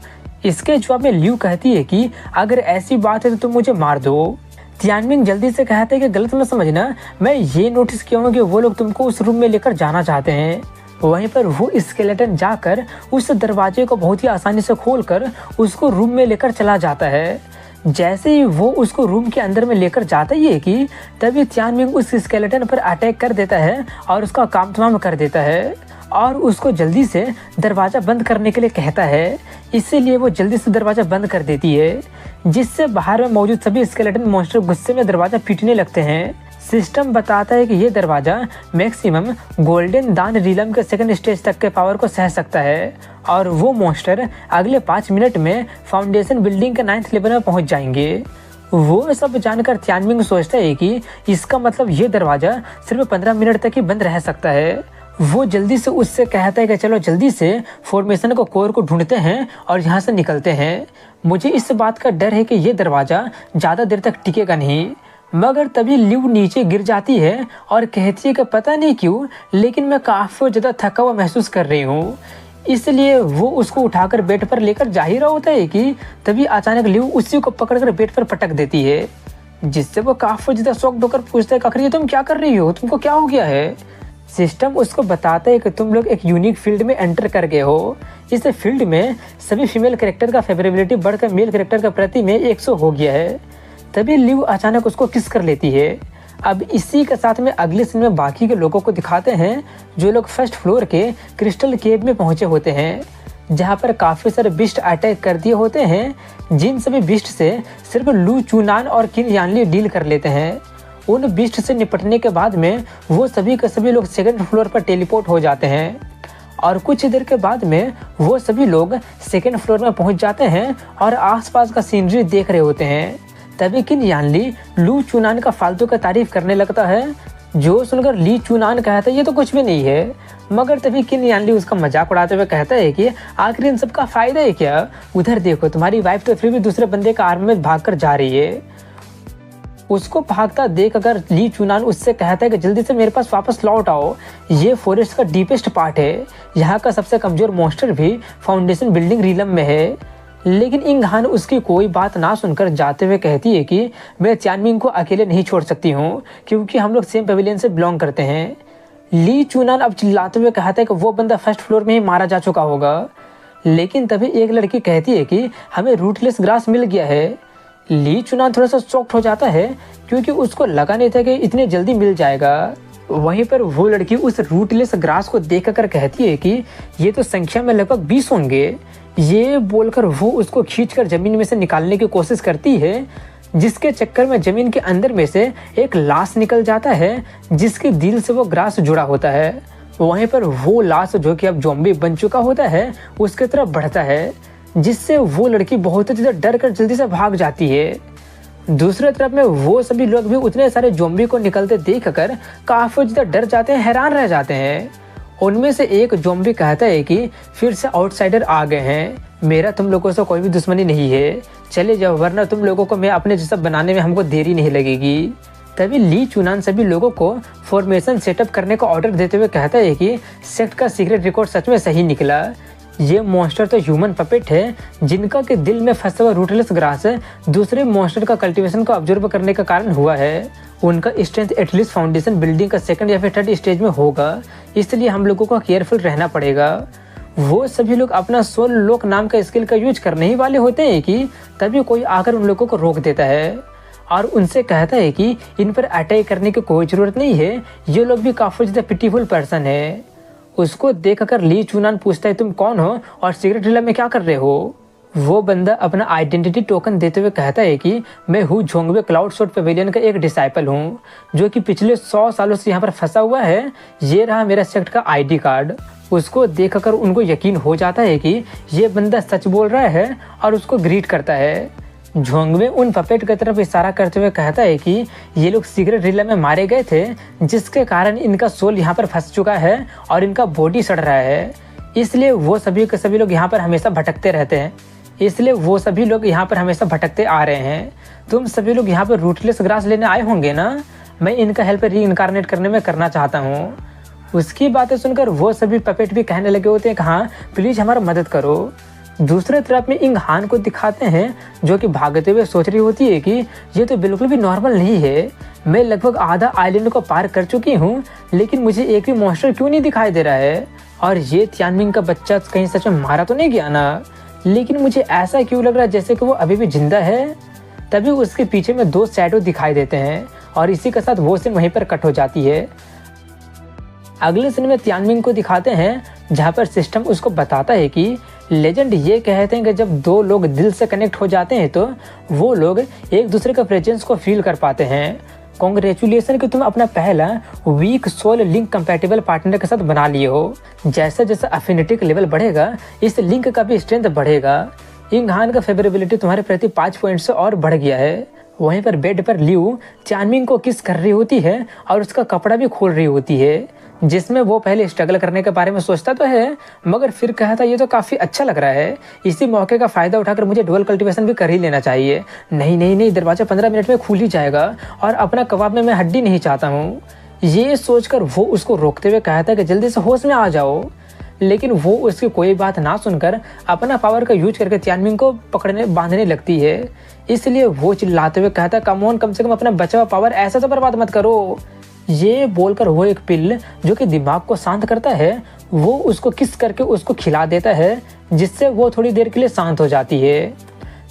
S1: इसके जवाब में ल्यू कहती है कि अगर ऐसी बात है तो तुम मुझे मार दो। चांगमिंग जल्दी से कहते हैं कि गलत मत समझना, मैं ये नोटिस किया हूँ कि वो लोग तुमको उस रूम में लेकर जाना चाहते हैं। वहीं पर वो स्केलेटन जाकर उस दरवाजे को बहुत ही आसानी से खोलकर उसको रूम में लेकर चला जाता है। जैसे ही वो उसको रूम के अंदर में लेकर जाता ही है कि तभी चांगमिंग उस स्केलेटन पर अटैक कर देता है और उसका काम तमाम कर देता है और उसको जल्दी से दरवाज़ा बंद करने के लिए कहता है। इसीलिए वो जल्दी से दरवाज़ा बंद कर देती है, जिससे बाहर में मौजूद सभी स्केलेटन मॉन्स्टर गुस्से में दरवाज़ा पीटने लगते हैं। सिस्टम बताता है कि ये दरवाज़ा मैक्सिमम गोल्डन दान रीलम के 2nd स्टेज तक के पावर को सह सकता है और वो मॉन्स्टर अगले 5 मिनट में फाउंडेशन बिल्डिंग के 9th लेवल में पहुंच जाएंगे। वो सब जानकर चांगमिंग सोचता है कि इसका मतलब ये दरवाज़ा सिर्फ 15 मिनट तक ही बंद रह सकता है। वो जल्दी से उससे कहता है कि चलो जल्दी से फॉर्मेशन को कोर को ढूंढते हैं और यहाँ से निकलते हैं। मुझे इस बात का डर है कि ये दरवाज़ा ज़्यादा देर तक टिकेगा नहीं। मगर तभी ल्यू नीचे गिर जाती है और कहती है कि पता नहीं क्यों, लेकिन मैं काफ़ी ज़्यादा थका हुआ महसूस कर रही हूँ। इसलिए वो उसको उठाकर बेड पर लेकर जा ही रहा होता है कि तभी अचानक ल्यू उसी को पकड़कर बेड पर पटक देती है, जिससे वो काफ़ी ज़्यादा शॉक्ड होकर पूछता है आखिर ये तुम क्या कर रही हो, तुमको क्या हो गया है। सिस्टम उसको बताता है कि तुम लोग एक यूनिक फील्ड में एंटर कर गए हो। इस फील्ड में सभी फीमेल कैरेक्टर का फेवरेबिलिटी बढ़कर मेल कैरेक्टर के प्रति में 100 हो गया है। तभी लिव अचानक उसको किस कर लेती है। अब इसी के साथ में अगले सीन में बाकी के लोगों को दिखाते हैं जो लोग फर्स्ट फ्लोर के क्रिस्टल केव में पहुंचे होते हैं, जहां पर काफ़ी सारे बिस्ट अटैक कर दिए होते हैं। जिन सभी बिस्ट से सिर्फ लू चुनान और किन यानली डील कर लेते हैं। उन बिस्ट से निपटने के बाद में वो सभी के सभी लोग सेकंड फ्लोर पर टेलीपोर्ट हो जाते हैं और कुछ देर के बाद में वो सभी लोग सेकंड फ्लोर में पहुंच जाते हैं और आसपास का सीनरी देख रहे होते हैं। तभी किन यानली लू चुनान का फालतू का तारीफ करने लगता है, जो सुनकर ली चुनान कहता है ये तो कुछ भी नहीं है। मगर तभी किन यानली उसका मजाक उड़ाते हुए कहता है कि आखिर इन सब का फायदा है क्या, उधर देखो तुम्हारी वाइफ तो फिर भी दूसरे बंदे का आर्मी में भाग कर जा रही है। उसको भागता देख अगर ली चुनान उससे कहता है कि जल्दी से मेरे पास वापस लौट आओ, ये फॉरेस्ट का डीपेस्ट पार्ट है, यहाँ का सबसे कमजोर मॉन्स्टर भी फाउंडेशन बिल्डिंग रीलम में है। लेकिन इंग हान उसकी कोई बात ना सुनकर जाते हुए कहती है कि मैं तियानमिंग को अकेले नहीं छोड़ सकती हूँ, क्योंकि हम लोग सेम पेविलियन से बिलोंग करते हैं। ली चुनान अब चिल्लाते हुए कहता है कि वो बंदा फर्स्ट फ्लोर में ही मारा जा चुका होगा। लेकिन तभी एक लड़की कहती है कि हमें रूटलेस ग्रास मिल गया है। ली चुनान थोड़ा सा शॉक्ड हो जाता है, क्योंकि उसको लगा नहीं था कि इतने जल्दी मिल जाएगा। वहीं पर वो लड़की उस रूटलेस ग्रास को देखकर कहती है कि ये तो संख्या में लगभग 20 होंगे। ये बोलकर वो उसको खींचकर जमीन में से निकालने की कोशिश करती है, जिसके चक्कर में जमीन के अंदर में से एक लाश निकल जाता है, जिसके दिल से वो ग्रास जुड़ा होता है। वहीं पर वो लाश जो कि अब ज़ॉम्बी बन चुका होता है उसके तरफ बढ़ता है, जिससे वो लड़की बहुत ज़्यादा डर कर जल्दी से भाग जाती है। दूसरे तरफ में वो सभी लोग भी उतने सारे ज़ॉम्बी को निकलते देखकर काफ़ी ज़्यादा डर जाते हैं, हैरान रह जाते हैं। उनमें से एक ज़ॉम्बी कहता है कि फिर से आउटसाइडर आ गए हैं, मेरा तुम लोगों से कोई भी दुश्मनी नहीं है, चले जाओ वरना तुम लोगों को मैं अपने जैसा बनाने में हमको देरी नहीं लगेगी। तभी ली चुनान सभी लोगों को फॉर्मेशन सेटअप करने का ऑर्डर देते हुए कहता है कि सेक्ट का सीक्रेट रिकॉर्ड सच में सही निकला। ये मॉन्स्टर तो ह्यूमन पपेट है, जिनका के दिल में फंसा हुआ रूटलेस ग्रास दूसरे मॉन्स्टर का कल्टीवेशन को ऑब्जर्व करने का कारण हुआ है। उनका स्ट्रेंथ एटलीस्ट फाउंडेशन बिल्डिंग का सेकंड या फिर थर्ड स्टेज में होगा, इसलिए हम लोगों को केयरफुल रहना पड़ेगा। वो सभी लोग अपना सोल लॉक नाम का स्किल का यूज करने ही वाले होते हैं कि तभी कोई आकर उन लोगों को रोक देता है और उनसे कहता है कि इन पर अटैक करने की कोई ज़रूरत नहीं है, ये लोग भी काफ़ी ज़्यादा पिटीफुल पर्सन है। उसको देखकर ली चुनान पूछता है तुम कौन हो और सीक्रेट रिला में क्या कर रहे हो। वो बंदा अपना आइडेंटिटी टोकन देते हुए कहता है कि मैं हूँ झोंगवे क्लाउड शॉट पेविलियन का एक डिसाइपल हूँ, जो कि पिछले 100 सालों से यहाँ पर फंसा हुआ है। ये रहा मेरा सेक्ट का आईडी कार्ड। उसको देखकर उनको यकीन हो जाता है कि ये बंदा सच बोल रहा है और उसको ग्रीट करता है। झोंगवे उन पपेट की तरफ इशारा करते हुए कहता है कि ये लोग सीक्रेट रिला में मारे गए थे, जिसके कारण इनका सोल यहाँ पर फंस चुका है और इनका बॉडी सड़ रहा है, इसलिए वो सभी के सभी लोग यहाँ पर हमेशा भटकते रहते हैं। इसलिए वो सभी लोग यहाँ पर हमेशा भटकते आ रहे हैं। तुम सभी लोग यहाँ पर रूटलेस ग्रास लेने आए होंगे ना, मैं इनका हेल्प री इनकारनेट करने में करना चाहता हूँ। उसकी बातें सुनकर वो सभी पपेट भी कहने लगे होते हैं कि हाँ प्लीज़ हमारा मदद करो। दूसरे तरफ में इंग हान को दिखाते हैं, जो कि भागते हुए सोच रही होती है कि ये तो बिल्कुल भी नॉर्मल नहीं है, मैं लगभग आधा आइलैंड को पार कर चुकी हूँ, लेकिन मुझे एक भी मॉन्स्टर क्यों नहीं दिखाई दे रहा है, और ये तियानमिंग का बच्चा कहीं सच में मारा तो नहीं गया ना, लेकिन मुझे ऐसा क्यों लग रहा है जैसे कि वो अभी भी जिंदा है। तभी उसके पीछे में 2 शैडो दिखाई देते हैं और इसी के साथ वो सीन वहीं पर कट हो जाती है। अगले सीन में तियानमिंग को दिखाते हैं, जहाँ पर सिस्टम उसको बताता है कि लेजेंड ये कहते हैं कि जब 2 लोग दिल से कनेक्ट हो जाते हैं तो वो लोग एक दूसरे का प्रेजेंस को फील कर पाते हैं। कॉन्ग्रेचुलेसन कि तुम अपना पहला week soul link compatible partner के साथ बना लिए हो। जैसे जैसे अफिनिटी का लेवल बढ़ेगा, इस लिंक का भी स्ट्रेंथ बढ़ेगा। इंग हान का फेवरेबिलिटी तुम्हारे प्रति 5 पॉइंट से और बढ़ गया है। वहीं पर बेड पर लियू तियानमिंग को किस कर रही होती है और उसका कपड़ा भी खोल रही होती है, जिसमें वो पहले स्ट्रगल करने के बारे में सोचता तो है, मगर फिर कहता ये तो काफ़ी अच्छा लग रहा है, इसी मौके का फ़ायदा उठाकर मुझे डुअल कल्टीवेशन भी कर ही लेना चाहिए। नहीं, दरवाज़ा 15 मिनट में खुल ही जाएगा और अपना कबाब में मैं हड्डी नहीं चाहता हूँ। ये सोचकर वो उसको रोकते हुए कहता है कि जल्दी से होश में आ जाओ, लेकिन वो उसकी कोई बात ना सुनकर अपना पावर का यूज करके तियानमिंग को बांधने लगती है। इसलिए वो चिल्लाते हुए कहता है कम ऑन, कम से कम अपना बचा हुआ पावर ऐसा तो बर्बाद मत करो। ये बोलकर वो एक पिल जो कि दिमाग को शांत करता है, वो उसको किस करके उसको खिला देता है, जिससे वो थोड़ी देर के लिए शांत हो जाती है।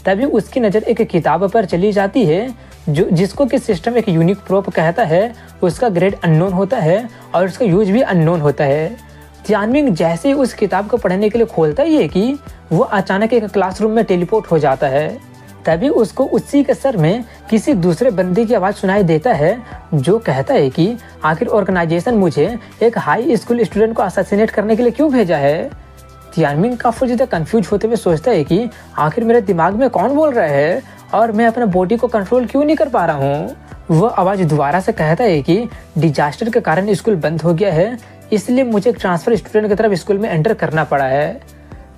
S1: तभी उसकी नज़र एक किताब पर चली जाती है, जिसको कि सिस्टम एक यूनिक प्रोब कहता है, उसका ग्रेड अननोन होता है और उसका यूज भी अननोन होता है। तियानमिंग जैसे ही उस किताब को पढ़ने के लिए खोलता ही है कि वो अचानक एक क्लासरूम में टेलीपोर्ट हो जाता है। तभी उसको उसी के सर में किसी दूसरे बंदे की आवाज़ सुनाई देता है, जो कहता है कि आखिर ऑर्गेनाइजेशन मुझे एक हाई स्कूल स्टूडेंट को असैसिनेट करने के लिए क्यों भेजा है। तियानमिंग काफ़ी ज़्यादा कंफ्यूज होते हुए सोचता है कि आखिर मेरे दिमाग में कौन बोल रहा है और मैं अपने बॉडी को कंट्रोल क्यों नहीं कर पा रहा हूँ। वह आवाज़ दोबारा से कहता है कि डिजास्टर के कारण स्कूल बंद हो गया है, इसलिए मुझे एक ट्रांसफ़र स्टूडेंट की तरफ स्कूल में एंटर करना पड़ा है।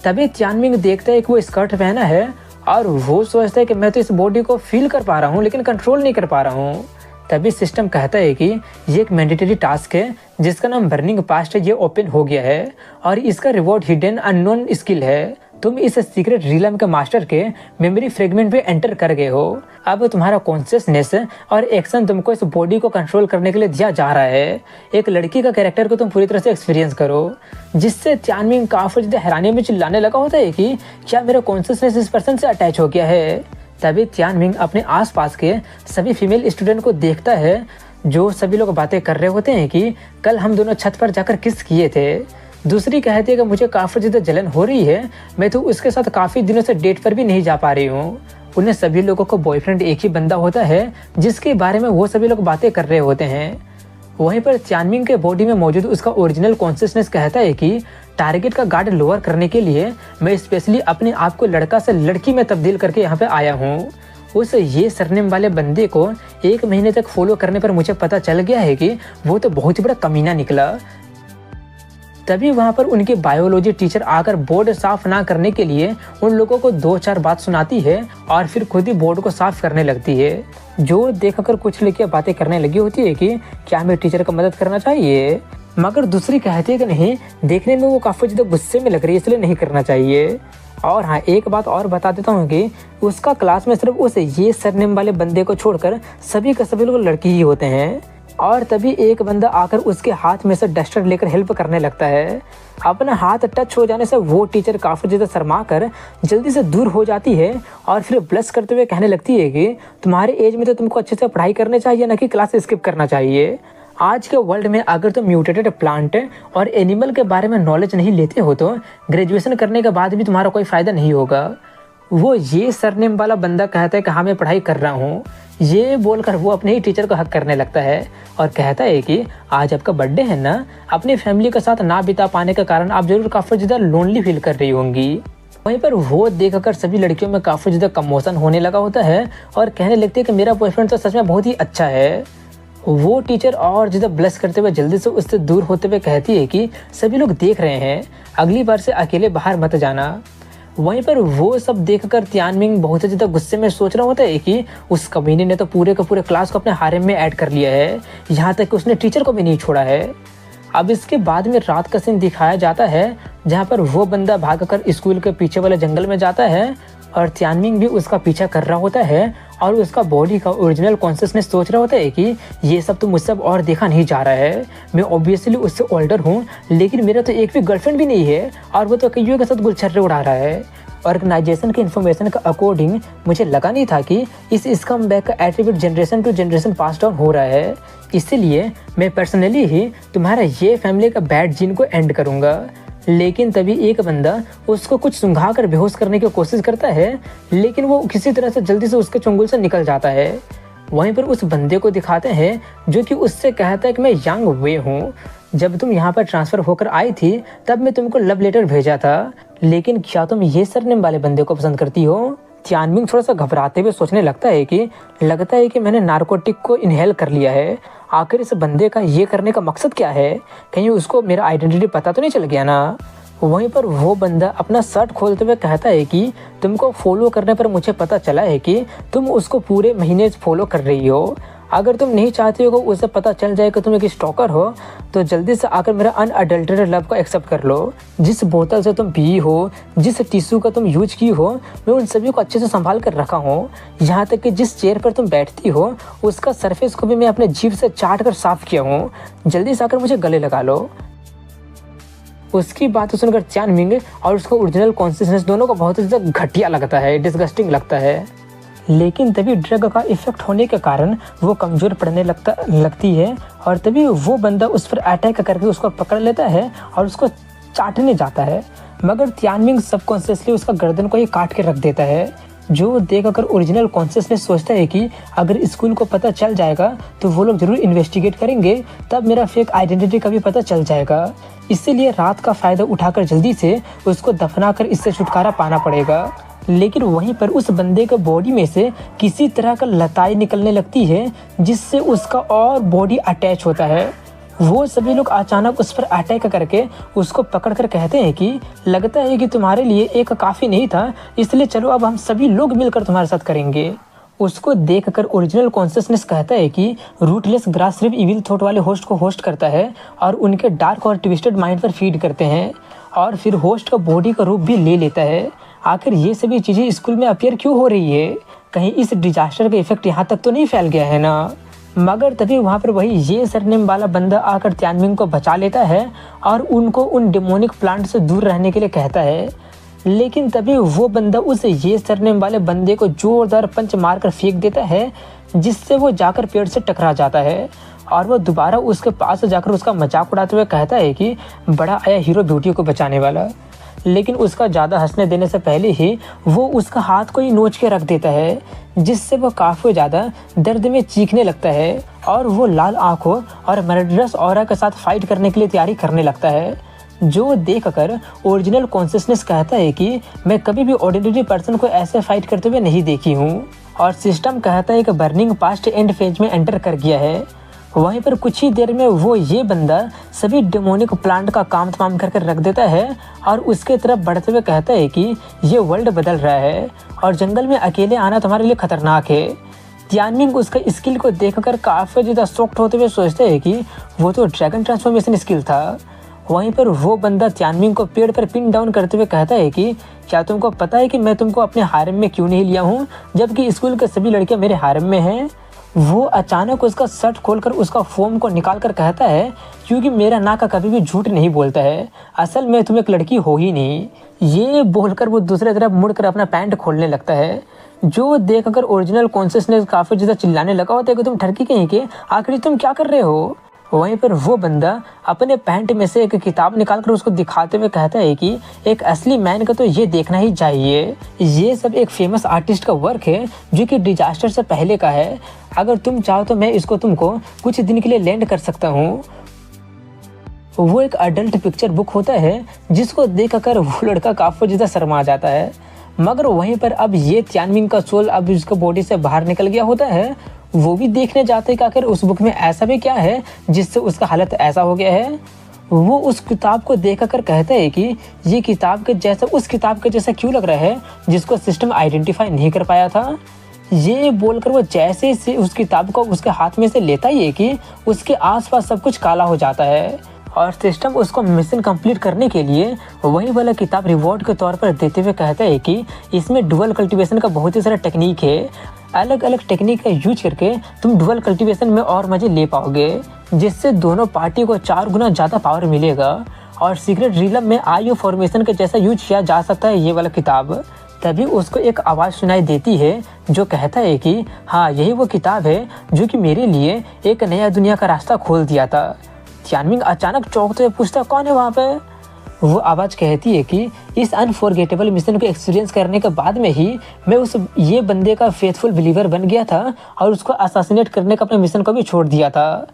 S1: तभी तियानमिंग देखता है कि वो स्कर्ट पहना है और वो सोचता है कि मैं तो इस बॉडी को फील कर पा रहा हूँ लेकिन कंट्रोल नहीं कर पा रहा हूँ। तभी सिस्टम कहता है कि ये एक मैंडेटरी टास्क है जिसका नाम बर्निंग पास्ट है, ये ओपन हो गया है और इसका रिवॉर्ड हिडन अननोन स्किल है। तुम इस सीक्रेट रिलम के मास्टर के मेमोरी फ्रेगमेंट पे एंटर कर गए हो। अब तुम्हारा कॉन्शियसनेस और एक्शन तुमको इस बॉडी को कंट्रोल करने के लिए दिया जा रहा है। एक लड़की का कैरेक्टर को तुम पूरी तरह से एक्सपीरियंस करो, जिससे तियानमिंग काफी ज्यादा हैरानी में चिल्लाने लगा होता है कि क्या मेरा कॉन्शियसनेस इस पर्सन से अटैच हो गया है। तभी तियानमिंग अपने आसपास के सभी फीमेल स्टूडेंट को देखता है, जो सभी लोग बातें कर रहे होते हैं कि कल हम दोनों छत पर जाकर किस किए थे। दूसरी कहती है कि मुझे काफ़ी ज़्यादा जलन हो रही है, मैं तो उसके साथ काफ़ी दिनों से डेट पर भी नहीं जा पा रही हूँ। उन्हें सभी लोगों को बॉयफ्रेंड एक ही बंदा होता है जिसके बारे में वो सभी लोग बातें कर रहे होते हैं। वहीं पर तियानमिंग के बॉडी में मौजूद उसका ओरिजिनल कॉन्शियसनेस कहता है कि टारगेट का गार्ड लोअर करने के लिए मैं स्पेशली अपने आप को लड़का से लड़की में तब्दील करके यहाँ पे आया हूँ। उस ये सरनेम वाले बंदे को 1 महीने तक फॉलो करने पर मुझे पता चल गया है कि वो तो बहुत ही बड़ा कमीना निकला। तभी वहाँ पर उनकी बायोलॉजी टीचर आकर बोर्ड साफ ना करने के लिए उन लोगों को 2-4 बात सुनाती है और फिर खुद ही बोर्ड को साफ करने लगती है, जो देखकर कुछ लड़कियां बातें करने लगी होती है कि क्या हमें टीचर का मदद करना चाहिए, मगर दूसरी कहती है कि नहीं, देखने में वो काफ़ी ज़्यादा गुस्से में लग रही है इसलिए नहीं करना चाहिए। और हाँ, एक बात और बता देता हूँ कि उसका क्लास में सिर्फ उस ये सरनेम वाले बंदे को छोड़कर सभी के सभी लोग लड़की ही होते हैं। और तभी एक बंदा आकर उसके हाथ में से डस्टर लेकर हेल्प करने लगता है। अपना हाथ टच हो जाने से वो टीचर काफ़ी ज़्यादा शर्मा कर जल्दी से दूर हो जाती है और फिर ब्लश करते हुए कहने लगती है कि तुम्हारे एज में तो तुमको अच्छे से पढ़ाई करनी चाहिए, ना कि क्लास स्किप करना चाहिए। आज के वर्ल्ड में अगर तुम म्यूटेटेड प्लांट और एनिमल के बारे में नॉलेज नहीं लेते हो तो ग्रेजुएशन करने के बाद भी तुम्हारा कोई फ़ायदा नहीं होगा। वो ये सरनेम वाला बंदा कहता है कि हाँ मैं पढ़ाई कर रहा हूँ, ये बोलकर वो अपने ही टीचर को हक करने लगता है और कहता है कि आज आपका बर्थडे है ना, अपनी फैमिली के साथ ना बिता पाने के कारण आप जरूर काफ़ी ज़्यादा लोनली फील कर रही होंगी। वहीं पर वो देखकर सभी लड़कियों में काफ़ी ज़्यादा कमोशन होने लगा होता है और कहने लगती है कि मेरा बॉयफ्रेंड तो सच में बहुत ही अच्छा है। वो टीचर और ज़्यादा ब्लश करते हुए जल्दी से उससे दूर होते हुए कहती है कि सभी लोग देख रहे हैं, अगली बार से अकेले बाहर मत जाना। वहीं पर वो सब देखकर तियानमिंग बहुत ज़्यादा गुस्से में सोच रहा होता है कि उस कमीने ने तो पूरे के पूरे क्लास को अपने हारेम में ऐड कर लिया है, यहाँ तक कि उसने टीचर को भी नहीं छोड़ा है। अब इसके बाद में रात का सीन दिखाया जाता है, जहाँ पर वो बंदा भागकर स्कूल के पीछे वाले जंगल में जाता है और तियानमिंग भी उसका पीछा कर रहा होता है और उसका बॉडी का ओरिजिनल कॉन्शियसनेस सोच रहा होता है कि ये सब तो मुझसे और देखा नहीं जा रहा है, मैं ऑब्वियसली उससे ओल्डर हूँ, लेकिन मेरा तो एक भी गर्लफ्रेंड भी नहीं है और वो तो कईयों के साथ गुलछर्रे उड़ा रहा है। ऑर्गेनाइजेशन के इन्फॉर्मेशन का अकॉर्डिंग मुझे लगा नहीं था कि इस स्कम बैग का attribute generation to generation pass down हो रहा है, इसीलिए मैं पर्सनली ही तुम्हारा ये फैमिली का बैड जीन को एंड करूँगा। लेकिन तभी एक बंदा उसको कुछ सुंघा कर बेहोश करने की कोशिश करता है, लेकिन वो किसी तरह से जल्दी से उसके चुंगल से निकल जाता है। वहीं पर उस बंदे को दिखाते हैं जो कि उससे कहता है कि मैं यंग वे हूँ, जब तुम यहाँ पर ट्रांसफ़र होकर आई थी तब मैं तुमको लव लेटर भेजा था, लेकिन क्या तुम ये सरनेम वाले बंदे को पसंद करती हो। तियानमिंग थोड़ा सा घबराते हुए सोचने लगता है कि लगता है कि मैंने नार्कोटिक को इनहेल कर लिया है, आखिर इस बंदे का ये करने का मकसद क्या है, कहीं उसको मेरा आइडेंटिटी पता तो नहीं चल गया ना। वहीं पर वो बंदा अपना शर्ट खोलते हुए कहता है कि तुमको फॉलो करने पर मुझे पता चला है कि तुम उसको पूरे महीने फॉलो कर रही हो, अगर तुम नहीं चाहती हो उसे पता चल जाए कि तुम एक स्टॉकर हो तो जल्दी से आकर मेरा अनअडल्टरेटेड लव को एक्सेप्ट कर लो। जिस बोतल से तुम पी हो, जिस टिश्यू का तुम यूज की हो, मैं उन सभी को अच्छे से संभाल कर रखा हूँ, यहाँ तक कि जिस चेयर पर तुम बैठती हो उसका सरफेस को भी मैं अपने जीभ से चाट कर साफ किया हूँ, जल्दी से आकर मुझे गले लगा लो। उसकी बात सुनकर तियानमिंग और उसका ओरिजिनल कॉन्शियसनेस दोनों को बहुत ज़्यादा घटिया लगता है, डिस्गस्टिंग लगता है। लेकिन तभी ड्रग का इफेक्ट होने के कारण वो कमज़ोर पड़ने लगती है और तभी वो बंदा उस पर अटैक करके उसको पकड़ लेता है और उसको चाटने जाता है। मगर तियानमिंग सबकॉन्शियसली उसका गर्दन को ही काट के रख देता है, जो देख कर ओरिजिनल कॉन्शियसनेस सोचता है कि अगर स्कूल को पता चल जाएगा तो वो लोग जरूर इन्वेस्टिगेट करेंगे, तब मेरा फेक आइडेंटिटी का भी पता चल जाएगा। इसीलिए रात का फ़ायदा उठाकर जल्दी से उसको दफनाकर इससे छुटकारा पाना पड़ेगा। लेकिन वहीं पर उस बंदे के बॉडी में से किसी तरह का लताई निकलने लगती है, जिससे उसका और बॉडी अटैच होता है। वो सभी लोग अचानक उस पर अटैक करके उसको पकड़कर कहते हैं कि लगता है कि तुम्हारे लिए एक काफ़ी नहीं था, इसलिए चलो अब हम सभी लोग मिलकर तुम्हारे साथ करेंगे। उसको देखकर ओरिजिनल कॉन्शियसनेस कहता है कि रूटलेस ग्रास सिर्फ इविल थॉट वाले होस्ट को होस्ट करता है और उनके डार्क और ट्विस्टेड माइंड पर फीड करते हैं और फिर होस्ट का बॉडी का रूप भी ले लेता है। आखिर ये सभी चीज़ें स्कूल में अपीयर क्यों हो रही है? कहीं इस डिजास्टर का इफेक्ट यहाँ तक तो नहीं फैल गया है ना? मगर तभी वहाँ पर वही ये सरनेम वाला बंदा आकर तियानमिंग को बचा लेता है और उनको उन डेमोनिक प्लांट से दूर रहने के लिए कहता है। लेकिन तभी वो बंदा उस ये सरनेम वाले बंदे को जोरदार पंच मारकर फेंक देता है, जिससे वो जाकर पेड़ से टकरा जाता है और वो दोबारा उसके पास जाकर उसका मजाक उड़ाते हुए कहता है कि बड़ा आया हीरो ब्यूटी को बचाने वाला। लेकिन उसका ज़्यादा हंसने देने से पहले ही वो उसका हाथ को ही नोच के रख देता है, जिससे वो काफ़ी ज़्यादा दर्द में चीखने लगता है और वो लाल आंखों और मर्डरस ऑरा के साथ फाइट करने के लिए तैयारी करने लगता है, जो देखकर ओरिजिनल कॉन्शियसनेस कहता है कि मैं कभी भी ऑर्डिनरी पर्सन को ऐसे फाइट करते हुए नहीं देखी हूँ। और सिस्टम कहता है कि बर्निंग पास्ट एंड फेज में एंटर कर गया है। वहीं पर कुछ ही देर में वो ये बंदा सभी डेमोनिक प्लांट का काम तमाम करके रख देता है और उसके तरफ बढ़ते हुए कहता है कि ये वर्ल्ड बदल रहा है और जंगल में अकेले आना तुम्हारे लिए खतरनाक है। तियानमिंग उसका स्किल को देखकर काफ़ी ज़्यादा शॉक्ड होते हुए सोचता है कि वो तो ड्रैगन ट्रांसफॉर्मेशन स्किल था। वहीं पर वो बंदा तियानमिंग को पेड़ पर पिन डाउन करते हुए कहता है कि क्या तुमको पता है कि मैं तुमको अपने हारम में क्यों नहीं लिया हूँ, जबकि स्कूल के सभी लड़कियाँ मेरे हारम में हैं। वो अचानक उसका शर्ट खोलकर उसका फोम को निकाल कर कहता है क्योंकि मेरा नाका कभी भी झूठ नहीं बोलता है, असल में तुम एक लड़की हो ही नहीं। ये बोलकर वो दूसरी तरफ मुड़कर अपना पैंट खोलने लगता है, जो देखकर ओरिजिनल कॉन्शियसनेस काफ़ी ज़्यादा चिल्लाने लगा होता है कि तुम ठरकी कहीं के, आखिर तुम क्या कर रहे हो। वहीं पर वो बंदा अपने पैंट में से एक किताब निकालकर उसको दिखाते हुए कहता है कि एक असली मैन का तो ये देखना ही चाहिए। ये सब एक फेमस आर्टिस्ट का वर्क है जो कि डिजास्टर से पहले का है। अगर तुम चाहो तो मैं इसको तुमको कुछ दिन के लिए लैंड कर सकता हूँ। वो एक अडल्ट पिक्चर बुक होता है जिसको देखकर वो लड़का काफ़ी ज़्यादा शर्मा जाता है। मगर वहीं पर अब ये तियानमिंग का सोल अब उसके बॉडी से बाहर निकल गया होता है। वो भी देखने जाते हैं कि आखिर उस बुक में ऐसा भी क्या है जिससे उसका हालत ऐसा हो गया है। वो उस किताब को देखकर कहता है कि ये किताब के जैसा उस किताब के जैसा क्यों लग रहा है जिसको सिस्टम आइडेंटिफाई नहीं कर पाया था। ये बोलकर वो जैसे ही उस किताब को उसके हाथ में से लेता ही है कि उसके आसपास सब कुछ काला हो जाता है और सिस्टम उसको मिशन कंप्लीट करने के लिए वही वाला किताब रिवॉर्ड के तौर पर देते हुए कहता है कि इसमें डुअल कल्टीवेशन का बहुत ही सारा टेक्निक है। अलग अलग टेक्निक का यूज करके तुम डुअल कल्टीवेशन में और मज़े ले पाओगे, जिससे दोनों पार्टी को 4 गुना ज़्यादा पावर मिलेगा और सीक्रेट रिलम में आईओ फॉर्मेशन के जैसा यूज किया जा सकता है ये वाला किताब। तभी उसको एक आवाज़ सुनाई देती है जो कहता है कि हाँ, यही वो किताब है जो कि मेरे लिए एक नया दुनिया का रास्ता खोल दिया था। तियानमिंग अचानक चौंकते हुए पूछता कौन है वहाँ पे। वो आवाज़ कहती है कि इस अनफॉरगेटेबल मिशन को एक्सपीरियंस करने के बाद में ही मैं उस ये बंदे का फेथफुल बिलीवर बन गया था और उसको असैसिनेट करने का अपने मिशन को भी छोड़ दिया था।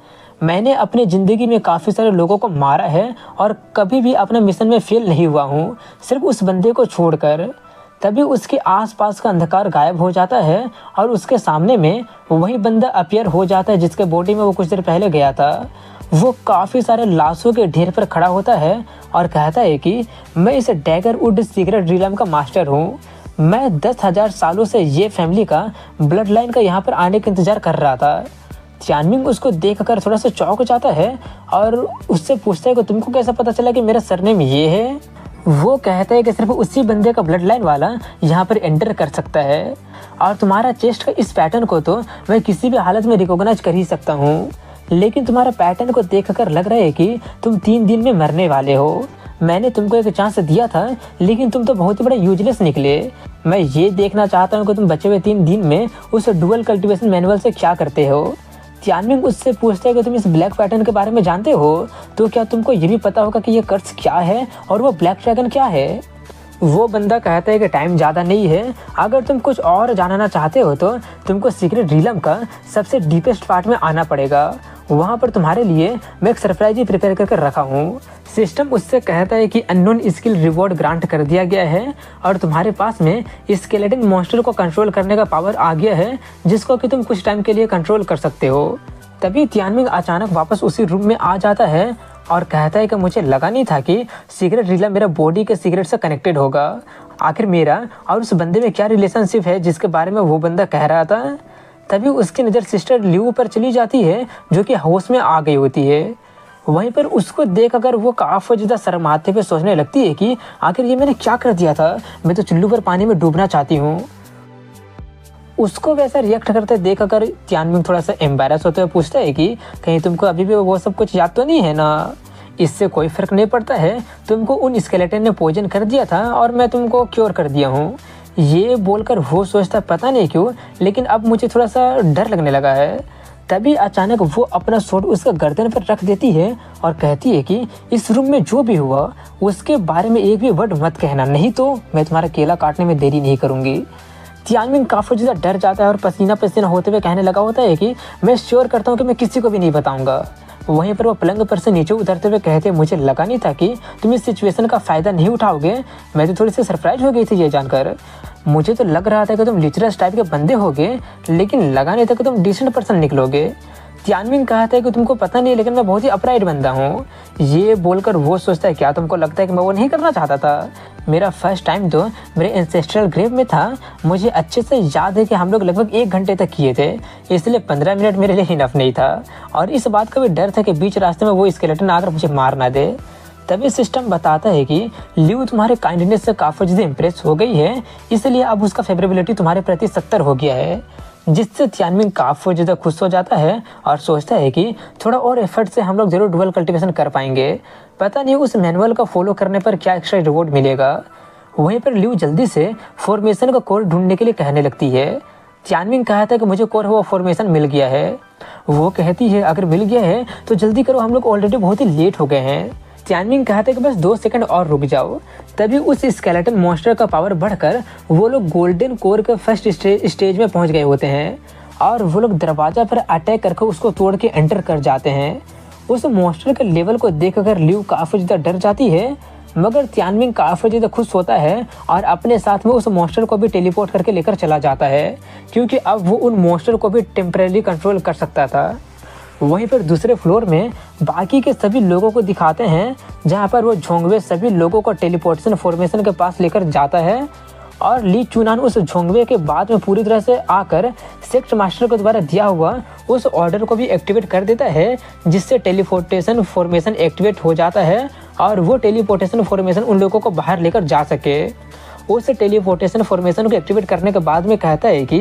S1: मैंने अपनी ज़िंदगी में काफ़ी सारे लोगों को मारा है और कभी भी अपने मिशन में फेल नहीं हुआ हूँ, सिर्फ उस बंदे को छोड़कर। तभी उसके आसपास का अंधकार गायब हो जाता है और उसके सामने में वही बंदा अपीयर हो जाता है जिसके बॉडी में वो कुछ देर पहले गया था। वो काफ़ी सारे लाशों के ढेर पर खड़ा होता है और कहता है कि मैं इस डैगरवुड सीक्रेट रिलम का मास्टर हूँ। मैं 10,000 सालों से ये फैमिली का ब्लड लाइन का यहाँ पर आने का इंतज़ार कर रहा था। तियानमिंग उसको देखकर थोड़ा सा चौंक जाता है और उससे पूछता है कि तुमको कैसे पता चला कि मेरा सरनेम ये है। वो कहता है कि सिर्फ उसी बंदे का ब्लड लाइन वाला यहाँ पर एंटर कर सकता है और तुम्हारा चेस्ट का इस पैटर्न को तो मैं किसी भी हालत में रिकॉग्नाइज कर ही सकता हूँ, लेकिन तुम्हारा पैटर्न को देखकर लग रहा है कि तुम 3 दिन में मरने वाले हो। मैंने तुमको एक चांस दिया था लेकिन तुम तो बहुत ही बड़ा यूजलेस निकले। मैं ये देखना चाहता हूँ कि तुम बचे हुए 3 दिन में उस डुअल कल्टीवेशन मैनुअल से क्या करते हो। तियानमिंग उससे पूछता है कि तुम इस ब्लैक पैटर्न के बारे में जानते हो, तो क्या तुमको ये भी पता होगा कि ये कर्स क्या है और वो ब्लैक ड्रैगन क्या है। वो बंदा कहता है कि टाइम ज़्यादा नहीं है, अगर तुम कुछ और जानना चाहते हो तो तुमको सीक्रेट रिलम का सबसे डीपेस्ट पार्ट में आना पड़ेगा। वहाँ पर तुम्हारे लिए मैं एक सरप्राइज ही प्रिपेयर करके रखा हूँ। सिस्टम उससे कहता है कि अननोन स्किल रिवॉर्ड ग्रांट कर दिया गया है और तुम्हारे पास में स्केलेटन मॉन्स्टर को कंट्रोल करने का पावर आ गया है, जिसको कि तुम कुछ टाइम के लिए कंट्रोल कर सकते हो। तभी तियानमिंग अचानक वापस उसी रूम में आ जाता है और कहता है कि मुझे लगा नहीं था कि सीक्रेट रिलम मेरा बॉडी के सीक्रेट से कनेक्टेड होगा। आखिर मेरा और उस बंदे में क्या रिलेशनशिप है जिसके बारे में वो बंदा कह रहा था। तभी उसकी नज़र सिस्टर ल्यू पर चली जाती है, जो कि होश में आ गई होती है। वहीं पर उसको देख अगर वो काफ़ी ज़्यादा शर्माते हुए सोचने लगती है कि आखिर ये मैंने क्या कर दिया था, मैं तो चुल्लू पर पानी में डूबना चाहती हूँ। उसको वैसा रिएक्ट करते देख अगर तियानमिंग थोड़ा सा एम्बैरस होते हुए पूछता है कि कहीं तुमको अभी भी वो सब कुछ याद तो नहीं है ना। इससे कोई फ़र्क नहीं पड़ता है, तुमको उन स्केलेटन ने पॉइजन कर दिया था और मैं तुमको क्योर कर दिया हूँ। ये बोलकर वो सोचता पता नहीं क्यों, लेकिन अब मुझे थोड़ा सा डर लगने लगा है। तभी अचानक वो अपना स्वॉर्ड उसका गर्दन पर रख देती है और कहती है कि इस रूम में जो भी हुआ उसके बारे में एक भी वर्ड मत कहना, नहीं तो मैं तुम्हारा केला काटने में देरी नहीं करूँगी। तियानमिंग काफ़ी ज़्यादा डर जाता है और पसीना पसीना होते हुए कहने लगा होता है कि मैं श्योर करता हूँ कि मैं किसी को भी नहीं बताऊँगा। वहीं पर वो पलंग पर से नीचे उतरते हुए कहते मुझे लगा नहीं था कि तुम इस सिचुएशन का फ़ायदा नहीं उठाओगे। मैं तो थोड़ी सी सरप्राइज हो गई थी ये जानकर। मुझे तो लग रहा था कि तुम लिचरस टाइप के बंदे होगे, लेकिन लगा नहीं था कि तुम डिसेंट पर्सन निकलोगे। तियानमिंग कहता है कि तुमको पता नहीं, लेकिन मैं बहुत ही अपराइट बंदा हूँ। ये बोलकर वो सोचता है क्या तुमको लगता है कि मैं वो नहीं करना चाहता था। मेरा फर्स्ट टाइम तो मेरे एंसेस्ट्रल ग्रेव में था। मुझे अच्छे से याद है कि हम लोग लगभग 1 घंटे तक किए थे, इसलिए 15 मिनट मेरे लिए इनफ नहीं था। और इस बात का भी डर था कि बीच रास्ते में वो स्केलेटन आकर मुझे मार ना दे। तभी सिस्टम बताता है कि ल्यू तुम्हारे काइंडनेस से काफ़ी ज़्यादा इम्प्रेस हो गई है, इसलिए अब उसका फेवरेबिलिटी तुम्हारे प्रति 70 हो गया है। जिससे तियानमिंग काफ़ी ज़्यादा खुश हो जाता है और सोचता है कि थोड़ा और एफर्ट से हम लोग ज़रूर डुअल कल्टीवेशन कर पाएंगे। पता नहीं उस मैनुअल का फॉलो करने पर क्या एक्स्ट्रा रिवॉर्ड मिलेगा। वहीं पर ल्यू जल्दी से फॉर्मेशन का कोर ढूंढने के लिए कहने लगती है। तियानमिंग कहता है कि मुझे कोर वो फॉर्मेशन मिल गया है। वो कहती है अगर मिल गया है तो जल्दी करो, हम लोग ऑलरेडी बहुत ही लेट हो गए हैं। तियानमिंग कहते हैं कि बस 2 सेकंड और रुक जाओ। तभी उस स्केलेटन मॉन्स्टर का पावर बढ़कर वो लोग गोल्डन कोर के फर्स्ट स्टेज में पहुंच गए होते हैं और वो लोग दरवाजा पर अटैक करके उसको तोड़ के एंटर कर जाते हैं। उस मॉन्स्टर के लेवल को देखकर ल्यू काफ़ी ज़्यादा डर जाती है, मगर तियानमिंग काफ़ी ज़्यादा खुश होता है और अपने साथ में उस मॉन्स्टर को भी टेलीपोर्ट करके लेकर चला जाता है, क्योंकि अब वो उन मॉन्स्टर को भी टेम्परेरी कंट्रोल कर सकता था। वहीं पर दूसरे फ्लोर में बाकी के सभी लोगों को दिखाते हैं, जहां पर वो झोंगवे सभी लोगों को टेलीपोर्टेशन फॉर्मेशन के पास लेकर जाता है और ली चुनान उस झोंगवे के बाद में पूरी तरह से आकर सेक्ट मास्टर के द्वारा दिया हुआ उस ऑर्डर को भी एक्टिवेट कर देता है, जिससे टेलीपोर्टेशन फॉर्मेशन एक्टिवेट हो जाता है और वो टेलीपोर्टेशन फॉर्मेशन उन लोगों को बाहर लेकर जा सके। उस टेलीपोर्टेशन फॉर्मेशन को एक्टिवेट करने के बाद में कहता है कि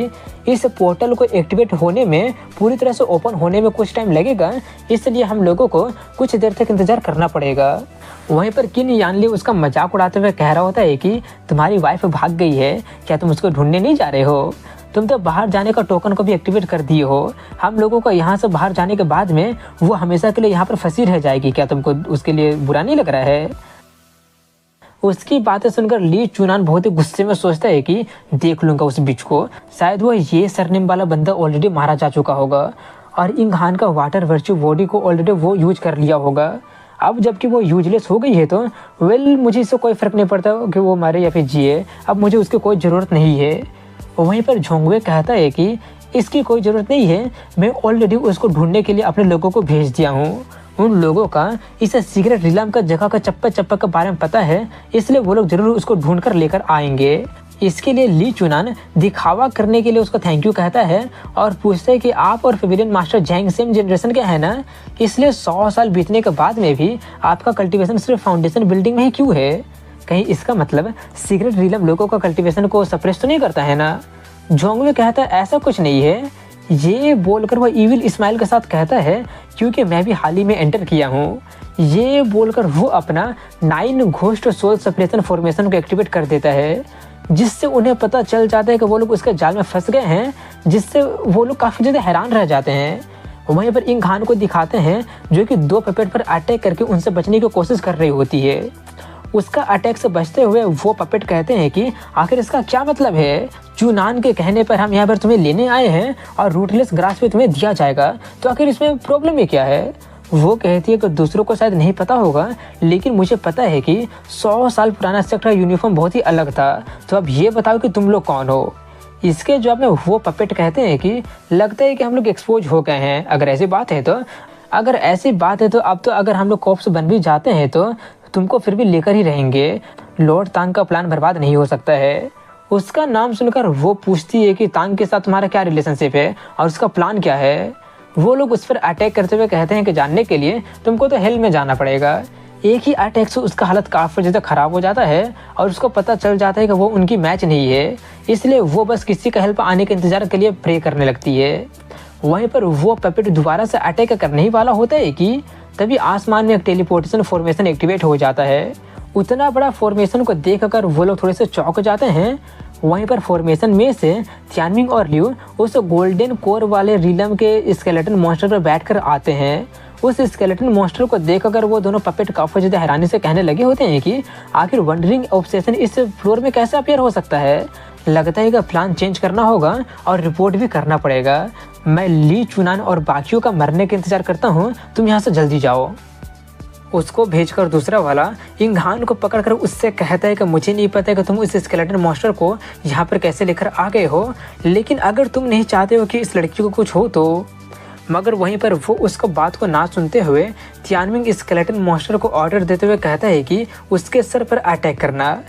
S1: इस पोर्टल को एक्टिवेट होने में, पूरी तरह से ओपन होने में कुछ टाइम लगेगा, इसलिए हम लोगों को कुछ देर तक इंतजार करना पड़ेगा। वहीं पर किन यानली उसका मजाक उड़ाते हुए कह रहा होता है कि तुम्हारी वाइफ भाग गई है, क्या तुम उसको ढूंढने नहीं जा रहे हो? तुम तो बाहर जाने का टोकन को भी एक्टिवेट कर दिए हो। हम लोगों को यहाँ से बाहर जाने के बाद में वो हमेशा के लिए यहाँ पर फंसी रह जाएगी, क्या तुमको उसके लिए बुरा नहीं लग रहा है? उसकी बातें सुनकर ली चुनान बहुत ही गुस्से में सोचता है कि देख लूंगा उस बिच को, शायद वो ये सरनेम वाला बंदा ऑलरेडी मारा जा चुका होगा और इंघान का वाटर वर्च्यू बॉडी को ऑलरेडी वो यूज कर लिया होगा। अब जबकि वो यूजलेस हो गई है तो मुझे इससे कोई फ़र्क नहीं पड़ता कि वो मारे या फिर जिए, अब मुझे उसकी कोई ज़रूरत नहीं है। वहीं पर झोंगवे कहता है कि इसकी कोई ज़रूरत नहीं है, मैं ऑलरेडी उसको ढूंढने के लिए अपने लोगों को भेज दिया हूँ। उन लोगों का इस सीक्रेट रिलम का जगह का चप्पा चप्पा के बारे में पता है, इसलिए वो लोग जरूर उसको ढूंढ कर लेकर आएंगे। इसके लिए ली चुनान दिखावा करने के लिए उसको थैंक यू कहता है और पूछता है कि आप और पेविलियन मास्टर जैंग सेम जनरेशन के हैं ना, इसलिए 100 साल बीतने के बाद में भी आपका कल्टीवेशन सिर्फ फाउंडेशन बिल्डिंग में ही क्यों है? कहीं इसका मतलब सीक्रेट रिलम लोगों का कल्टीवेशन को सप्रेस तो नहीं करता है ना? झोंगवे कहता है ऐसा कुछ नहीं है। ये बोलकर वह इविल स्माइल के साथ कहता है क्योंकि मैं भी हाल ही में एंटर किया हूँ। ये बोलकर वो अपना 9 घोस्ट सोल सेपरेशन फॉर्मेशन को एक्टिवेट कर देता है, जिससे उन्हें पता चल जाता है कि वो लोग उसके जाल में फंस गए हैं, जिससे वो लोग काफ़ी ज़्यादा हैरान रह जाते हैं। वहीं पर इंग हान को दिखाते हैं जो कि 2 पपेट पर अटैक करके उनसे बचने की कोशिश कर रही होती है। उसका अटैक से बचते हुए वो पपेट कहते हैं कि आखिर इसका क्या मतलब है, चुनान के कहने पर हम यहाँ पर तुम्हें लेने आए हैं और रूटलेस ग्रास भी तुम्हें दिया जाएगा, तो आखिर इसमें प्रॉब्लम ये क्या है। वो कहती है कि दूसरों को शायद नहीं पता होगा, लेकिन मुझे पता है कि 100 साल पुराना सेक्टर यूनिफॉर्म बहुत ही अलग था, तो अब ये बताओ कि तुम लोग कौन हो। इसके जवाब में वो पपेट कहते हैं कि लगता है कि हम लोग एक्सपोज हो गए हैं। अगर ऐसी बात है तो अब तो अगर हम लोग कॉप्स बन भी जाते हैं तो तुमको फिर भी लेकर ही रहेंगे। लॉर्ड तांग का प्लान बर्बाद नहीं हो सकता है। उसका नाम सुनकर वो पूछती है कि तांग के साथ तुम्हारा क्या रिलेशनशिप है और उसका प्लान क्या है। वो लोग उस पर अटैक करते हुए कहते हैं कि जानने के लिए तुमको तो हेल में जाना पड़ेगा। एक ही अटैक से उसका हालत काफ़ी ज़्यादा ख़राब हो जाता है और उसको पता चल जाता है कि वो उनकी मैच नहीं है, इसलिए वो बस किसी का हेल्प आने के इंतज़ार के लिए प्रे करने लगती है। वहीं पर वो पपेट दोबारा से अटैक करने ही वाला होता है कि तभी आसमान में एक टेलीपोर्टेशन फॉर्मेशन एक्टिवेट हो जाता है। उतना बड़ा फॉर्मेशन को देखकर वो लोग थोड़े से चौंक जाते हैं। वहीं पर फॉर्मेशन में से थियानमिंग और लियू उस गोल्डन कोर वाले रिलम के स्केलेटन मॉन्स्टर पर बैठकर आते हैं। उस स्केलेटन मॉन्स्टर को देखकर वो दोनों पपेट काफ़ी ज़्यादा हैरानी से कहने लगे होते हैं कि आखिर वंडरिंग ऑब्सेशन इस फ्लोर में कैसे अपीयर हो सकता है। लगता है कि प्लान चेंज करना होगा और रिपोर्ट भी करना पड़ेगा। मैं ली चुनान और बाकियों का मरने का इंतजार करता हूँ, तुम यहाँ से जल्दी जाओ। उसको भेजकर दूसरा वाला इंग हान को पकड़कर उससे कहता है कि मुझे नहीं पता कि तुम उस स्केलेटन मॉन्स्टर को यहाँ पर कैसे लेकर आ गए हो, लेकिन अगर तुम नहीं चाहते हो कि इस लड़की को कुछ हो तो। मगर वहीं पर वो उसको बात को ना सुनते हुए थियानमिंग स्केलेटन मॉन्स्टर को ऑर्डर देते हुए कहता है कि उसके सर पर अटैक करना।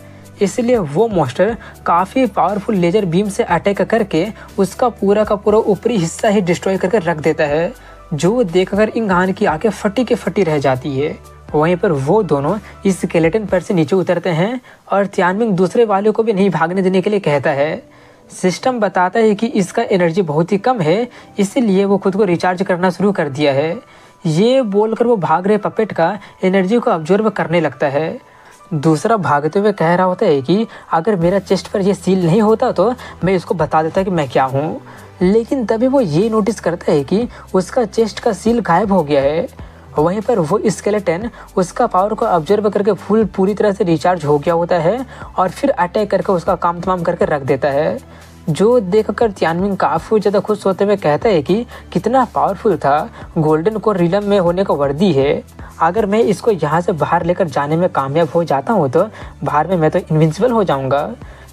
S1: इसलिए वो मॉन्स्टर काफ़ी पावरफुल लेजर बीम से अटैक करके उसका पूरा का पूरा ऊपरी हिस्सा ही डिस्ट्रॉय करके रख देता है, जो देखकर इंग हान की आंखें फटी के फटी रह जाती है। वहीं पर वो दोनों इस स्केलेटन पर से नीचे उतरते हैं और थियानमिंग दूसरे वाले को भी नहीं भागने देने के लिए कहता है। सिस्टम बताता है कि इसका एनर्जी बहुत ही कम है, इसीलिए वो खुद को रिचार्ज करना शुरू कर दिया है। ये बोलकर वो भाग रहे पपेट का एनर्जी को ऑब्जर्व करने लगता है। दूसरा भागते हुए कह रहा होता है कि अगर मेरा चेस्ट पर ये सील नहीं होता तो मैं इसको बता देता कि मैं क्या हूँ, लेकिन तभी वो ये नोटिस करता है कि उसका चेस्ट का सील गायब हो गया है। वहीं पर वो स्केलेटन उसका पावर को ऑब्जर्व करके पूरी तरह से रिचार्ज हो गया होता है और फिर अटैक करके उसका काम तमाम करके रख देता है, जो देखकर थियानमिंग काफ़ी ज़्यादा खुश होते हुए कहता है कि कितना पावरफुल था, गोल्डन कोर रिलम में होने का वर्दी है। अगर मैं इसको यहाँ से बाहर लेकर जाने में कामयाब हो जाता हूँ तो बाहर में मैं तो इनविंसिबल हो जाऊँगा।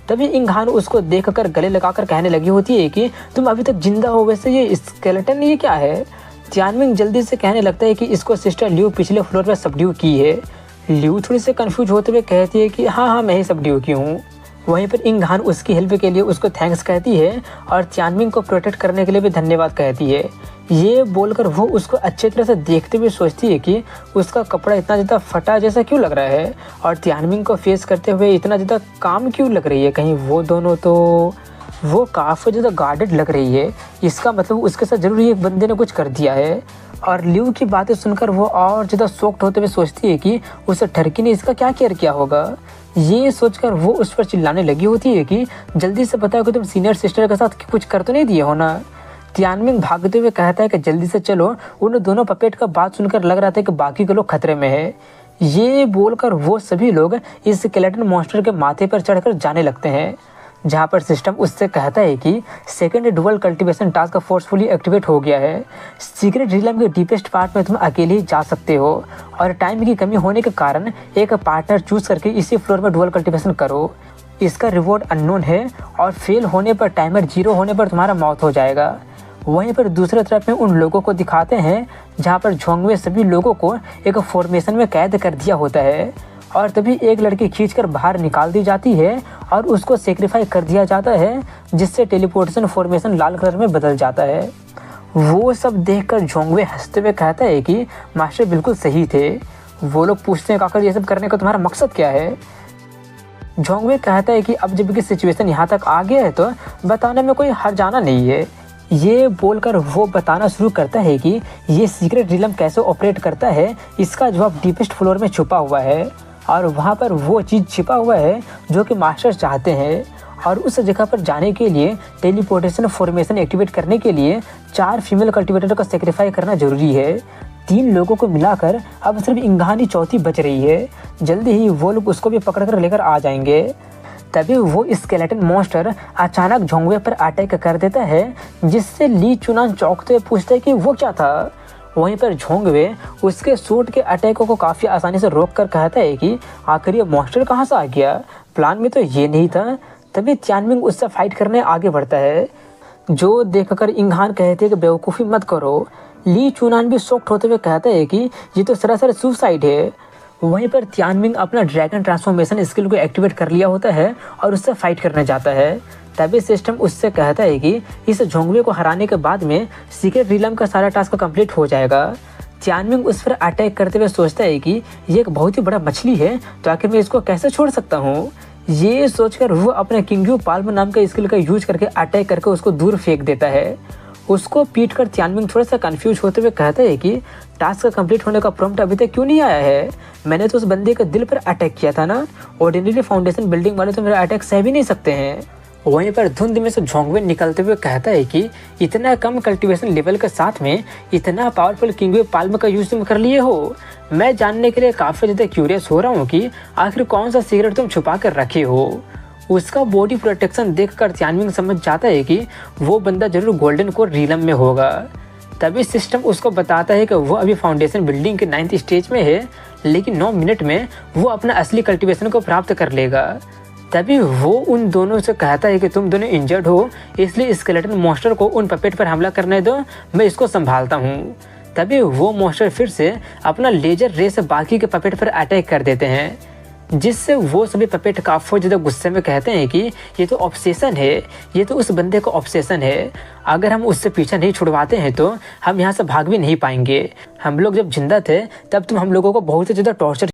S1: तभी इंग हान उसको देखकर गले लगाकर कहने लगी होती है कि तुम अभी तक जिंदा हो, वैसे ये स्केलेटन ये क्या है। थियानमिंग जल्दी से कहने लगता है कि इसको सिस्टर लियू पिछले फ्लोर पर सबड्यू की है। लियू थोड़ी से कंफ्यूज होते हुए कहती है कि हाँ मैं ही सबड्यू की हूँ। वहीं पर इंग हान उसकी हेल्प के लिए उसको थैंक्स कहती है और थियानमिंग को प्रोटेक्ट करने के लिए भी धन्यवाद कहती है। ये बोलकर वो उसको अच्छी तरह से देखते हुए सोचती है कि उसका कपड़ा इतना ज़्यादा फटा जैसा क्यों लग रहा है और थियानमिंग को फेस करते हुए इतना ज़्यादा काम क्यों लग रही है, कहीं वो दोनों तो वो काफ़ी ज़्यादा गार्डेड लग रही है। इसका मतलब उसके साथ जरूर एक बंदे ने कुछ कर दिया है। और लियू की बातें सुनकर वो और ज़्यादा शॉक्ड होते हुए सोचती है कि उस ठरकी ने इसका क्या केयर किया होगा। ये सोचकर वो उस पर चिल्लाने लगी होती है कि जल्दी से बताओ कि तुम सीनियर सिस्टर के साथ कुछ कर तो नहीं दिए हो ना। थियानमिंग भागते हुए कहता है कि जल्दी से चलो। उन दोनों पपेट का बात सुनकर लग रहा था कि बाकी के लोग खतरे में है। ये बोलकर वो सभी लोग इस स्केलेटन मॉन्स्टर के माथे पर चढ़कर जाने लगते हैं, जहाँ पर सिस्टम उससे कहता है कि second dual cultivation task forcefully activate हो गया है। सीक्रेट रिलम के डीपेस्ट पार्ट में तुम अकेले ही जा सकते हो और टाइम की कमी होने के कारण एक पार्टनर चूज करके इसी फ्लोर में डुअल कल्टीवेशन करो। इसका रिवॉर्ड अननोन है और फेल होने पर टाइमर 0 होने पर तुम्हारा मौत हो जाएगा। वहीं पर दूसरे तरफ में उन लोगों को दिखाते हैं जहाँ पर झोंगवे सभी लोगों को एक फॉर्मेशन में कैद कर दिया होता है और तभी एक लड़की खींचकर बाहर निकाल दी जाती है और उसको सेक्रीफाई कर दिया जाता है, जिससे टेलीपोर्टेशन फॉर्मेशन लाल कलर में बदल जाता है। वो सब देखकर झोंगवे हंसते हुए कहता है कि मास्टर बिल्कुल सही थे। वो लोग पूछते हैं काकर ये सब करने का तुम्हारा मकसद क्या है। झोंगवे कहता है कि अब जब की सिचुएशन यहाँ तक आ गया है तो बताने में कोई हर्जाना नहीं है। ये बोलकर वो बताना शुरू करता है कि ये सीक्रेट रिलम कैसे ऑपरेट करता है। इसका जवाब डीपेस्ट फ्लोर में छुपा हुआ है और वहाँ पर वो चीज़ छिपा हुआ है जो कि मास्टर चाहते हैं। और उस जगह पर जाने के लिए टेलीपोर्टेशन फॉर्मेशन एक्टिवेट करने के लिए 4 फीमेल कल्टिवेटर का सेक्रीफाई करना जरूरी है। 3 लोगों को मिलाकर अब सिर्फ इंघानी चौथी बच रही है। जल्दी ही वो लोग उसको भी पकड़ कर लेकर आ जाएंगे। तभी वो स्केलेटन मॉन्स्टर अचानक झोंगवे पर अटैक कर देता है, जिससे ली चुनान चौंकते हुए पूछता है कि वो क्या था। वहीं पर झोंगवे उसके सूट के अटैकों को काफ़ी आसानी से रोक कर कहता है कि आखिर ये मॉन्स्टर कहाँ से आ गया, प्लान में तो ये नहीं था। तभी त्यानमिंग उससे फाइट करने आगे बढ़ता है, जो देखकर इंघान कहते हैं कि बेवकूफ़ी मत करो। ली चुनान भी शॉक्ड होते हुए कहता है कि ये तो सरासर सुसाइड है। वहीं पर त्यानमिंग अपना ड्रैगन ट्रांसफॉर्मेशन स्किल को एक्टिवेट कर लिया होता है और उससे फाइट करने जाता है। तभी सिस्टम उससे कहता है कि इस झोंगवे को हराने के बाद में सीक्रेट रिलम का सारा टास्क कंप्लीट हो जाएगा। त्यानमिंग उस पर अटैक करते हुए सोचता है कि ये एक बहुत ही बड़ा मछली है, तो आखिर मैं इसको कैसे छोड़ सकता हूँ। ये सोचकर वो अपने किंग्यू पाल्म नाम का स्किल का यूज करके अटैक करके उसको दूर फेंक देता है। उसको पीट कर त्यानमिंग थोड़ा सा कंफ्यूज होते हुए कहता है कि टास्क कंप्लीट होने का प्रॉम्प्ट अभी तक क्यों नहीं आया है। मैंने तो उस बंदे के दिल पर अटैक किया था ना। ऑर्डिनरी फाउंडेशन बिल्डिंग वाले तो मेरा अटैक सह भी नहीं सकते हैं। वहीं पर धुंध में से झोंगवे निकलते हुए कहता है कि इतना कम कल्टीवेशन लेवल के साथ में इतना पावरफुल किंग्यू पाल्म का यूज तुम कर लिए हो। मैं जानने के लिए काफ़ी ज़्यादा क्यूरियस हो रहा हूँ कि आखिर कौन सा सीक्रेट तुम छुपा कर रखे हो। उसका बॉडी प्रोटेक्शन देखकर त्यानमिंग समझ जाता है कि वो बंदा जरूर गोल्डन कोर रिलम में होगा। तभी सिस्टम उसको बताता है कि वो अभी फाउंडेशन बिल्डिंग के 9th स्टेज में है, लेकिन 9 मिनट में वो अपना असली कल्टीवेशन को प्राप्त कर लेगा। तभी वो उन दोनों से कहता है कि तुम दोनों इंजर्ड हो, इसलिए स्केलेटन मॉन्स्टर को उन पपेट पर हमला करने दो, मैं इसको संभालता हूँ। तभी वो मॉन्स्टर फिर से अपना लेजर रे से बाकी के पपेट पर अटैक कर देते हैं, जिससे वो सभी पपेट काफ़ी ज़्यादा गुस्से में कहते हैं कि ये तो ऑब्सेशन है, ये तो उस बंदे का ऑब्सेशन है। अगर हम उससे पीछा नहीं छुड़वाते हैं तो हम यहाँ से भाग भी नहीं पाएंगे। हम लोग जब जिंदा थे तब तुम हम लोगों को बहुत ज़्यादा टॉर्चर